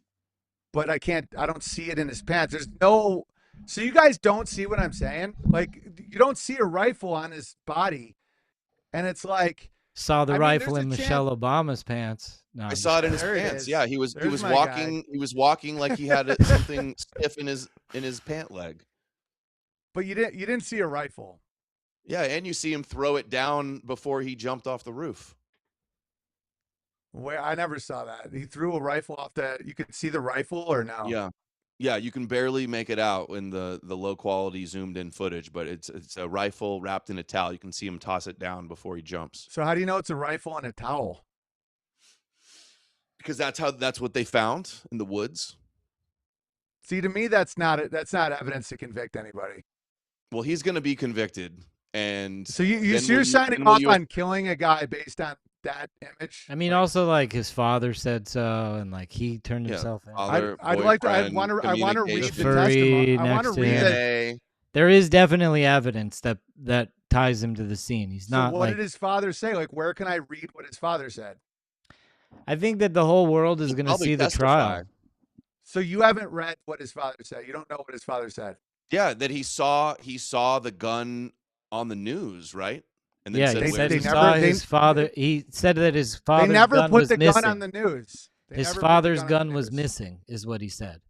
but I don't see it in his pants. There's no. So you guys don't see what I'm saying? Like you don't see a rifle on his body, and it's like saw the rifle in there's a Michelle Obama's pants. No, I saw it in his There it pants. is. Yeah, he was There's my walking. guy. He was walking like he had something stiff in his pant leg. But you didn't see a rifle. Yeah, and you see him throw it down before he jumped off the roof. Where I never saw that. He threw a rifle off the. You could see the rifle or no? Yeah, you can barely make it out in the low quality zoomed in footage, but it's a rifle wrapped in a towel. You can see him toss it down before he jumps. So how do you know it's a rifle and a towel? Because that's what they found in the woods. See, to me, that's not evidence to convict anybody. Well, he's going to be convicted, and So then you're signing then will off you? on killing a guy based on that image? I mean, Like, also like his father said so, and like he turned Yeah, himself in. father, I'd like to. I boyfriend, want to The read the communication, testimony. furry I want next to to read him. the. DNA. There is definitely evidence that ties him to the scene. He's So not what like. did his father say? Like, where can I read what his father said? I think that the whole world is He'll going to probably see the testify. trial. So you haven't read what his father said. You don't know what his father said. Yeah, that he saw the gun on the news, right? And then Yeah, said, he They- said "Where's he they his never- saw gun?" his father. He said that his They father's never gun put was the missing. gun on the news. They His never put the father's on gun the was news. missing, is what he said.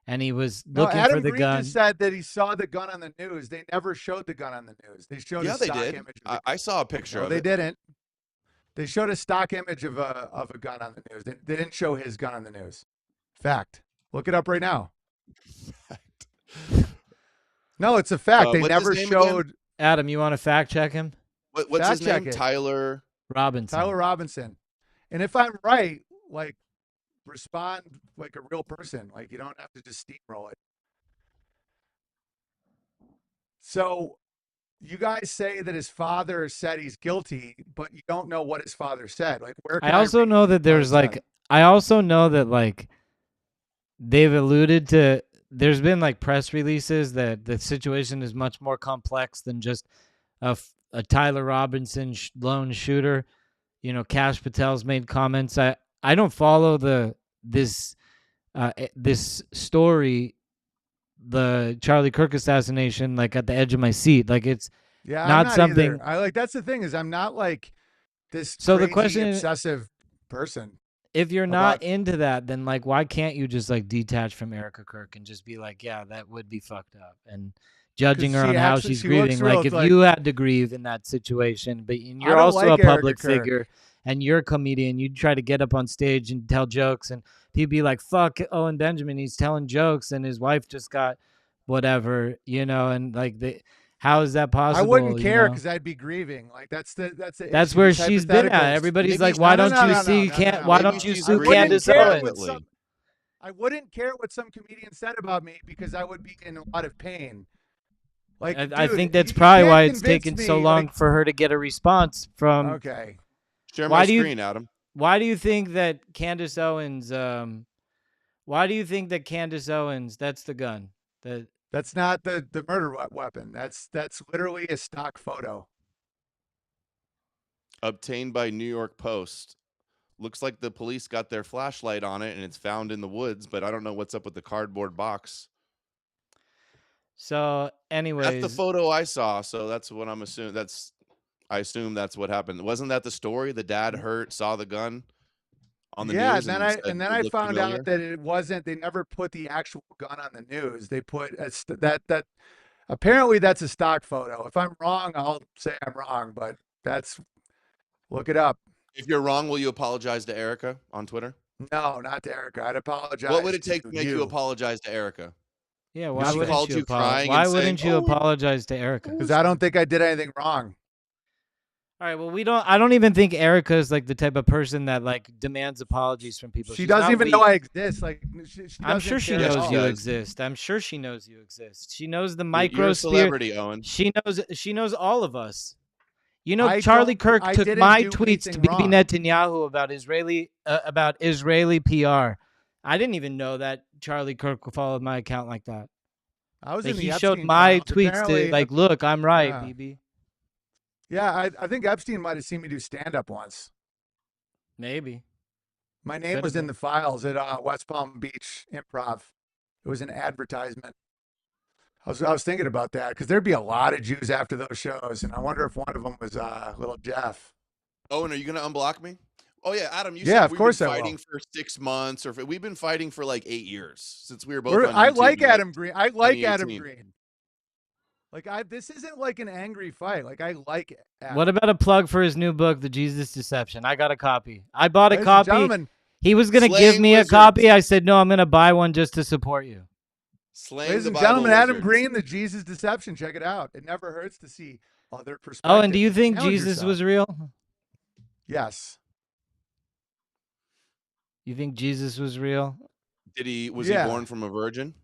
And he was No, looking Adam for the Green gun. just said that he saw the gun on the news. They never showed the gun on the news. They showed Yeah, a they stock did. image. Of the I saw a picture No, of they it. didn't. They showed a stock image of a gun on the news. They didn't show his gun on the news. Fact. Look it up right now. No, it's a fact. They What's his never name again? showed. Adam, you want to fact check him? What's Fact his name? check it. Tyler. Robinson. Tyler Robinson. And if I'm right, like, respond like a real person. Like, you don't have to just steamroll it. So you guys say that his father said he's guilty, but you don't know what his father said. Like, where can I also read know that what there's it like, said? I also know that like they've alluded to, there's been like press releases that the situation is much more complex than just a Tyler Robinson lone shooter. You know, Cash Patel's made comments. I don't follow this story, the Charlie Kirk assassination, like at the edge of my seat. Like it's Yeah, I'm not not something. either. I like that's the thing is I'm not like this So the crazy question, obsessive person. if you're not about- into that, then like why can't you just like detach from Erika Kirk and just be like, yeah, that would be fucked up, and judging 'Cause her she on how actually- she's she looks grieving. real, Like if like- you had to grieve in that situation, but and I you're don't also like a Erika public Kirk. figure and you're a comedian, you try to get up on stage and tell jokes, and people be like, fuck Owen Benjamin, he's telling jokes, and his wife just got whatever, you know, and like how is that I possible? wouldn't care you know? because I'd be grieving. Like that's the That's issue. where These she's been at. hypotheticals. Everybody's Maybe like, why No, don't no, you no, see? no, Can't no, why no. don't you Maybe she's sue grieving Candace privately. Owens? I wouldn't care what some comedian said about me because I would be in a lot of pain. Like I dude, think that's you probably can't why it's convince taken me, so long like- for her to get a response from. Okay. Share Why my do you- screen, Adam. Why do you think that Candace Owens? Why do you think that Candace Owens? That's the gun. That's not the murder weapon. That's literally a stock photo. Obtained by New York Post. Looks like the police got their flashlight on it and it's found in the woods, but I don't know what's up with the cardboard box. So, anyways, That's the photo I saw, so that's what I'm assuming. I assume that's what happened. Wasn't that the story? The dad saw the gun on the Yeah, news, and said then it I looked found familiar? out that it wasn't. They never put the actual gun on the news. They put that. Apparently, that's a stock photo. If I'm wrong, I'll say I'm wrong. But that's look it up. If you're wrong, will you apologize to Erika on Twitter? No, not to Erika. I'd apologize. What would it take to make you apologize to Erika? yeah. If Why she wouldn't called you you apologize? crying Why and wouldn't saying, you "Oh, apologize to Erika? Because I don't think I did anything wrong. All right. Well, we don't. I don't even think Erika is like the type of person that like demands apologies from people. She She's doesn't not even know weak. I exist. Like I'm doesn't sure she care at knows all. you does. exist. I'm sure she knows you exist. She knows the You're a microsphere. celebrity, Owen. She knows. She knows all of us. You know, I Charlie don't- Kirk I took didn't my do tweets to anything Bibi wrong. Netanyahu about Israeli PR. I didn't even know that Charlie Kirk followed my account like that. I was Like in the he Epstein showed my files. tweets Apparently, to like, look, I'm right, yeah. Bibi. Yeah, I think Epstein might have seen me do stand up once. Maybe. My name Could was have in the files at West Palm Beach Improv. It was an advertisement. I was thinking about that because there'd be a lot of Jews after those shows, and I wonder if one of them was little Jeff. Owen, are you going to unblock me? Oh yeah, Adam. You Yeah, said of we've course been I will. fighting for 6 months, or we've been fighting for like 8 years since we were both on I YouTube like in, Adam Green. I like Adam 2018. Green. Like this isn't like an angry fight. Like I like Adam. What about a plug for his new book, The Jesus Deception? I got a copy. I bought a Ladies and copy. gentlemen, He was gonna give Slaying me wizards. a copy. I said no. I'm gonna buy one just to support you. Slaying ladies the and Bible gentlemen, Adam wizards. Green, The Jesus Deception. Check it out. It never hurts to see other perspectives. Oh, and do you think Challenge Jesus yourself. was real? Yes. You think Jesus was real? Was he born from a virgin?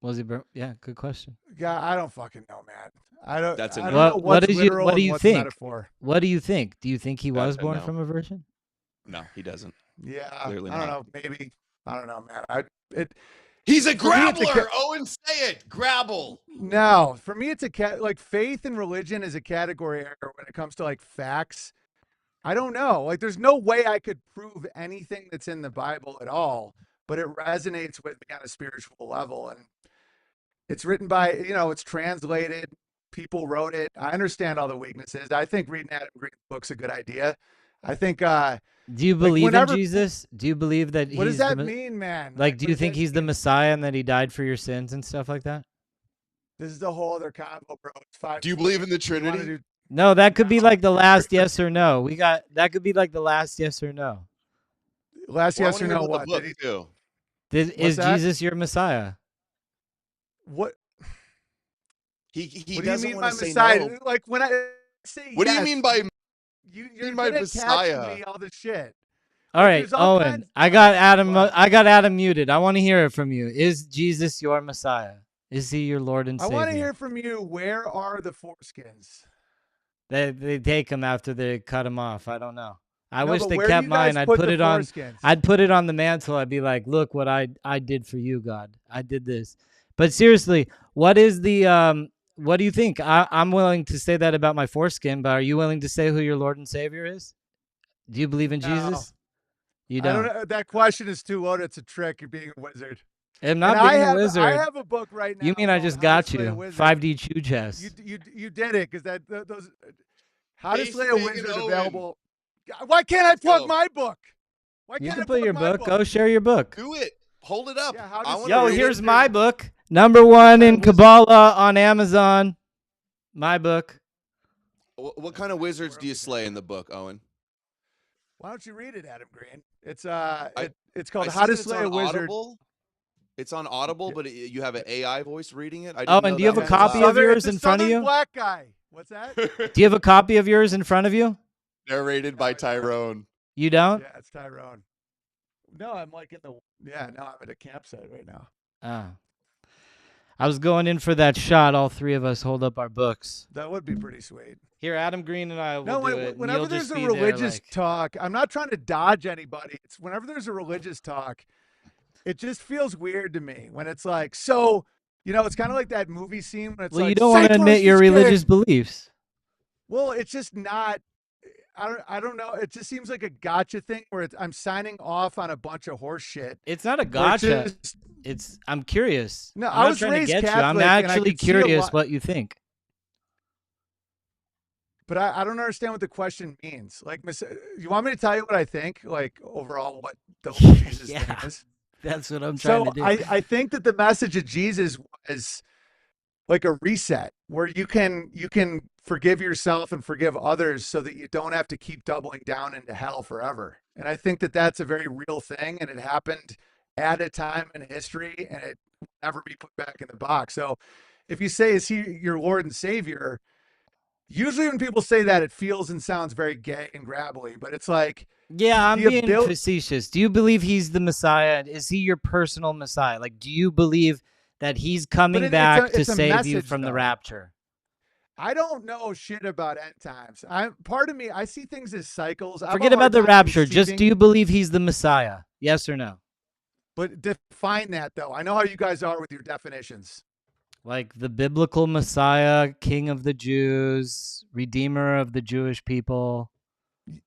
Was he? Yeah, good question. Yeah, I don't fucking know, man. I don't. That's I an- don't know What what's did you? literal What do and you what's think? metaphor. What do you think? Do you think he was born no. from a virgin? No, he doesn't. Yeah, Clearly I don't not. know. Maybe I don't know, man. He's a For me, it's a grabbler. Owen, say it. Grabble. No, for me, it's like faith and religion is a category error when it comes to like facts. I don't know. Like, there's no way I could prove anything that's in the Bible at all, but it resonates with me on a spiritual level. And it's written by, it's translated. People wrote it. I understand all the weaknesses. I think reading Adam Green's book's a good idea. I think, Do you believe in Jesus? Do you believe that what he's does that mean, man? Like, do what you does think that he's the mean? Messiah and that he died for your sins and stuff like that? This is a whole other combo, bro. It's 5. Do you believe in the You wanna Trinity? do No, that could be No. like the last yes or no. That could be like the last yes or no. last Well, I yes wanna or hear no? about the What? book, too. Is that? Jesus your Messiah? What? He What do you doesn't mean want by to say Messiah? no. Like when I say What do you yes, mean by you're by good at catching Messiah? me all the shit. All Like, right, there's all Owen. kinds I of got stuff. Adam. What? I got Adam muted. I want to hear it from you. Is Jesus your Messiah? Is he your Lord and I Savior? want to hear from you. Where are the foreskins? They take him after they cut him off. I don't know. I No, wish but they where do kept you guys mine. I'd put put the it on. foreskins? I'd put it on the mantle. I'd be like, look what I did for you, God. I did this. But seriously, what is the what do you think? I'm willing to say that about my foreskin, but are you willing to say who your Lord and Savior is? Do you believe in No. Jesus? You I don't don't. know. That question is too loaded. It's a trick. You're being a wizard. I'm And not I being a have wizard. a book right now. You mean I called just How to got Slay a you? Wizard. 5D chew chess. You did it because those How to Face Slay a Big and Wizard Owen. available. Why can't I Let's plug go. my book? Why You can't can I put plug your my book. book? Go share your book. Do it. Hold it up. Yeah, how I does- want Yo, to read here's it. my book. Number 1 in Wizard. Kabbalah on Amazon. My book. What kind of wizards do you slay in the book, Owen? Why don't you read it, Adam Green? It's I it's called see How to that it's Slay on a Wizard. Audible. It's on Audible, but you have an AI voice reading it. I Oh, didn't know and do you that have a was copy allowed. of yours It's a in front of Southern you? black guy. What's that? Do you have a copy of yours in front of you? Narrated by Tyrone. You don't? Yeah, it's Tyrone. No, I'm like in the no, I'm at a campsite right now. Ah. I was going in for that shot. All three of us hold up our books. That would be pretty sweet. Here, Adam Green and I will No, do it. and whenever you'll there's just a be there, religious like- talk, I'm not trying to dodge anybody. It's whenever there's a religious talk, it just feels weird to me when it's like, so, it's kind of like that movie scene when it's Well, like, you don't want to "Say admit first your is religious king." beliefs. Well, it's just not. I don't know. It just seems like a gotcha thing where I'm signing off on a bunch of horse shit. It's not a where it's gotcha. just- I'm curious. No, I'm I not was trying to raised get you. I'm Catholic, and I actually could see a curious lot- what you think. But I don't understand what the question means. Like, you want me to tell you what I think? Like, overall, what the whole Jesus Yeah. thing is? That's what I'm trying So to do. I think that the message of Jesus was like a reset where you can forgive yourself and forgive others so that you don't have to keep doubling down into hell forever. And I think that that's a very real thing, and it happened at a time in history, and it will never be put back in the box. So if you say, is he your Lord and Savior? Usually when people say that, it feels and sounds very gay and grabbly, but it's like, Yeah, I'm the being abil- facetious. Do you believe he's the Messiah? Is he your personal Messiah? Like, do you believe that he's coming back to it's a save you message, from the though. rapture? I don't know shit about end times. Part of me, I see things as cycles. I have a Forget hard about the time rapture. Just conceiving- do you believe he's the Messiah? Yes or no? But define that, though. I know how you guys are with your definitions. Like the biblical Messiah, King of the Jews, Redeemer of the Jewish people,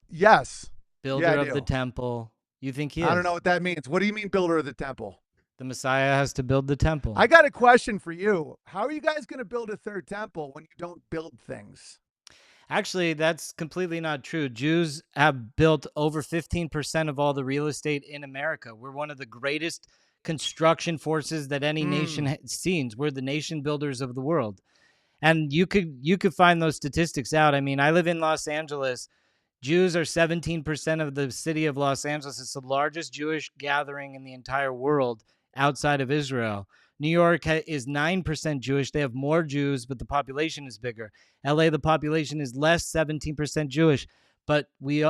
Yes. Builder I of the do. temple. You think he is? I don't know what that means. What do you mean, builder of the temple? The Messiah has to build the temple. I got a question for you. How are you guys going to build a third temple when you don't build things? Actually, that's completely not true. Jews have built over 15% of all the real estate in America. We're one of the greatest construction forces that any nation has seen. We're the nation builders of the world. And you could find those statistics out. I mean, I live in Los Angeles. Jews are 17% of the city of Los Angeles. It's the largest Jewish gathering in the entire world outside of Israel. New York is 9% Jewish. They have more Jews, but the population is bigger. LA, the population is less, 17% Jewish. But we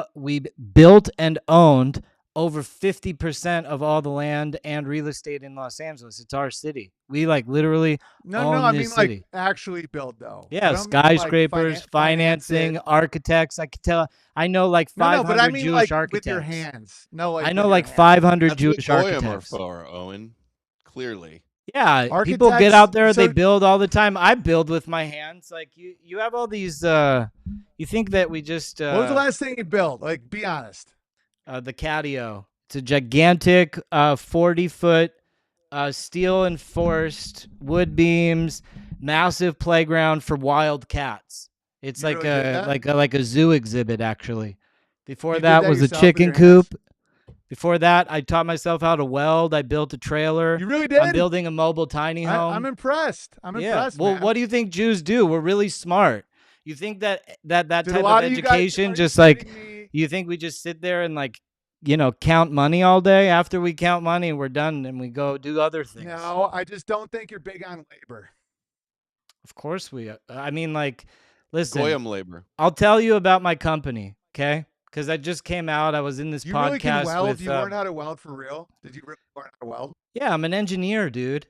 built and owned over 50% of all the land and real estate in Los Angeles. It's our city. We like literally No, own I this mean like city. actually build though. I Yeah, don't mean like skyscrapers, finance it. financing, architects. I could tell. I know like No, but I 500 mean like Jewish with your architects. hands. No, like I know with your like hands. 500 That's what Jewish Goyim are architects. for, Owen. Clearly. Yeah, people get Architects. out there, they So build all the time. I build with my hands. Like you have all these you think that we just what was the last thing you built? Like, be honest. the catio. It's a gigantic 40-foot steel enforced wood beams, massive playground for wild cats. It's You like really did a that? like a zoo exhibit actually. Before You did that that was a yourself with chicken your hands? coop. Before that, I taught myself how to weld. I built a trailer. You really I'm did? building a mobile tiny home. I'm impressed. I'm Yeah. impressed, Well, man. what do you think Jews do? We're really smart. You think that Did a type of lot of you guys? education Are you just like kidding me? you think we just sit there and like count money all day? After we count money, we're done and we go do other things. No, I just don't think you're big on labor. Of course we. I mean, like, listen. Goyim labor. I'll tell you about my company, okay? Because I just came out. I was in this You podcast really can weld? with. You learn how to weld for real? Did you really learn how to weld? Yeah, I'm an engineer, dude.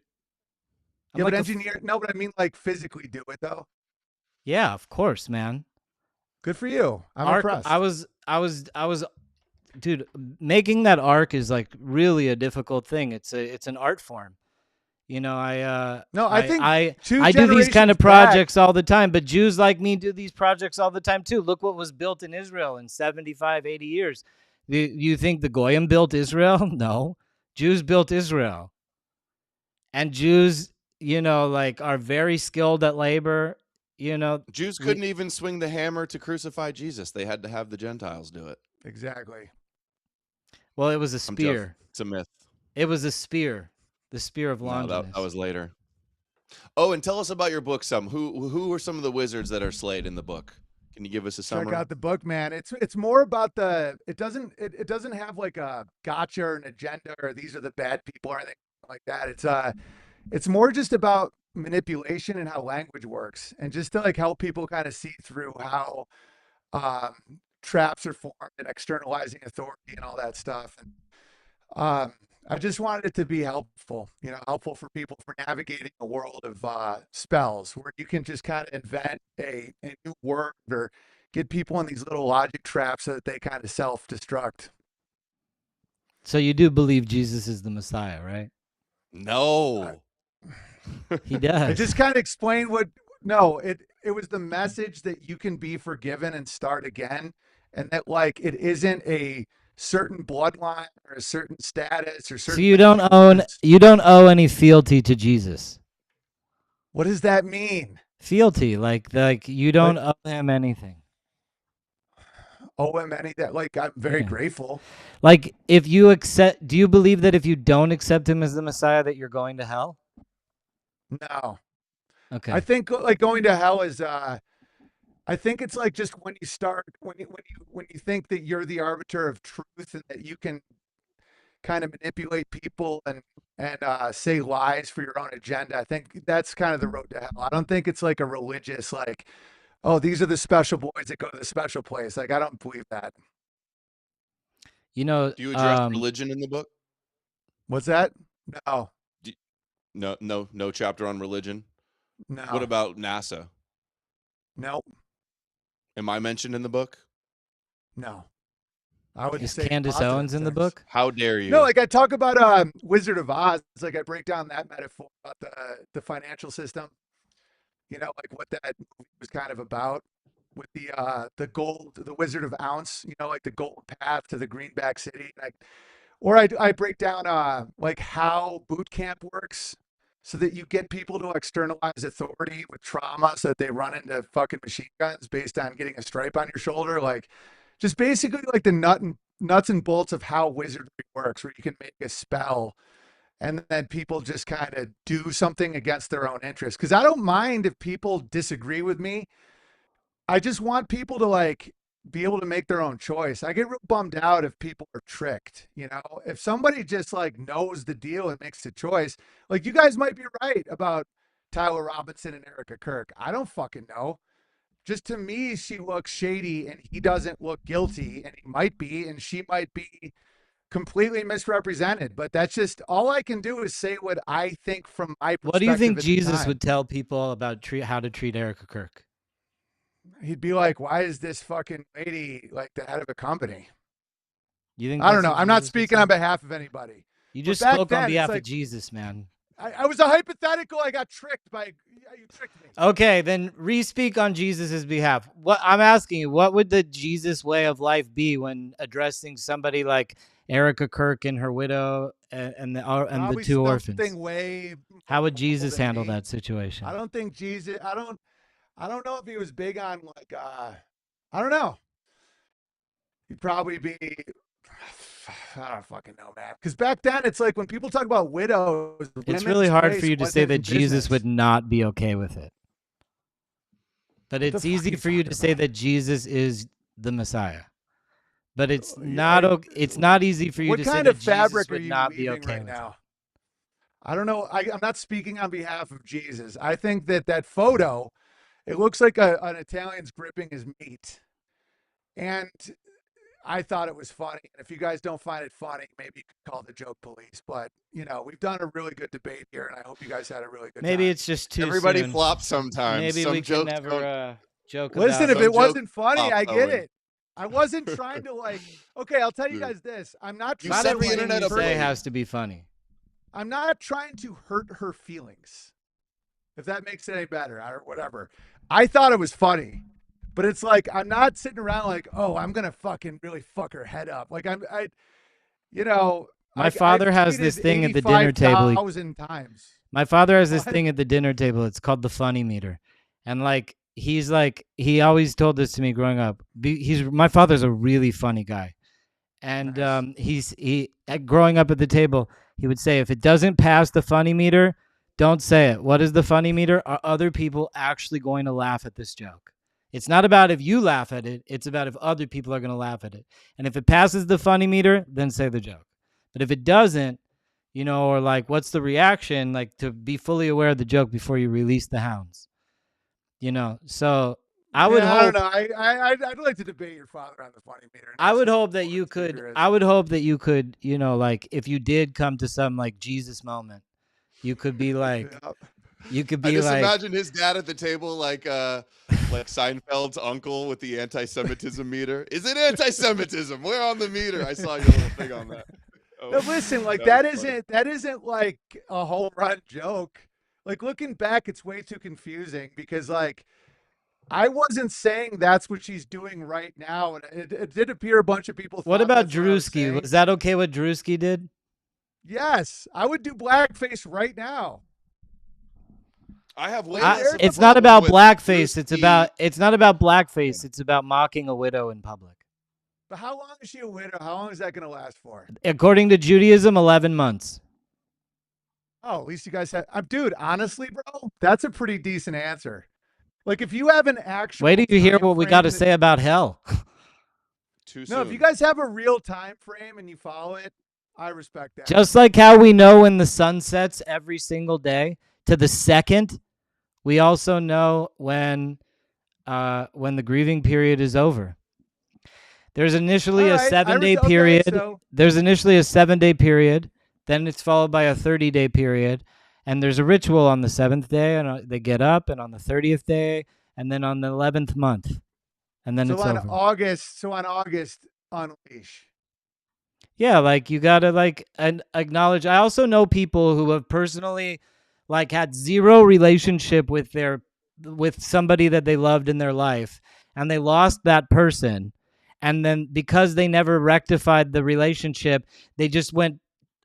I'm Yeah, like but a engineer. No, but I mean like physically do it though. yeah, of course, man. Good for you. I'm Arc. impressed. I was, dude. Making that arc is like really a difficult thing. It's an art form. No, I think two I do these kind of generations back- projects all the time, but Jews like me do these projects all the time too. Look what was built in Israel in 75, 80 years. You think the Goyim built Israel? No. Jews built Israel. And Jews, like are very skilled at labor. Jews couldn't even swing the hammer to crucify Jesus. They had to have the Gentiles do it. Exactly. Well, it was a I'm joking. spear. It's a myth. It was a spear. The spear of No, Longinus. that was later. Oh, and tell us about your book some. Who are some of the wizards that are slayed in the book? Can you give us a summary? Check out the book, man. It's more about it doesn't have like a gotcha or an agenda or these are the bad people or anything like that. It's more just about manipulation and how language works and just to like help people kind of see through how traps are formed and externalizing authority and all that stuff. And I just wanted it to be helpful, helpful for people for navigating a world of spells where you can just kind of invent a new word or get people in these little logic traps so that they kind of self-destruct. So you do believe Jesus is the Messiah, right? No. He does. I just kind of explained no, it was the message that you can be forgiven and start again. And that like, it isn't a certain bloodline or a certain status or certain. So you don't owe any fealty to Jesus. What does that mean? Fealty, like you don't owe him anything. Owe him anything? Like I'm very grateful. Like do you believe that if you don't accept him as the Messiah that you're going to hell? No. Okay. I think like going to hell is I think it's like just when you think that you're the arbiter of truth and that you can kind of manipulate people and say lies for your own agenda. I think that's kind of the road to hell. I don't think it's like a religious like, oh, these are the special boys that go to the special place. Like I don't believe that. Do you address religion in the book? What's that? No. No chapter on religion. No. What about NASA? Nope. Am I mentioned in the book? No. I would Is say Candace positive Owens in the things. book? How dare you? No, like I talk about Wizard of Oz. It's like I break down that metaphor about the financial system. Like what that movie was kind of about with the gold, the Wizard of Ounce. Like the gold path to the greenback city. Or I break down like how boot camp works, so that you get people to externalize authority with trauma, so that they run into fucking machine guns based on getting a stripe on your shoulder. Like just basically like the nuts and bolts of how wizardry works, where you can make a spell and then people just kind of do something against their own interest. Because I don't mind if people disagree with me. I just want people to like be able to make their own choice. I get real bummed out if people are tricked. If somebody just like knows the deal and makes a choice, like you guys might be right about Tyler Robinson and Erika Kirk. I don't fucking know. Just to me, she looks shady and he doesn't look guilty, and he might be, and she might be completely misrepresented. But that's just all I can do is say what I think from my perspective. What do you think at the Jesus time. would tell people about how to treat Erika Kirk? He'd be like, "Why is this fucking lady like the head of a company?" You think I don't that's know. what I'm not Jesus would speaking say? on behalf of anybody. You But just back spoke on then, it's behalf like of Jesus, man. I was a hypothetical. I got tricked by you tricked me. Okay, then re-speak on Jesus' behalf. What I'm asking you, what would the Jesus way of life be when addressing somebody like Erika Kirk and her widow and the Probably two something orphans? way How would more Jesus than handle me. that situation? I don't think Jesus. I don't know if he was big on like. I don't know. He'd probably be. I don't fucking know, man. Because back then, it's like when people talk about widows, It's really women's hard for place you to say wasn't that in Jesus would business. not be okay with it. But What the it's fuck are easy you for you talking to say about? that Jesus is the Messiah. But it's not I, it's not easy for you what to say kind that of Jesus fabric are would you not be weaving okay right with it. now? I don't know. I'm not speaking on behalf of Jesus. I think that photo, it looks like an Italian's gripping his meat. And I thought it was funny. And if you guys don't find it funny, maybe you could call the joke police. But, we've done a really good debate here, and I hope you guys had a really good Maybe time. it's just too Everybody soon. flops sometimes. Maybe Some we can jokes never don't. joke Listen, about if it. it Some jokes wasn't funny, flop, I get Owen. it. I wasn't trying to Dude. I'll tell you guys this. I'm not You trying Not set to the everything internet you say ablaze. has to be funny. I'm not trying to hurt her feelings. If that makes it any better or whatever. I thought it was funny. But it's like I'm not sitting around like, oh, I'm gonna fucking really fuck her head up. Like My I've father has this tweeted thing at the dinner table. 85,000 times. My father has this What? thing at the dinner table. It's called the funny meter. And he always told this to me growing up. My father's a really funny guy. And Nice. growing up at the table, he would say, if it doesn't pass the funny meter, don't say it. What is the funny meter? Are other people actually going to laugh at this joke? It's not about if you laugh at it. It's about if other people are going to laugh at it. And if it passes the funny meter, then say the joke. But if it doesn't, or like, what's the reaction? Like, to be fully aware of the joke before you release the hounds. So I would Yeah, I don't hope. know. I'd like to debate your father on the funny meter. I would hope that you could. I would hope that you could. Like, if you did come to some like Jesus moment, you could be like, you could I be just like, imagine his dad at the table, like Seinfeld's uncle with the anti-Semitism meter. Is it anti-Semitism? We're on the meter. I saw your little thing on that. Oh, No, listen, like that that isn't like a home run joke. Like looking back, it's way too confusing because like I wasn't saying that's what she's doing right now, and it did appear a bunch of people. what Thought about that's what I was Drewski? saying. Was that okay what Drewski did? Yes, I would do blackface right now. I have way I- less of a It's not problem about with blackface. It's Drewski. not about blackface. It's about mocking a widow in public. But how long is she a widow? How long is that going to last for? According to Judaism, 11 months. Oh, at least you guys have. Dude, honestly, bro, that's a pretty decent answer. Like if you have an actual. Wait till you hear time what we got to frame say about hell. Too No, if soon. you guys have a real time frame and you follow it, I respect that. Just like how we know when the sun sets every single day to the second, we also know when the grieving period is over. There's initially All a right, 7-day okay, period. so There's initially a 7-day period. Then it's followed by a 30-day period. And there's a ritual on the 7th day, and they get up, and on the 30th day, and then on the 11th month. And then so it's on over. August, unleash. Yeah, like you gotta acknowledge. I also know people who have personally had zero relationship with somebody that they loved in their life, and they lost that person, and then because they never rectified the relationship, they just went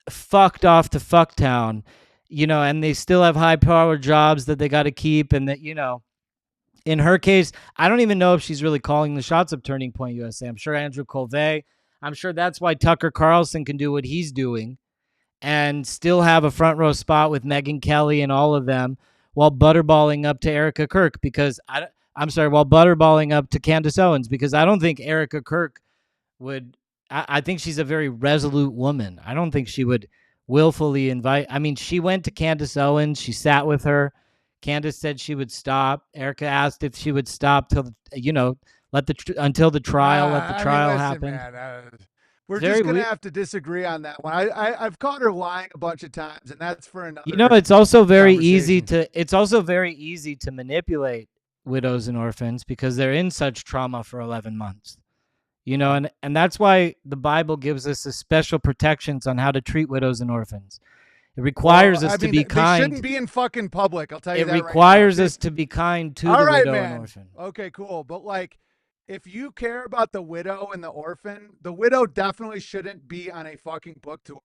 fucked off to fucktown, and they still have high power jobs that they got to keep, and that in her case, I don't even know if she's really calling the shots of Turning Point USA. I'm sure Andrew Colvey. I'm sure that's why Tucker Carlson can do what he's doing and still have a front row spot with Megyn Kelly and all of them while butterballing up to Erika Kirk while butterballing up to Candace Owens, because I don't think Erika Kirk would. I think she's a very resolute woman. I don't think she would willfully invite. I mean, she went to Candace Owens. She sat with her. Candace said she would stop. Erika asked if she would stop till until the trial. Let the trial listen, happen. man. We're Very just gonna weird. have to disagree on that one. I've caught her lying a bunch of times, and that's for another. You know, it's also very easy conversation. to manipulate widows and orphans because they're in such trauma for 11 months. You know, and that's why the Bible gives us a special protections on how to treat widows and orphans. It requires us to be they kind. shouldn't be in fucking public. I'll tell you It that requires right now. us to be kind to All the right, widow and man. orphan. Okay, cool. But like, if you care about the widow and the orphan, the widow definitely shouldn't be on a fucking book tour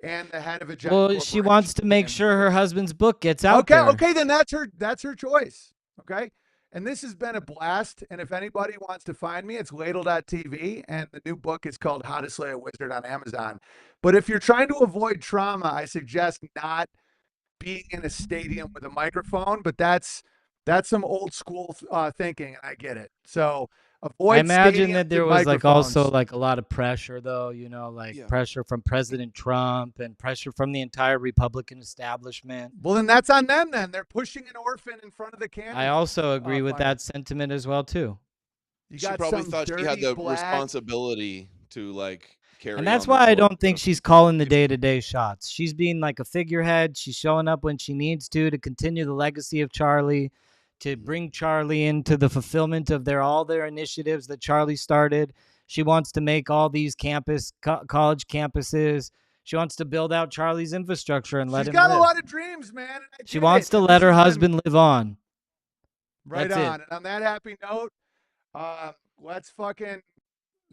and the head of a giant Well, corporation. she wants to make sure her husband's book gets out there. Okay, then that's her choice. Okay. And this has been a blast. And if anybody wants to find me, it's ladle.tv. And the new book is called How to Slay a Wizard on Amazon. But if you're trying to avoid trauma, I suggest not being in a stadium with a microphone. But that's some old school thinking, and I get it. So avoid. I imagine stadiums that there and was like also microphones. like a lot of pressure though, you know, like Yeah. pressure from President Trump and pressure from the entire Republican establishment. Well, then that's on them. Then they're pushing an orphan in front of the cannon. I also agree with fire. that sentiment as well too. You She got probably some thought she dirty had the black. responsibility to like carry. And that's on the why I torch don't think of- she's calling the day-to-day shots. She's being like a figurehead. She's showing up when she needs to continue the legacy of Charlie, to bring Charlie into the fulfillment of all their initiatives that Charlie started. She wants to make all these college campuses. She wants to build out Charlie's infrastructure and let She's him got live. a lot of dreams, man. She wants to let her husband live on. Right That's on. it. And on that happy note, let's fucking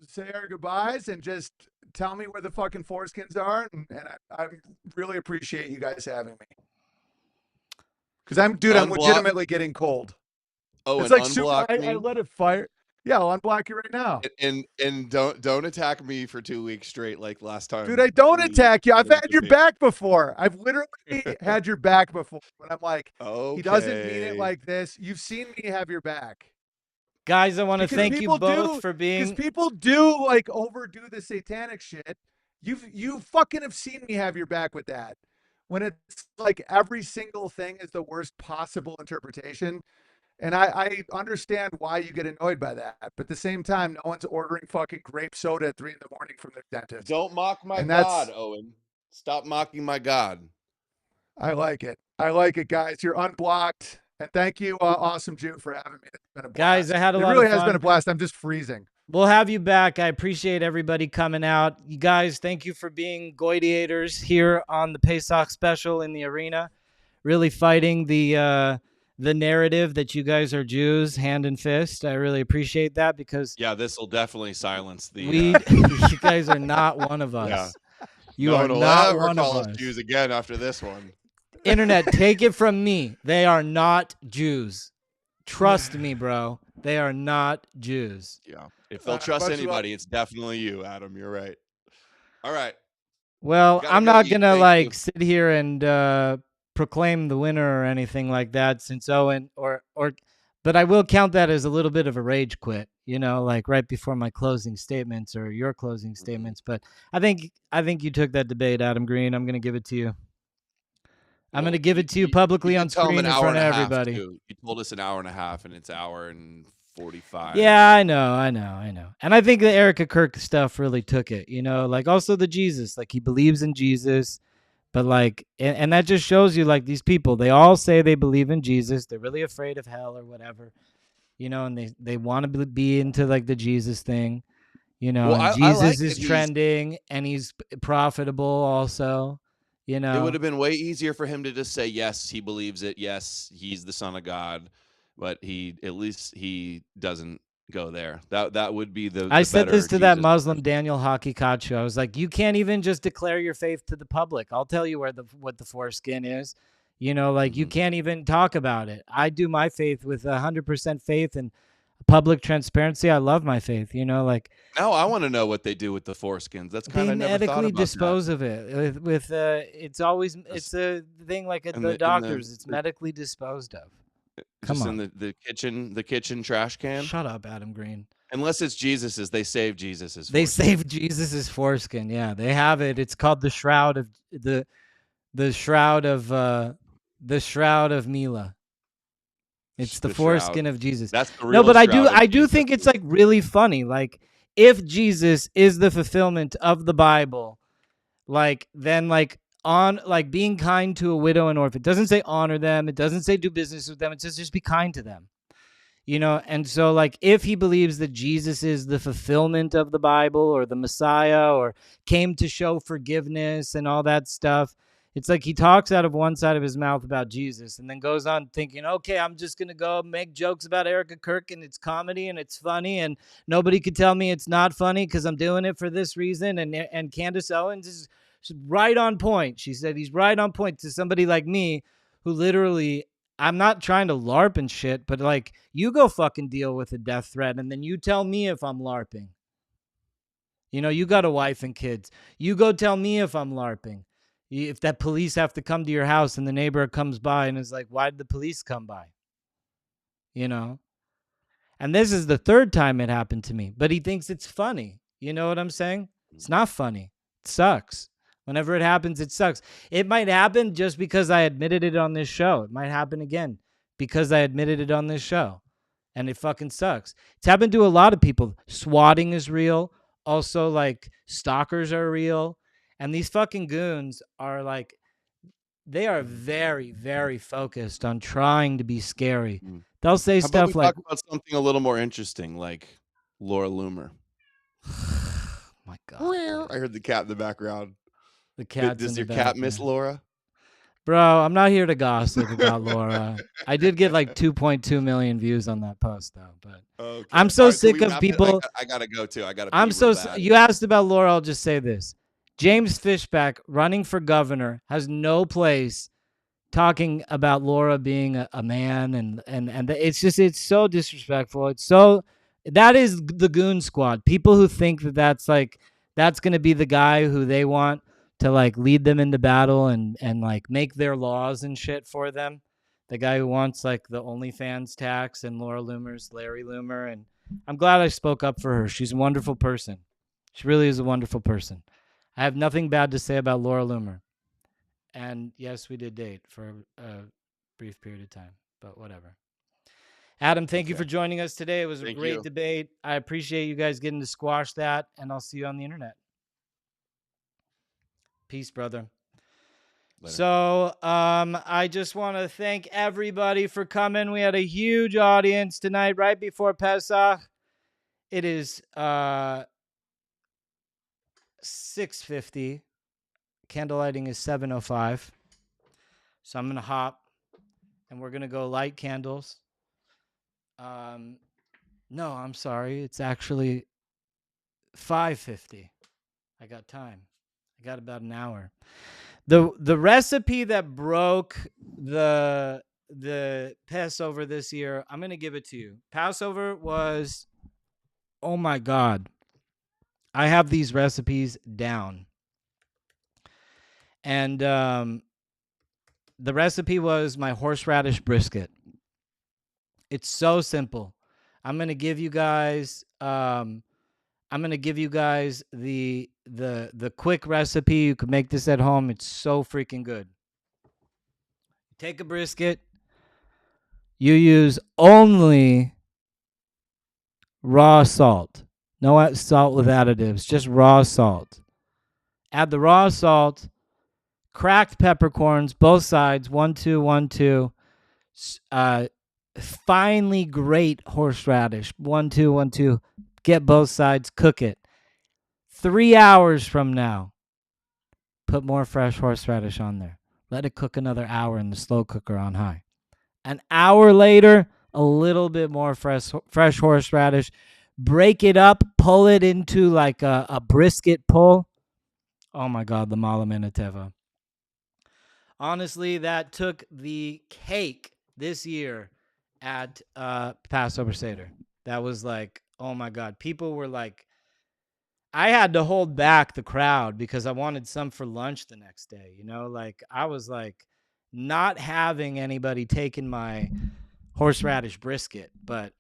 say our goodbyes and just tell me where the fucking foreskins are. And I really appreciate you guys having me. Because I'm legitimately getting cold. Oh, It's and like unblock me. I let it fire. Yeah, I'll unblock you right now. And don't attack me for 2 weeks straight like last time. Dude, I don't attack you. I've had your me. back before. I've literally had your back before. But I'm like, Okay. he doesn't mean it like this. You've seen me have your back. Guys, I want to Because thank you people both for Because being. people do like overdo the satanic shit. You fucking have seen me have your back with that. When it's like every single thing is the worst possible interpretation. And I understand why you get annoyed by that. But at the same time, no one's ordering fucking grape soda at 3 a.m. from their dentist. Don't mock my And that's- God, Owen. Stop mocking my God. I like it. I like it, guys. You're unblocked. And thank you, Awesome Jew, for having me. It's been a blast. Guys, I had a lot of It really has fun. been a blast. I'm just freezing. We'll have you back. I appreciate everybody coming out. You guys, thank you for being Goitiators here on the Pesach special in the arena. Really fighting the narrative that you guys are Jews hand and fist. I really appreciate that because Yeah, this will definitely silence the. you guys are not one of us. Yeah. You no are one will not ever one call of us us. Jews again after this one. Internet, take it from me. They are not Jews. Trust me, bro. They are not Jews. Yeah. If they'll trust much love. anybody, it's definitely you, Adam. You're right. All right. Well, Gotta I'm go not eat. gonna Thank like you. sit here and proclaim the winner or anything like that, since Owen but I will count that as a little bit of a rage quit, you know, like right before my closing statements or your closing statements. But I think you took that debate, Adam Green. I'm gonna give it to you. I'm Well, gonna give it to you publicly did on tell 'em screen an in hour front and of a half, everybody. too. You told us an hour and a half, and it's hour and 45. Yeah, I know. And I think the Erika Kirk stuff really took it, you know, like also the Jesus, like he believes in Jesus, but like, and that just shows you like these people, they all say they believe in Jesus. They're really afraid of hell or whatever, you know, and they want to be into like the Jesus thing, you know, Well, and I Jesus like is that he's- trending and he's profitable also, you know. It would have been way easier for him to just say, yes, he believes it. Yes, he's the son of God. But at least he doesn't go there. That would be the I said better this to that Jesus Muslim Daniel Hakikachu. I was like, you can't even just declare your faith to the public. I'll tell you what the foreskin is. You know, like you Mhm. can't even talk about it. I do my faith with 100% faith and public transparency. I love my faith. You know, like Now I want to know what they do with the foreskins. That's kind they of never thought medically about dispose of it. With it's always it's a thing like at in the the- in doctors. It's the- medically disposed of. that. Come Just on. in the kitchen trash can. Shut up, Adam Green. Unless it's Jesus's, they save Jesus's. They foreskin. saved Jesus's foreskin. Yeah, they have it. It's called the shroud of the shroud of Mila. It's the The foreskin shroud. of Jesus. That's the real No, but I shroud of do Jesus. think it's like really funny. Like if Jesus is the fulfillment of the Bible, like then like on like being kind to a widow and orphan, it doesn't say honor them, it doesn't say do business with them, it says just be kind to them. And so like if he believes that Jesus is the fulfillment of the Bible or the Messiah or came to show forgiveness and all that stuff, it's like he talks out of one side of his mouth about Jesus and then goes on thinking, okay, I'm just going to go make jokes about Erika Kirk and it's comedy and it's funny and nobody could tell me it's not funny because I'm doing it for this reason. And Candace Owens is right on point. She said he's right on point to somebody like me who literally, I'm not trying to LARP and shit, but like you go fucking deal with a death threat and then you tell me if I'm LARPing. You got a wife and kids. You go tell me if I'm LARPing. If that police have to come to your house and the neighbor comes by and is like, why did the police come by? And this is the third time it happened to me, but he thinks it's funny. You know what I'm saying? It's not funny. It sucks. Whenever it happens, it sucks. It might happen just because I admitted it on this show. It might happen again because I admitted it on this show. And it fucking sucks. It's happened to a lot of people. Swatting is real. Also, like, stalkers are real. And these fucking goons are like, they are very, very focused on trying to be scary. They'll say How about we stuff like, talk about something a little more interesting, like Laura Loomer? my God. I heard the cat in the background. The cat's Does in your the cat miss background. Laura? Bro, I'm not here to gossip about Laura. I did get like 2.2 million views on that post, though. But Okay. I'm so All right, can sick we of wrap it? people. I gotta go too. I gotta. I'm pee so. real bad. You asked about Laura. I'll just say this: James Fishback running for governor has no place talking about Laura being a man, and it's so disrespectful. That is the goon squad. People who think that that's going to be the guy who they want to like lead them into battle and like make their laws and shit for them. The guy who wants like the OnlyFans tax and Laura Loomer's Larry Loomer. And I'm glad I spoke up for her. She's a wonderful person. She really is a wonderful person. I have nothing bad to say about Laura Loomer. And yes, we did date for a brief period of time, but whatever. Adam, thank you for joining us today. It was a great debate. I appreciate you guys getting to squash that, and I'll see you on the internet. Peace, brother. Later. So I just want to thank everybody for coming. We had a huge audience tonight, right before Pesach. It is 6:50. Candlelighting is 7:05. So I'm going to hop, and we're going to go light candles. No, I'm sorry. It's actually 5:50. I got time. I got about an hour. The recipe that broke the Passover this year, I'm going to give it to you. Passover was, oh my God. I have these recipes down. And the recipe was my horseradish brisket. It's so simple. I'm going to give you guys the quick recipe. You can make this at home. It's so freaking good. Take a brisket. You use only raw salt. No salt with additives, just raw salt. Add the raw salt, cracked peppercorns, both sides, 1, 2, 1, 2. Finely grate horseradish, 1, 2, 1, 2. Get both sides, cook it. 3 hours from now, put more fresh horseradish on there. Let it cook another hour in the slow cooker on high. An hour later, a little bit more fresh horseradish. Break it up, pull it into like a brisket pull. Oh my God, the Mala Maniteva. Honestly, that took the cake this year at Passover Seder. That was like, oh my God. People were like, I had to hold back the crowd because I wanted some for lunch the next day. Like I was like not having anybody taking my horseradish brisket. But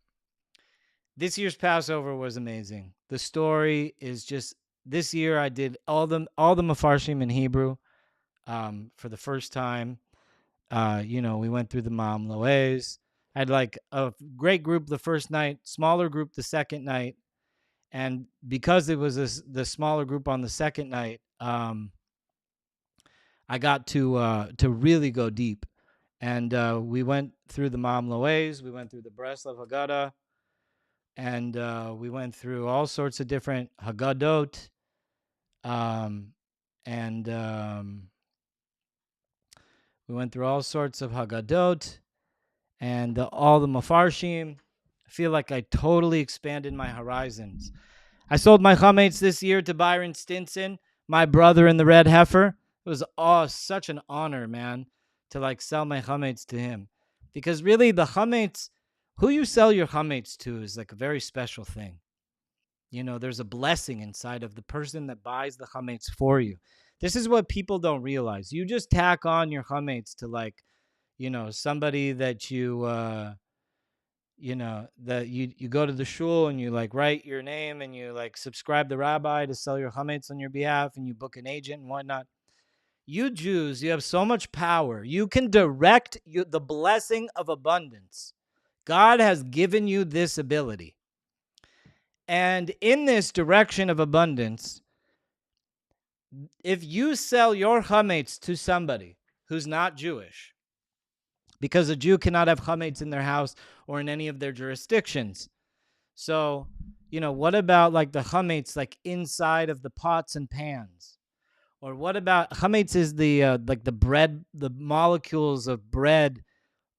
this year's Passover was amazing. The story is just, this year I did all the Mefarshim in Hebrew for the first time. We went through the Ma'am Loes. I had like a great group the first night, smaller group the second night. And because it was the smaller group on the second night, I got to really go deep. And we went through the Mam Loes, we went through the Breslov Haggadah, and we went through all sorts of different Haggadot, and we went through all sorts of Haggadot and all the Mefarshim. I feel like I totally expanded my horizons. I sold my chametz this year to Byron Stinson, my brother in the Red Heifer. It was such an honor, man, to like sell my chametz to him. Because really the chametz, who you sell your chametz to is like a very special thing. You know, there's a blessing inside of the person that buys the chametz for you. This is what people don't realize. You just tack on your chametz to like, you know, somebody that that you go to the shul and you like write your name and you like subscribe the rabbi to sell your chametz on your behalf and you book an agent and whatnot. You Jews, you have so much power. You can direct the blessing of abundance. God has given you this ability. And in this direction of abundance, if you sell your chametz to somebody who's not Jewish, because a Jew cannot have chametz in their house or in any of their jurisdictions. So, you know, what about like the chametz like inside of the pots and pans? Or what about chametz is the like the bread, the molecules of bread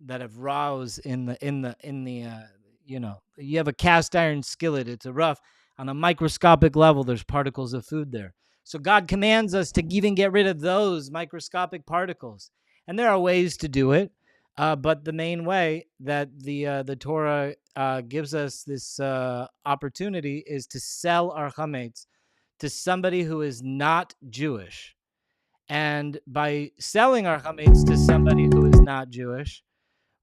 that have rows in the you have a cast iron skillet. It's a rough on a microscopic level. There's particles of food there. So God commands us to even get rid of those microscopic particles, and there are ways to do it. But the main way that the Torah gives us this opportunity is to sell our chametz to somebody who is not Jewish. And by selling our chametz to somebody who is not Jewish,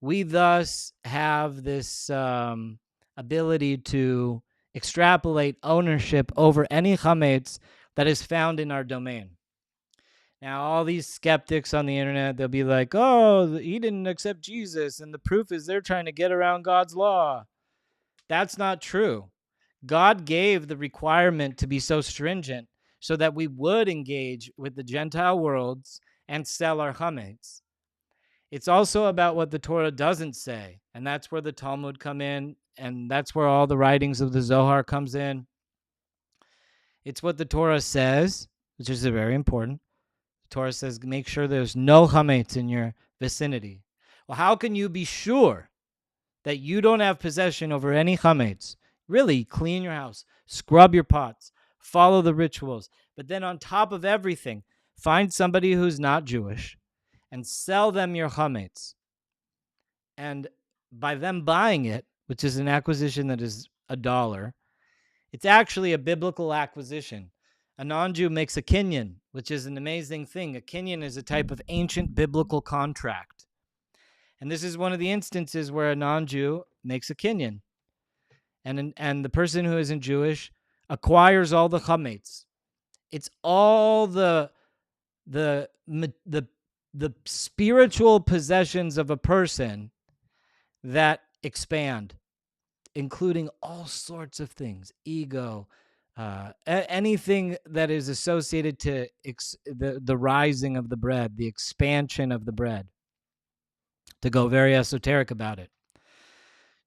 we thus have this ability to extrapolate ownership over any chametz that is found in our domain. Now, all these skeptics on the internet, they'll be like, oh, he didn't accept Jesus, and the proof is they're trying to get around God's law. That's not true. God gave the requirement to be so stringent so that we would engage with the Gentile worlds and sell our chametz. It's also about what the Torah doesn't say, and that's where the Talmud come in, and that's where all the writings of the Zohar comes in. It's what the Torah says, which is very important. The Torah says, make sure there's no chametz in your vicinity. Well, how can you be sure that you don't have possession over any chametz? Really, clean your house, scrub your pots, follow the rituals. But then on top of everything, find somebody who's not Jewish and sell them your chametz. And by them buying it, which is an acquisition that is $1, it's actually a biblical acquisition. A non-Jew makes a kinyan, which is an amazing thing. A kinyan is a type of ancient biblical contract. And this is one of the instances where a non-Jew makes a kinyan. And the person who isn't Jewish acquires all the chametz. It's all the spiritual possessions of a person that expand, including all sorts of things, ego, anything that is associated to the rising of the bread, the expansion of the bread, to go very esoteric about it.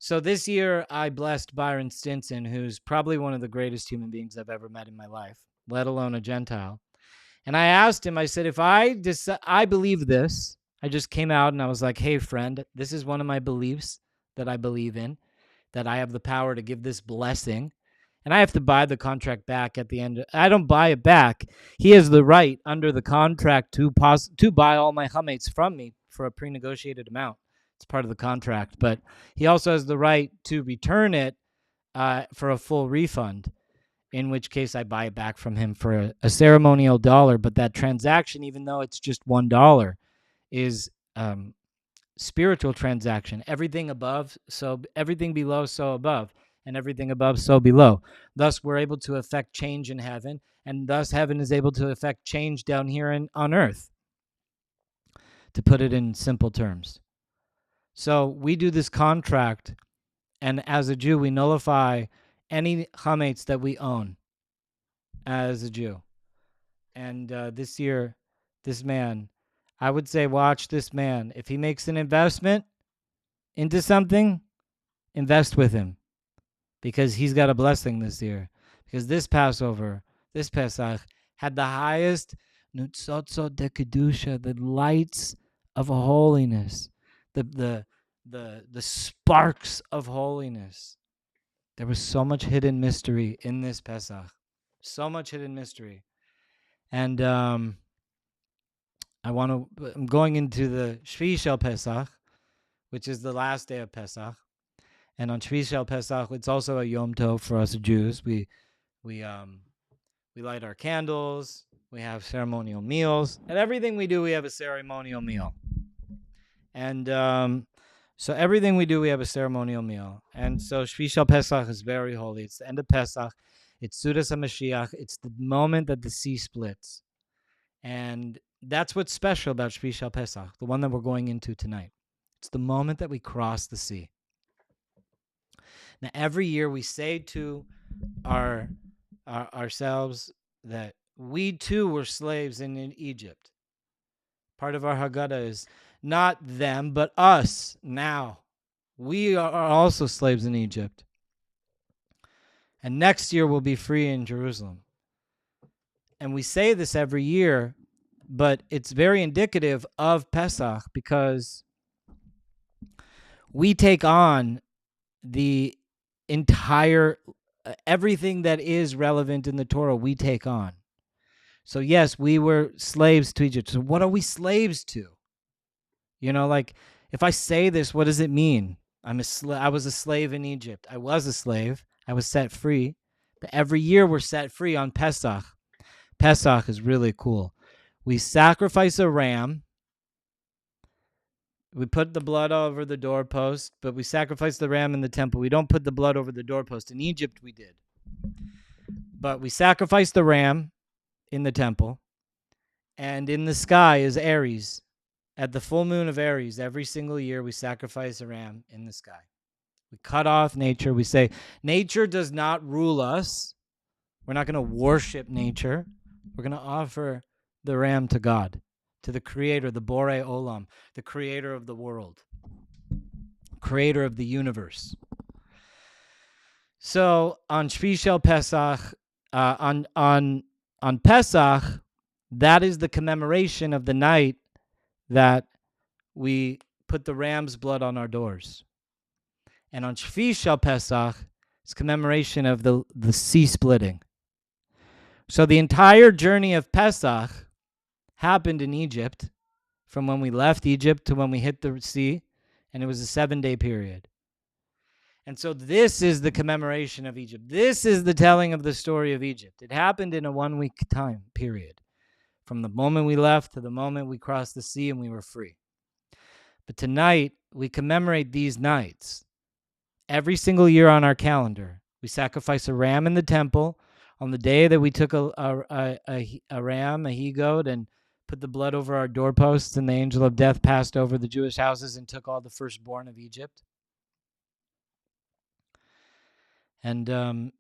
So this year, I blessed Byron Stinson, who's probably one of the greatest human beings I've ever met in my life, let alone a Gentile. And I asked him, I said, if I believe this, I just came out and I was like, hey, friend, this is one of my beliefs that I believe in, that I have the power to give this blessing. And I have to buy the contract back at the end. I don't buy it back. He has the right under the contract to buy all my chametz from me for a pre-negotiated amount. It's part of the contract. But he also has the right to return it for a full refund, in which case I buy it back from him for a ceremonial $1. But that transaction, even though it's just $1, is spiritual transaction. Everything above, so everything below, so above, and everything above, so below. Thus, we're able to affect change in heaven, and thus heaven is able to affect change down here on earth, to put it in simple terms. So we do this contract, and as a Jew, we nullify any chametz that we own as a Jew. And this year, this man, I would say watch this man. If he makes an investment into something, invest with him, because he's got a blessing this year. Because this Passover, this Pesach, had the highest nutzotzot de kedusha, the lights of holiness, the sparks of holiness. There was so much hidden mystery in this Pesach, so much hidden mystery, and I'm going into the Shvi Shel Pesach, which is the last day of Pesach. And on Shvi Shel Pesach, it's also a Yom Tov for us Jews. We light our candles. We have ceremonial meals. At everything we do, we have a ceremonial meal. And so everything we do, we have a ceremonial meal. And so Shvi Shel Pesach is very holy. It's the end of Pesach. It's Sudas HaMashiach. It's the moment that the sea splits. And that's what's special about Shvi Shel Pesach, the one that we're going into tonight. It's the moment that we cross the sea. Now, every year we say to ourselves that we too were slaves in Egypt. Part of our Haggadah is not them, but us now. We are also slaves in Egypt. And next year we'll be free in Jerusalem. And we say this every year, but it's very indicative of Pesach because we take on the entire, everything that is relevant in the Torah, we take on. So yes, we were slaves to Egypt. So what are we slaves to? You know, like if I say this, what does it mean? I was a slave in Egypt. I was a slave. I was set free. But every year we're set free on Pesach. Pesach is really cool. We sacrifice a ram. We put the blood over the doorpost, but we sacrifice the ram in the temple. We don't put the blood over the doorpost. In Egypt, we did. But we sacrifice the ram in the temple. And in the sky is Aries. At the full moon of Aries, every single year, we sacrifice a ram in the sky. We cut off nature. We say, nature does not rule us. We're not going to worship nature. We're going to offer the ram to God, to the creator, the Borei Olam, the creator of the world, creator of the universe. So on Shvi Shel Pesach, on Pesach, that is the commemoration of the night that we put the ram's blood on our doors. And on Shvi Shel Pesach, it's commemoration of the sea splitting. So the entire journey of Pesach happened in Egypt, from when we left Egypt to when we hit the sea, and it was a 7-day period. And so this is the commemoration of Egypt. This is the telling of the story of Egypt. It happened in a 1-week time period, from the moment we left to the moment we crossed the sea and we were free. But tonight, we commemorate these nights. Every single year on our calendar, we sacrifice a ram in the temple. On the day that we took a ram, a he-goat, and put the blood over our doorposts, and the angel of death passed over the Jewish houses and took all the firstborn of Egypt. And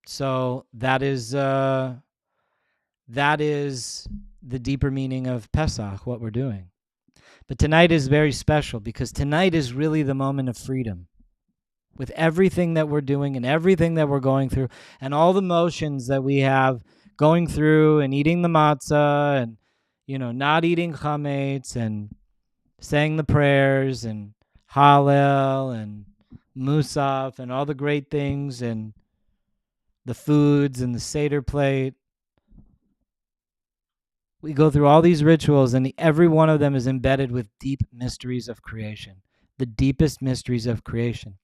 so that is the deeper meaning of Pesach, what we're doing. But tonight is very special because tonight is really the moment of freedom. With everything that we're doing and everything that we're going through and all the motions that we have going through and eating the matzah and, not eating chametz and saying the prayers and Hallel and Musaf and all the great things and the foods and the Seder plate. We go through all these rituals and every one of them is embedded with deep mysteries of creation, the deepest mysteries of creation.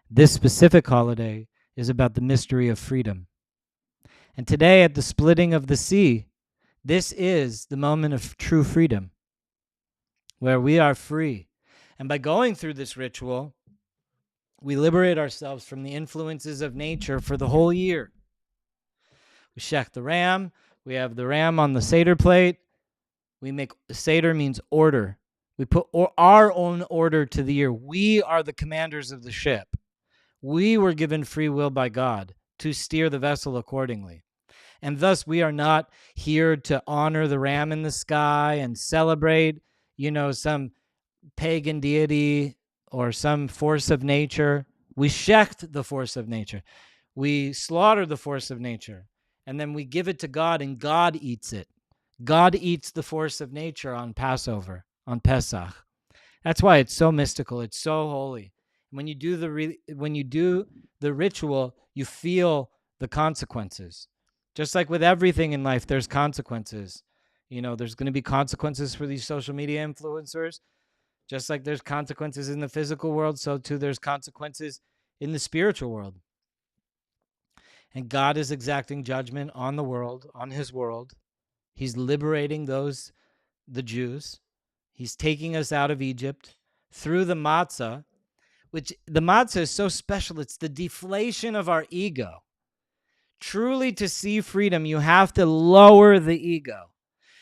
This specific holiday is about the mystery of freedom. And today at the splitting of the sea, this is the moment of true freedom, where we are free. And by going through this ritual, we liberate ourselves from the influences of nature for the whole year. We shech the ram. We have the ram on the Seder plate. Seder means order. We put our own order to the year. We are the commanders of the ship. We were given free will by God to steer the vessel accordingly. And thus, we are not here to honor the ram in the sky and celebrate, some pagan deity or some force of nature. We shecht the force of nature. We slaughter the force of nature, and then we give it to God, and God eats it. God eats the force of nature on Passover, on Pesach. That's why it's so mystical. It's so holy. When you do the ritual, you feel the consequences. Just like with everything in life, there's consequences. There's going to be consequences for these social media influencers. Just like there's consequences in the physical world, so too there's consequences in the spiritual world. And God is exacting judgment on the world, on his world. He's liberating the Jews. He's taking us out of Egypt through the matzah, which the matzah is so special. It's the deflation of our ego. Truly, to see freedom, you have to lower the ego.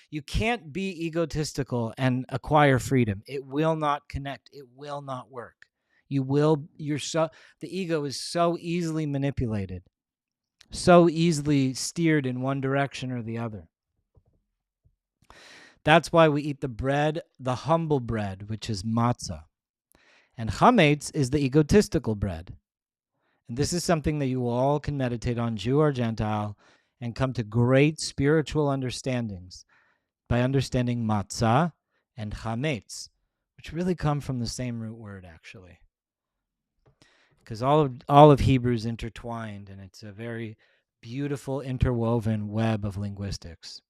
You can't be egotistical and acquire freedom. It will not connect. It will not work. The ego is so easily manipulated, so easily steered in one direction or the other. That's why we eat the bread, the humble bread, which is matzah. And chametz is the egotistical bread. And this is something that you all can meditate on, Jew or Gentile, and come to great spiritual understandings by understanding matzah and chametz, which really come from the same root word, actually. Because all of Hebrew is intertwined, and it's a very beautiful interwoven web of linguistics.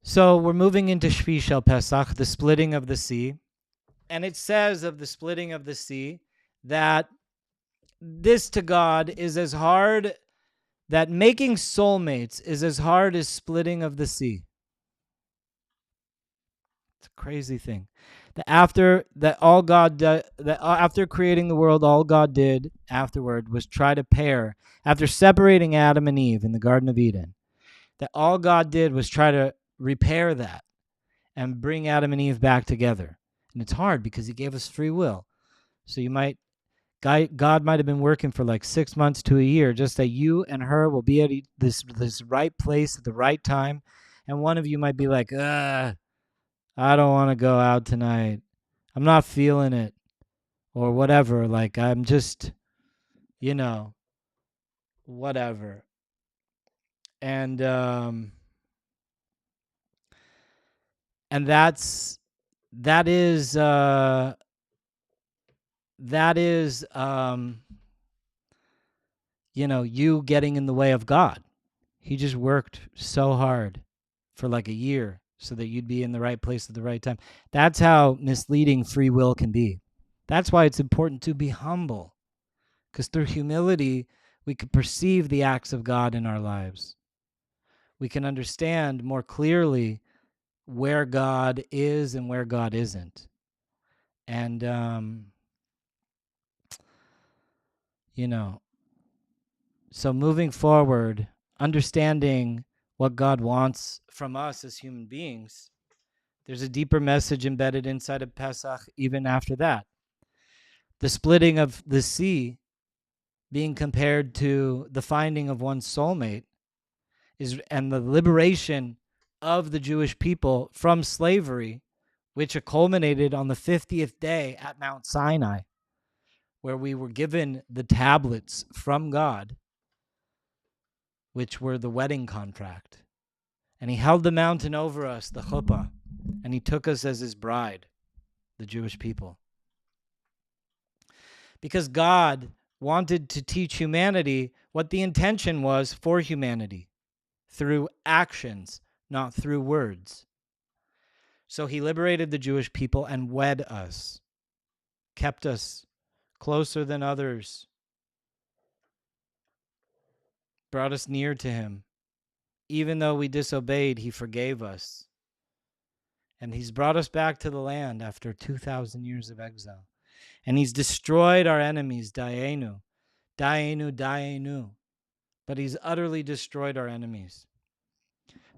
So we're moving into Shvi Shel Pesach, the splitting of the sea. And it says of the splitting of the sea that this to God is as hard, that making soulmates is as hard as splitting of the sea. It's a crazy thing. After creating the world, all God did afterward was try to pair, after separating Adam and Eve in the Garden of Eden, that all God did was try to repair that and bring Adam and Eve back together. And it's hard because he gave us free will. So God might have been working for like 6 months to a year just that you and her will be at this right place at the right time. And one of you might be like, I don't want to go out tonight. I'm not feeling it. Or whatever. Like, I'm just, whatever. And that is you getting in the way of God. He just worked so hard for like a year so that you'd be in the right place at the right time. That's how misleading free will can be. That's why it's important to be humble, because through humility, we can perceive the acts of God in our lives. We can understand more clearly where God is and where God isn't. And, so moving forward, understanding what God wants from us as human beings, there's a deeper message embedded inside of Pesach even after that. The splitting of the sea being compared to the finding of one's soulmate and the liberation of the Jewish people from slavery, which culminated on the 50th day at Mount Sinai, where we were given the tablets from God, which were the wedding contract. And he held the mountain over us, the chuppah, and he took us as his bride, the Jewish people. Because God wanted to teach humanity what the intention was for humanity, through actions, not through words. So he liberated the Jewish people and wed us, kept us closer than others, brought us near to him. Even though we disobeyed, he forgave us. And he's brought us back to the land after 2,000 years of exile. And he's destroyed our enemies, Dayenu, Dayenu, Dayenu. But he's utterly destroyed our enemies.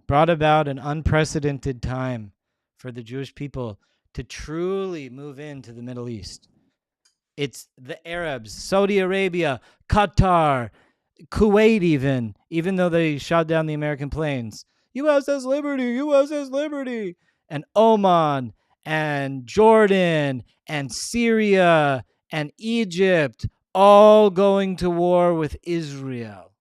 Brought about an unprecedented time for the Jewish people to truly move into the Middle East. It's the Arabs, Saudi Arabia, Qatar, Kuwait, even though they shot down the American planes. USS Liberty, USS Liberty. And Oman and Jordan and Syria and Egypt, all going to war with Israel,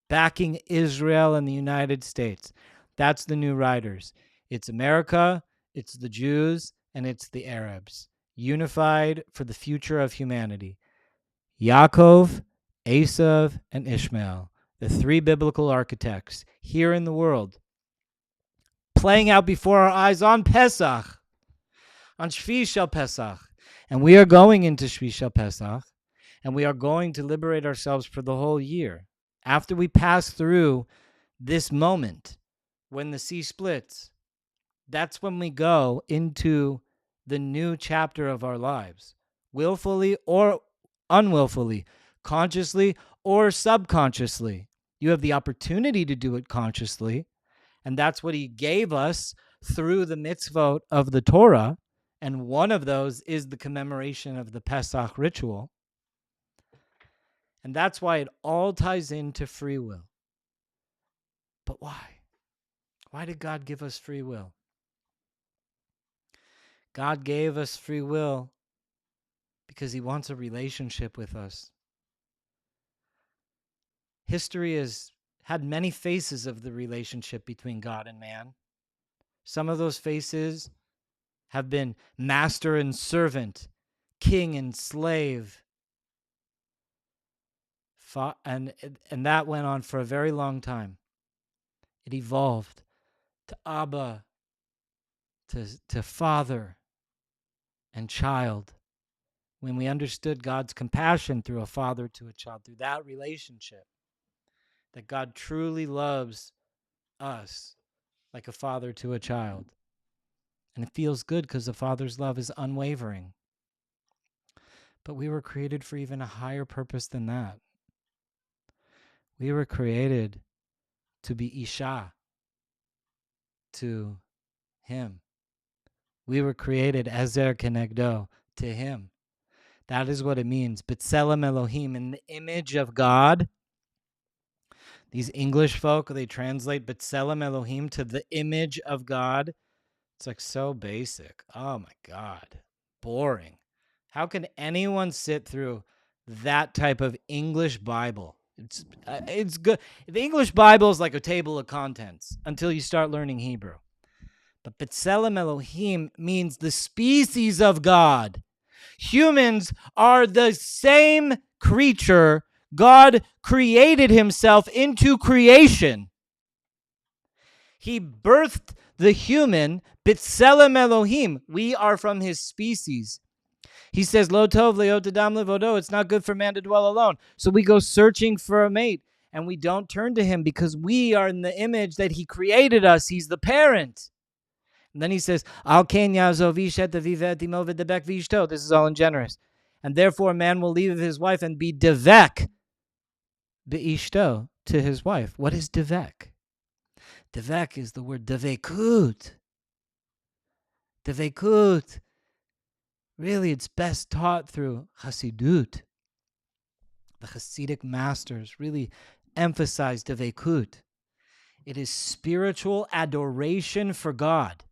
backing Israel and the United States. That's the new riders. It's America, it's the Jews, and it's the Arabs, unified for the future of humanity. Yaakov, Esav, and Ishmael, the three biblical architects here in the world, playing out before our eyes on Pesach, on Shvi Shel Pesach. And we are going into Shvi Shel Pesach, and we are going to liberate ourselves for the whole year. After we pass through this moment when the sea splits, that's when we go into the new chapter of our lives, willfully or unwillfully, consciously or subconsciously. You have the opportunity to do it consciously, and that's what he gave us through the mitzvot of the Torah, and one of those is the commemoration of the Pesach ritual. And that's why it all ties into free will. But why? Why did God give us free will? God gave us free will because he wants a relationship with us. History has had many faces of the relationship between God and man. Some of those faces have been master and servant, king and slave. And that went on for a very long time. It evolved to Abba, to father and child. When we understood God's compassion through a father to a child, through that relationship, that God truly loves us like a father to a child. And it feels good because the Father's love is unwavering. But we were created for even a higher purpose than that. We were created to be Isha to him. We were created Ezer Kenegdo to him. That is what it means. B'Tselem Elohim, in the image of God. These English folk, they translate B'Tselem Elohim to the image of God. It's like so basic. Oh my God. Boring. How can anyone sit through that type of English Bible? It's good. The English Bible is like a table of contents until you start learning Hebrew. But B'Tselem Elohim means the species of God. Humans are the same creature God created himself into creation. He birthed the human, B'Tselem Elohim. We are from his species. He says, Lo tov le'ot adam levodo. It's not good for man to dwell alone. So we go searching for a mate, and we don't turn to him because we are in the image that he created us. He's the parent. And then he says, Al ken yazo vishet aviv imo v'debek v'ishto. This is all in generous. And therefore man will leave his wife and be devek be'ishto, to his wife. What is devek? Devek is the word devekut. Devekut. Really, it's best taught through Hasidut. The Hasidic masters really emphasize devekut. It is spiritual adoration for God.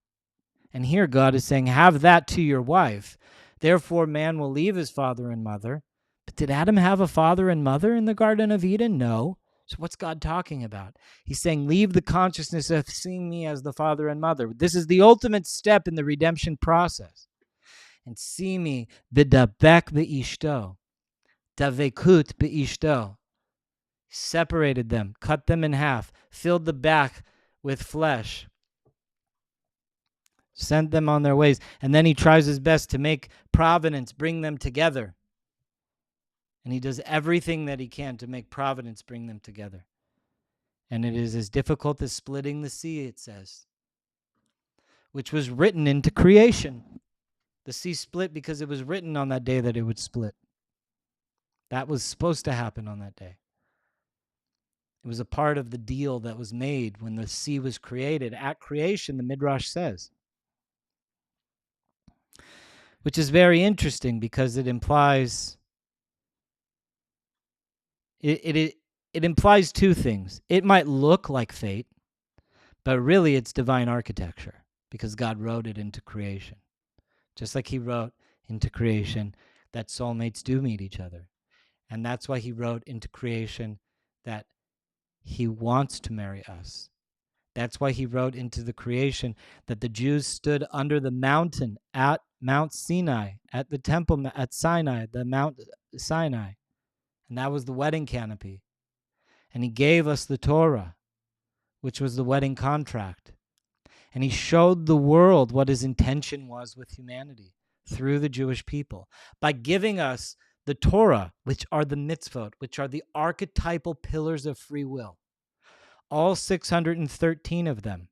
And here God is saying, have that to your wife. Therefore, man will leave his father and mother. But did Adam have a father and mother in the Garden of Eden? No. So what's God talking about? He's saying, leave the consciousness of seeing me as the father and mother. This is the ultimate step in the redemption process. And see me b'dabek be'ishto, davekut be'ishto. Separated them, cut them in half, filled the back with flesh, sent them on their ways, and then he tries his best to make providence bring them together. And he does everything that he can to make providence bring them together. And it is as difficult as splitting the sea, it says, which was written into creation. The sea split because it was written on that day that it would split. That was supposed to happen on that day. It was a part of the deal that was made when the sea was created. At creation, the Midrash says, which is very interesting because it implies it implies two things. It might look like fate, but really it's divine architecture because God wrote it into creation. Just like he wrote into creation that soulmates do meet each other. And that's why he wrote into creation that he wants to marry us. That's why he wrote into the creation that the Jews stood under the mountain at Mount Sinai, at the temple at Sinai, the Mount Sinai. And that was the wedding canopy. And he gave us the Torah, which was the wedding contract. And he showed the world what his intention was with humanity through the Jewish people by giving us the Torah, which are the mitzvot, which are the archetypal pillars of free will. All 613 of them,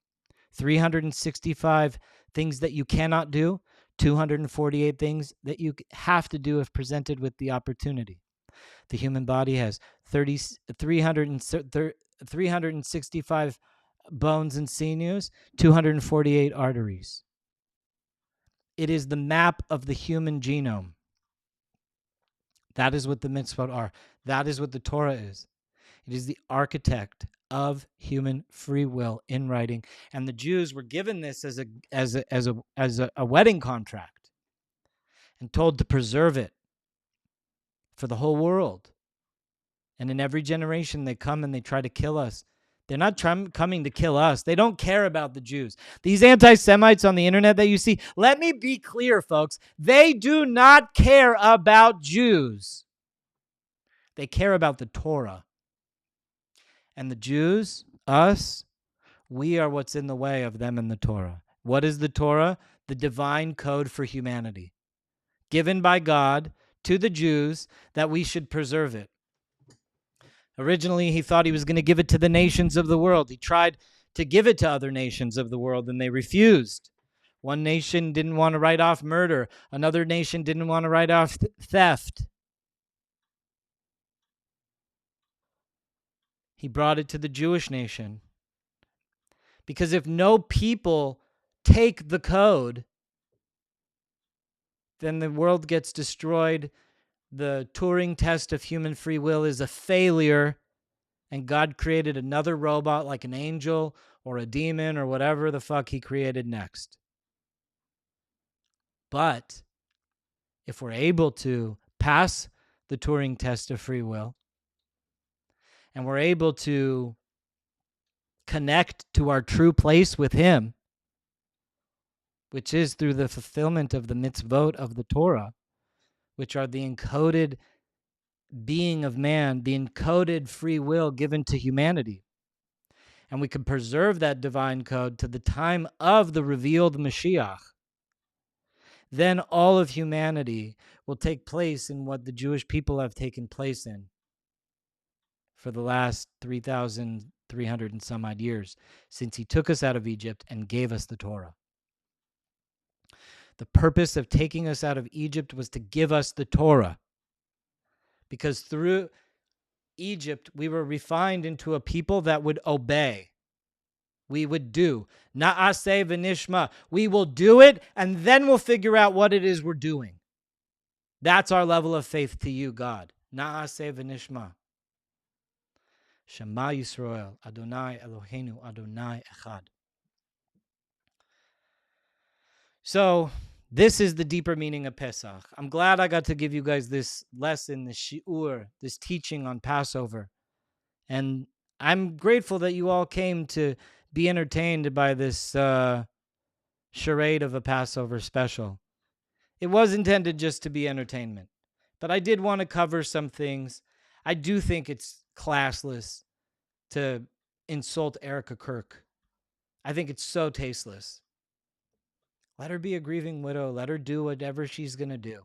365 things that you cannot do, 248 things that you have to do if presented with the opportunity. The human body has 365 bones and sinews, 248 arteries. It is the map of the human genome. That is what the mitzvot are. That is what the Torah is. It is the architect of human free will in writing, and the Jews were given this as a wedding contract and told to preserve it for the whole world. And in every generation, they come and they try to kill us. They're not coming to kill us. They don't care about the Jews. These anti-Semites on the internet that you see, let me be clear, folks. They do not care about Jews. They care about the Torah. And the Jews, us, we are what's in the way of them and the Torah. What is the Torah? The divine code for humanity, given by God to the Jews that we should preserve it. Originally, he thought he was going to give it to the nations of the world. He tried to give it to other nations of the world, and they refused. One nation didn't want to write off murder. Another nation didn't want to write off theft. He brought it to the Jewish nation. Because if no people take the code, then the world gets destroyed. The Turing test of human free will is a failure, and God created another robot like an angel or a demon or whatever the fuck he created next. But if we're able to pass the Turing test of free will, and we're able to connect to our true place with him, which is through the fulfillment of the mitzvot of the Torah, which are the encoded being of man, the encoded free will given to humanity. And we can preserve that divine code to the time of the revealed Mashiach. Then all of humanity will take place in what the Jewish people have taken place in for the last 3,300 and some odd years, since he took us out of Egypt and gave us the Torah. The purpose of taking us out of Egypt was to give us the Torah. Because through Egypt, we were refined into a people that would obey. We would do. Na'aseh v'nishma. We will do it, and then we'll figure out what it is we're doing. That's our level of faith to you, God. Na'aseh v'nishma. Shema Yisrael, Adonai Eloheinu, Adonai Echad. So, this is the deeper meaning of Pesach. I'm glad I got to give you guys this lesson, this shi'ur, this teaching on Passover. And I'm grateful that you all came to be entertained by this charade of a Passover special. It was intended just to be entertainment. But I did want to cover some things. I do think it's classless to insult Erika Kirk. I think it's so tasteless. Let her be a grieving widow. Let her do whatever she's going to do.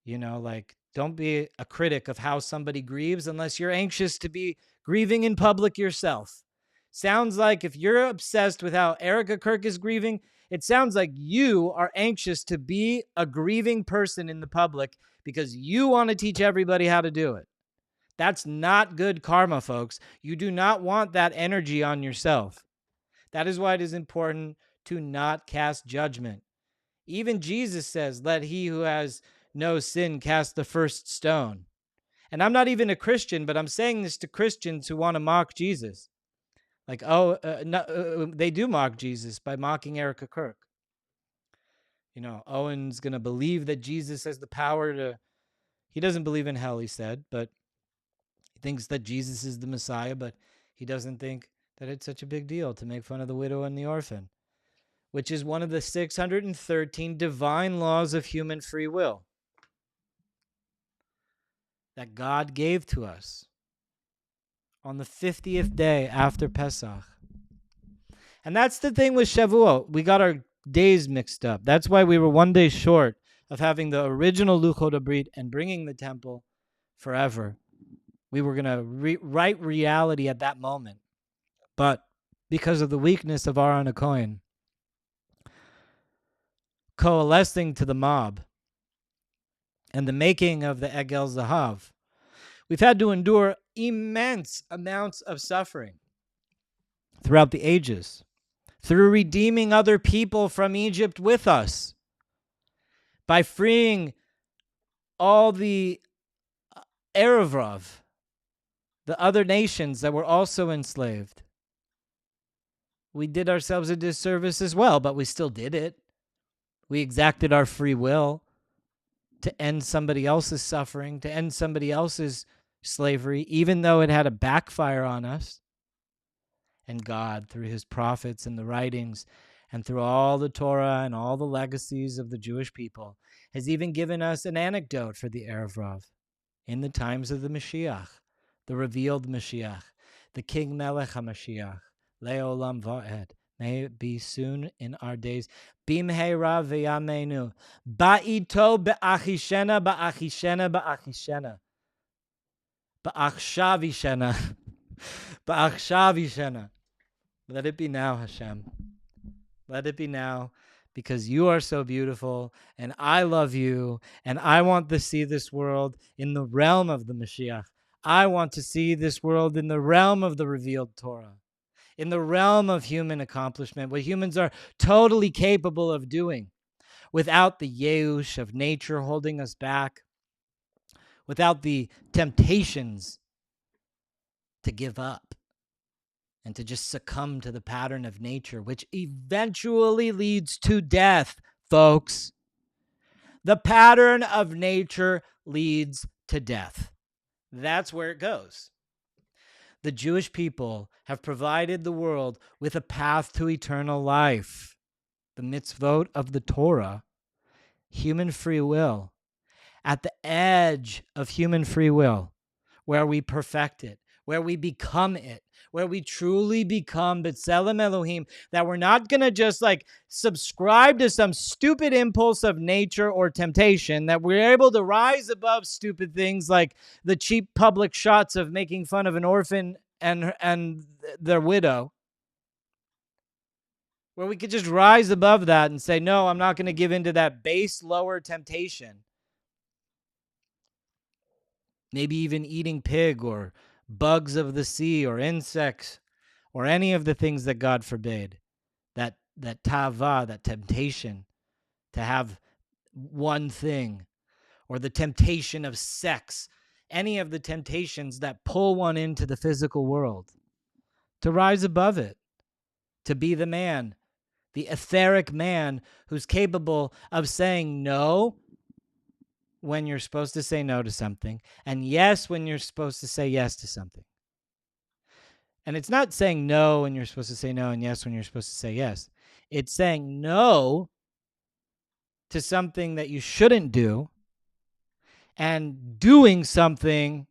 You know, like, don't be a critic of how somebody grieves unless you're anxious to be grieving in public yourself. Sounds like if you're obsessed with how Erika Kirk is grieving, it sounds like you are anxious to be a grieving person in the public because you want to teach everybody how to do it. That's not good karma, folks. You do not want that energy on yourself. That is why it is important to not cast judgment. Even Jesus says, let he who has no sin cast the first stone. And I'm not even a Christian, but I'm saying this to Christians who want to mock Jesus. Like, they do mock Jesus by mocking Erika Kirk. Owen's going to believe that Jesus has the power to, he doesn't believe in hell, he said, but he thinks that Jesus is the Messiah, but he doesn't think that it's such a big deal to make fun of the widow and the orphan, which is one of the 613 divine laws of human free will that God gave to us on the 50th day after Pesach. And that's the thing with Shavuot. We got our days mixed up. That's why we were one day short of having the original Luchot HaBrit and bringing the temple forever. We were going to write reality at that moment. But because of the weakness of Aaron HaKohen coalescing to the mob and the making of the Egel Zahav, we've had to endure immense amounts of suffering throughout the ages, through redeeming other people from Egypt with us, by freeing all the Erevrov, the other nations that were also enslaved. We did ourselves a disservice as well, but we still did it. We exacted our free will to end somebody else's suffering, to end somebody else's slavery, even though it had a backfire on us. And God, through his prophets and the writings, and through all the Torah and all the legacies of the Jewish people, has even given us an anecdote for the Erev Rav. In the times of the Mashiach, the revealed Mashiach, the King Melech HaMashiach, Le'olam Va'ed, may it be soon in our days. Bimheira v'yameinu, ba'ito ba'achishena, ba'achishena, ba'achishena, ba'achshavishena, ba'achshavishena. Let it be now, Hashem. Let it be now, because you are so beautiful, and I love you, and I want to see this world in the realm of the Mashiach. I want to see this world in the realm of the revealed Torah, in the realm of human accomplishment, what humans are totally capable of doing, without the yeush of nature holding us back, without the temptations to give up and to just succumb to the pattern of nature, which eventually leads to death, folks. The pattern of nature leads to death. That's where it goes. The Jewish people have provided the world with a path to eternal life. The mitzvot of the Torah, human free will, at the edge of human free will, where we perfect it, where we become it, where we truly become B'Tselem Elohim, that we're not going to just like subscribe to some stupid impulse of nature or temptation, that we're able to rise above stupid things like the cheap public shots of making fun of an orphan and their widow, where we could just rise above that and say, no, I'm not going to give into that base, lower temptation. Maybe even eating pig or bugs of the sea or insects or any of the things that God forbade. That tava, that temptation to have one thing, or the temptation of sex, any of the temptations that pull one into the physical world. To rise above it, to be the man, the etheric man who's capable of saying no when you're supposed to say no to something, and yes when you're supposed to say yes to something. And it's not saying no when you're supposed to say no and yes when you're supposed to say yes. It's saying no to something that you shouldn't do and doing something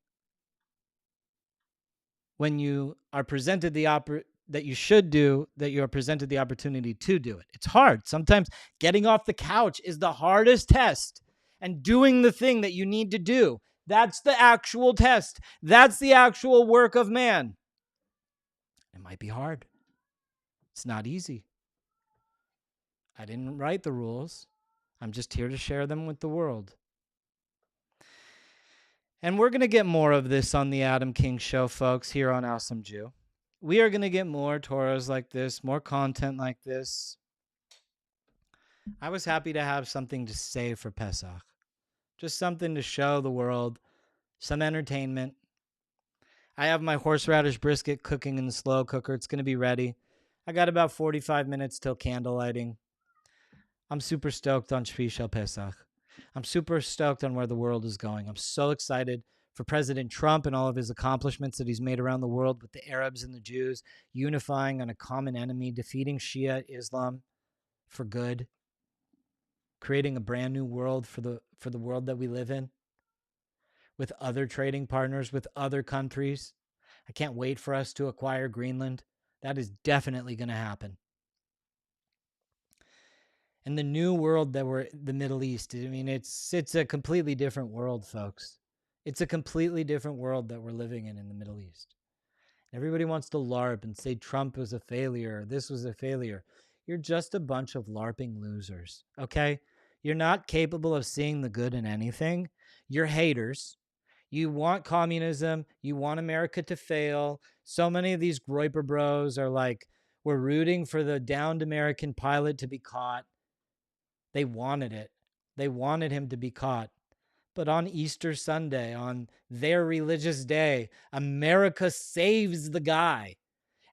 when you are presented that you should do, that you are presented the opportunity to do it. It's hard. Sometimes getting off the couch is the hardest test, and doing the thing that you need to do, that's the actual test. That's the actual work of man. It might be hard. It's not easy. I didn't write the rules. I'm just here to share them with the world. And we're going to get more of this on the Adam King Show, folks, here on Awesome Jew. We are going to get more Torahs like this, more content like this. I was happy to have something to say for Pesach. Just something to show the world, some entertainment. I have my horseradish brisket cooking in the slow cooker. It's going to be ready. I got about 45 minutes till candle lighting. I'm super stoked on Shvi Shel Pesach. I'm super stoked on where the world is going. I'm so excited for President Trump and all of his accomplishments that he's made around the world with the Arabs and the Jews, unifying on a common enemy, defeating Shia Islam for good, creating a brand new world for the world that we live in, with other trading partners, with other countries. I can't wait for us to acquire Greenland. That is definitely going to happen. And the new world that we're the Middle East, I mean, it's a completely different world, folks. It's a completely different world that we're living in the Middle East. Everybody wants to LARP and say Trump was a failure, this was a failure. You're just a bunch of LARPing losers, okay? You're not capable of seeing the good in anything. You're haters. You want communism. You want America to fail. So many of these Groiper bros are like, we're rooting for the downed American pilot to be caught. They wanted it. They wanted him to be caught. But on Easter Sunday, on their religious day, America saves the guy.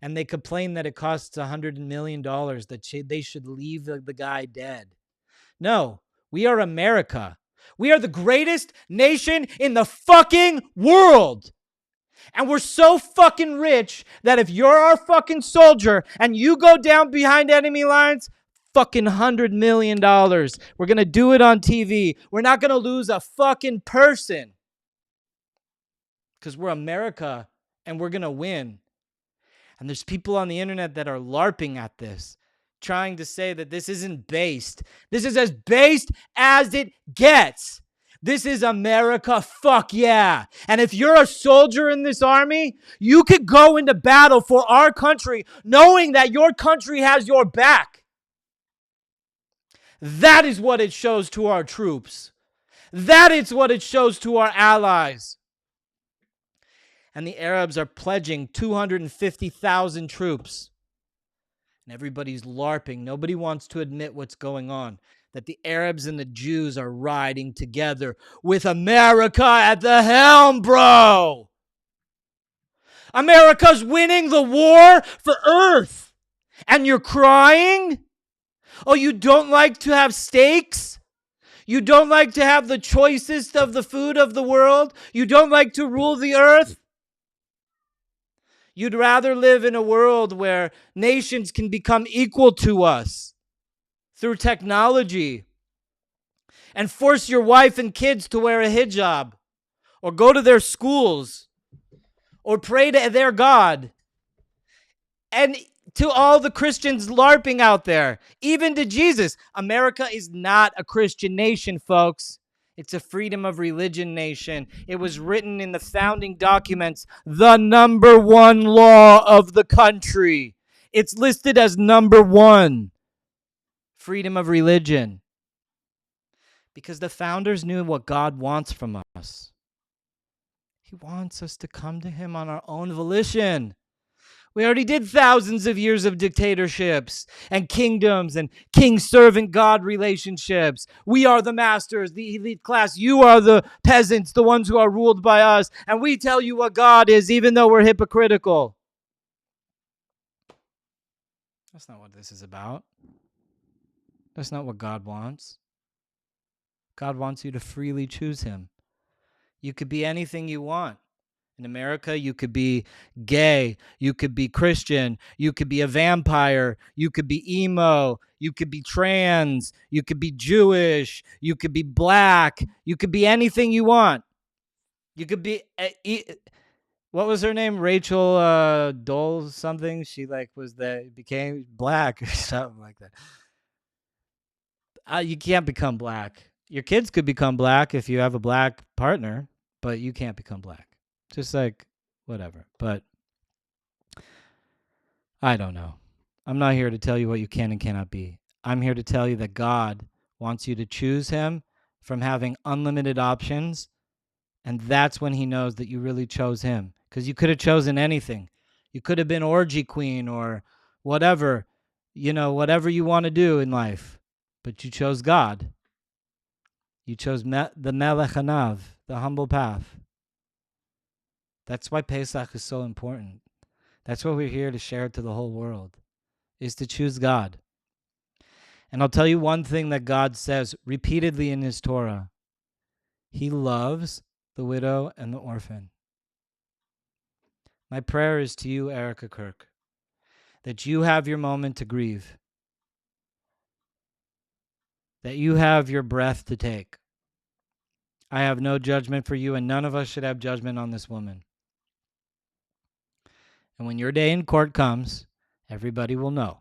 And they complain that it costs $100 million, that they should leave the guy dead. No, we are America. We are the greatest nation in the fucking world. And we're so fucking rich that if you're our fucking soldier and you go down behind enemy lines, fucking $100 million. We're going to do it on TV. We're not going to lose a fucking person. Because we're America and we're going to win. And there's people on the internet that are LARPing at this, trying to say that this isn't based. This is as based as it gets. This is America, fuck yeah. And if you're a soldier in this army, you could go into battle for our country knowing that your country has your back. That is what it shows to our troops. That is what it shows to our allies. And the Arabs are pledging 250,000 troops. And everybody's LARPing. Nobody wants to admit what's going on. That the Arabs and the Jews are riding together with America at the helm, bro. America's winning the war for Earth. And you're crying? Oh, you don't like to have steaks? You don't like to have the choicest of the food of the world? You don't like to rule the earth? You'd rather live in a world where nations can become equal to us through technology and force your wife and kids to wear a hijab or go to their schools or pray to their God. And to all the Christians LARPing out there, even to Jesus, America is not a Christian nation, folks. It's a freedom of religion nation. It was written in the founding documents, the number one law of the country. It's listed as number one, freedom of religion. Because the founders knew what God wants from us. He wants us to come to him on our own volition. We already did thousands of years of dictatorships and kingdoms and king-servant God relationships. We are the masters, the elite class. You are the peasants, the ones who are ruled by us. And we tell you what God is, even though we're hypocritical. That's not what this is about. That's not what God wants. God wants you to freely choose him. You could be anything you want. In America, you could be gay, you could be Christian, you could be a vampire, you could be emo, you could be trans, you could be Jewish, you could be black, you could be anything you want. You could be, what was her name? Rachel Dole something? She became black or something like that. You can't become black. Your kids could become black if you have a black partner, but you can't become black. Just like, whatever. But I don't know. I'm not here to tell you what you can and cannot be. I'm here to tell you that God wants you to choose him from having unlimited options. And that's when he knows that you really chose him. Because you could have chosen anything. You could have been orgy queen or whatever, whatever you want to do in life. But you chose God. You chose the Melech Hanav, the humble path. That's why Pesach is so important. That's why we're here to share it to the whole world, is to choose God. And I'll tell you one thing that God says repeatedly in his Torah. He loves the widow and the orphan. My prayer is to you, Erika Kirk, that you have your moment to grieve, that you have your breath to take. I have no judgment for you, and none of us should have judgment on this woman. And when your day in court comes, everybody will know.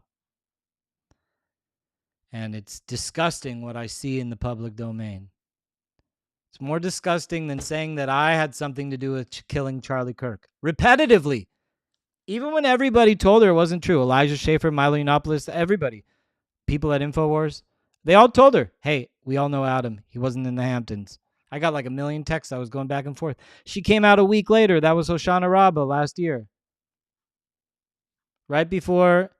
And it's disgusting what I see in the public domain. It's more disgusting than saying that I had something to do with killing Charlie Kirk. Repetitively. Even when everybody told her it wasn't true. Elijah Schaefer, Milo Yiannopoulos, everybody. People at InfoWars. They all told her, hey, we all know Adam. He wasn't in the Hamptons. I got like a million texts. I was going back and forth. She came out a week later. That was Hoshana Rabbah last year. Right before,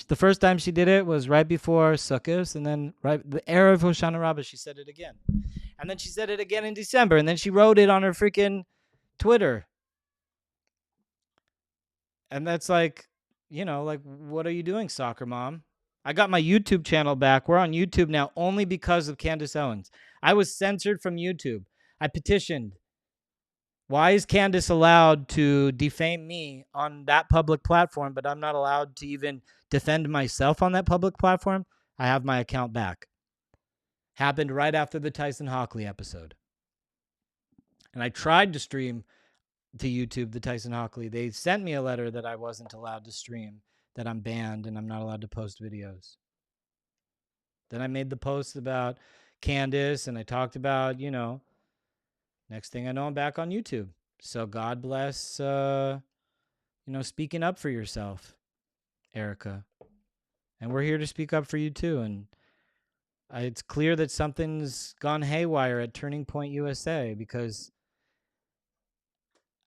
the first time she did it was right before Sukkot. And then right the era of Hoshana Rabbah, she said it again. And then she said it again in December. And then she wrote it on her freaking Twitter. And that's like, like, what are you doing, soccer mom? I got my YouTube channel back. We're on YouTube now only because of Candace Owens. I was censored from YouTube. I petitioned. Why is Candace allowed to defame me on that public platform, but I'm not allowed to even defend myself on that public platform? I have my account back. Happened right after the Tyson Hockley episode. And I tried to stream to YouTube the Tyson Hockley. They sent me a letter that I wasn't allowed to stream, that I'm banned and I'm not allowed to post videos. Then I made the post about Candace and I talked about, next thing I know, I'm back on YouTube. So God bless, speaking up for yourself, Erika. And we're here to speak up for you too. And it's clear that something's gone haywire at Turning Point USA, because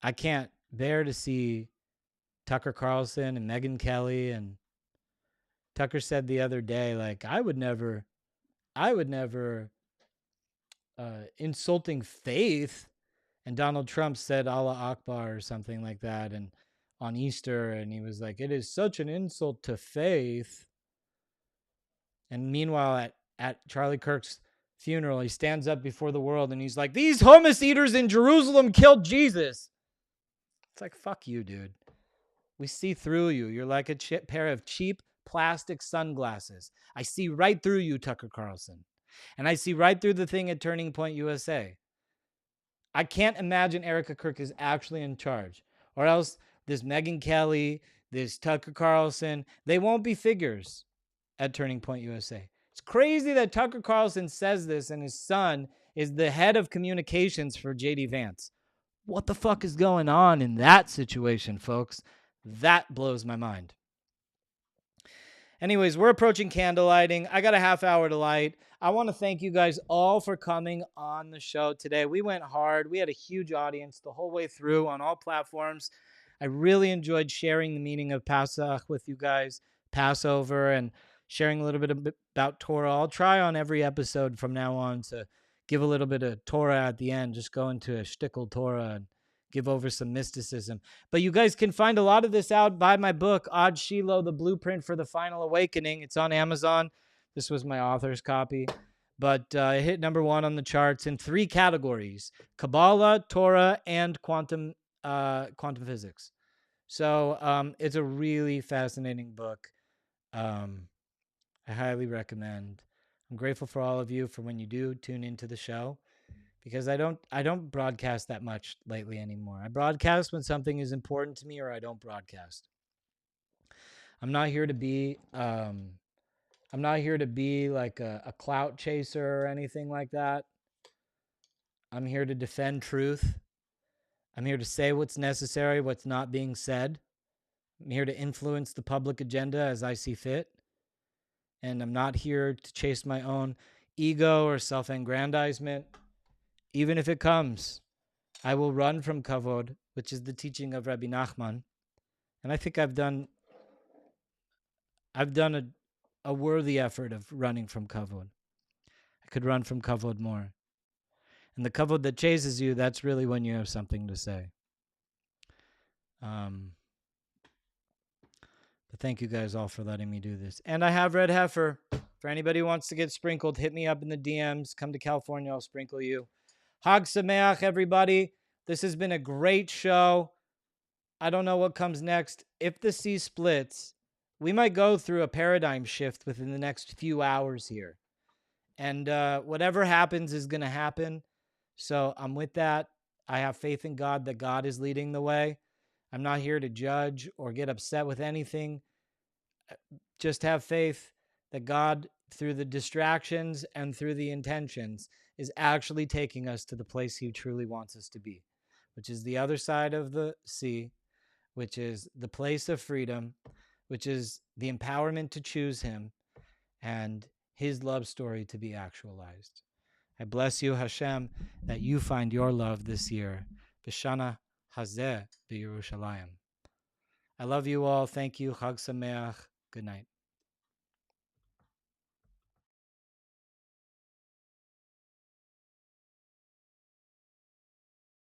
I can't bear to see Tucker Carlson and Megyn Kelly. And Tucker said the other day, like, I would never insulting faith. And Donald Trump said Allah Akbar or something like that, and on Easter, and he was like, it is such an insult to faith. And meanwhile, at Charlie Kirk's funeral, he stands up before the world and he's like, these hummus eaters in Jerusalem killed Jesus. It's like, fuck you, dude. We see through you. You're like a pair of cheap plastic sunglasses. I see right through you, Tucker Carlson. And I see right through the thing at Turning Point USA. I can't imagine Erika Kirk is actually in charge. Or else this Megyn Kelly, this Tucker Carlson, they won't be figures at Turning Point USA. It's crazy that Tucker Carlson says this and his son is the head of communications for JD Vance. What the fuck is going on in that situation, folks? That blows my mind. Anyways, we're approaching candle lighting. I got a half hour to light. I want to thank you guys all for coming on the show today. We went hard. We had a huge audience the whole way through on all platforms. I really enjoyed sharing the meaning of Pesach with you guys, Passover, and sharing a little bit about Torah. I'll try on every episode from now on to give a little bit of Torah at the end, just go into a shtickle Torah and give over some mysticism. But you guys can find a lot of this out. Buy my book, Od Shiloh, The Blueprint for the Final Awakening. It's on Amazon. This was my author's copy. But it hit number 1 on the charts in 3 categories: Kabbalah, Torah, and quantum physics. So it's a really fascinating book. I highly recommend. I'm grateful for all of you for when you do tune into the show, because I don't broadcast that much lately anymore. I broadcast when something is important to me, or I don't broadcast. I'm not here to be like a clout chaser or anything like that. I'm here to defend truth. I'm here to say what's necessary, what's not being said. I'm here to influence the public agenda as I see fit. And I'm not here to chase my own ego or self-aggrandizement. Even if it comes, I will run from kavod, which is the teaching of Rabbi Nachman. And I think I've done a worthy effort of running from kavod. I could run from kavod more. And the kavod that chases you, that's really when you have something to say. But thank you guys all for letting me do this. And I have red heifer. For anybody who wants to get sprinkled, hit me up in the DMs. Come to California, I'll sprinkle you. Hag Sameach, everybody. This has been a great show. I don't know what comes next. If the sea splits, we might go through a paradigm shift within the next few hours here. And whatever happens is going to happen. So I'm with that. I have faith in God that God is leading the way. I'm not here to judge or get upset with anything. Just have faith that God, through the distractions and through the intentions, is actually taking us to the place He truly wants us to be, which is the other side of the sea, which is the place of freedom, which is the empowerment to choose Him and His love story to be actualized. I bless you, Hashem, that you find your love this year. B'shana hazeh b'Yerushalayim. I love you all. Thank you. Chag Sameach. Good night.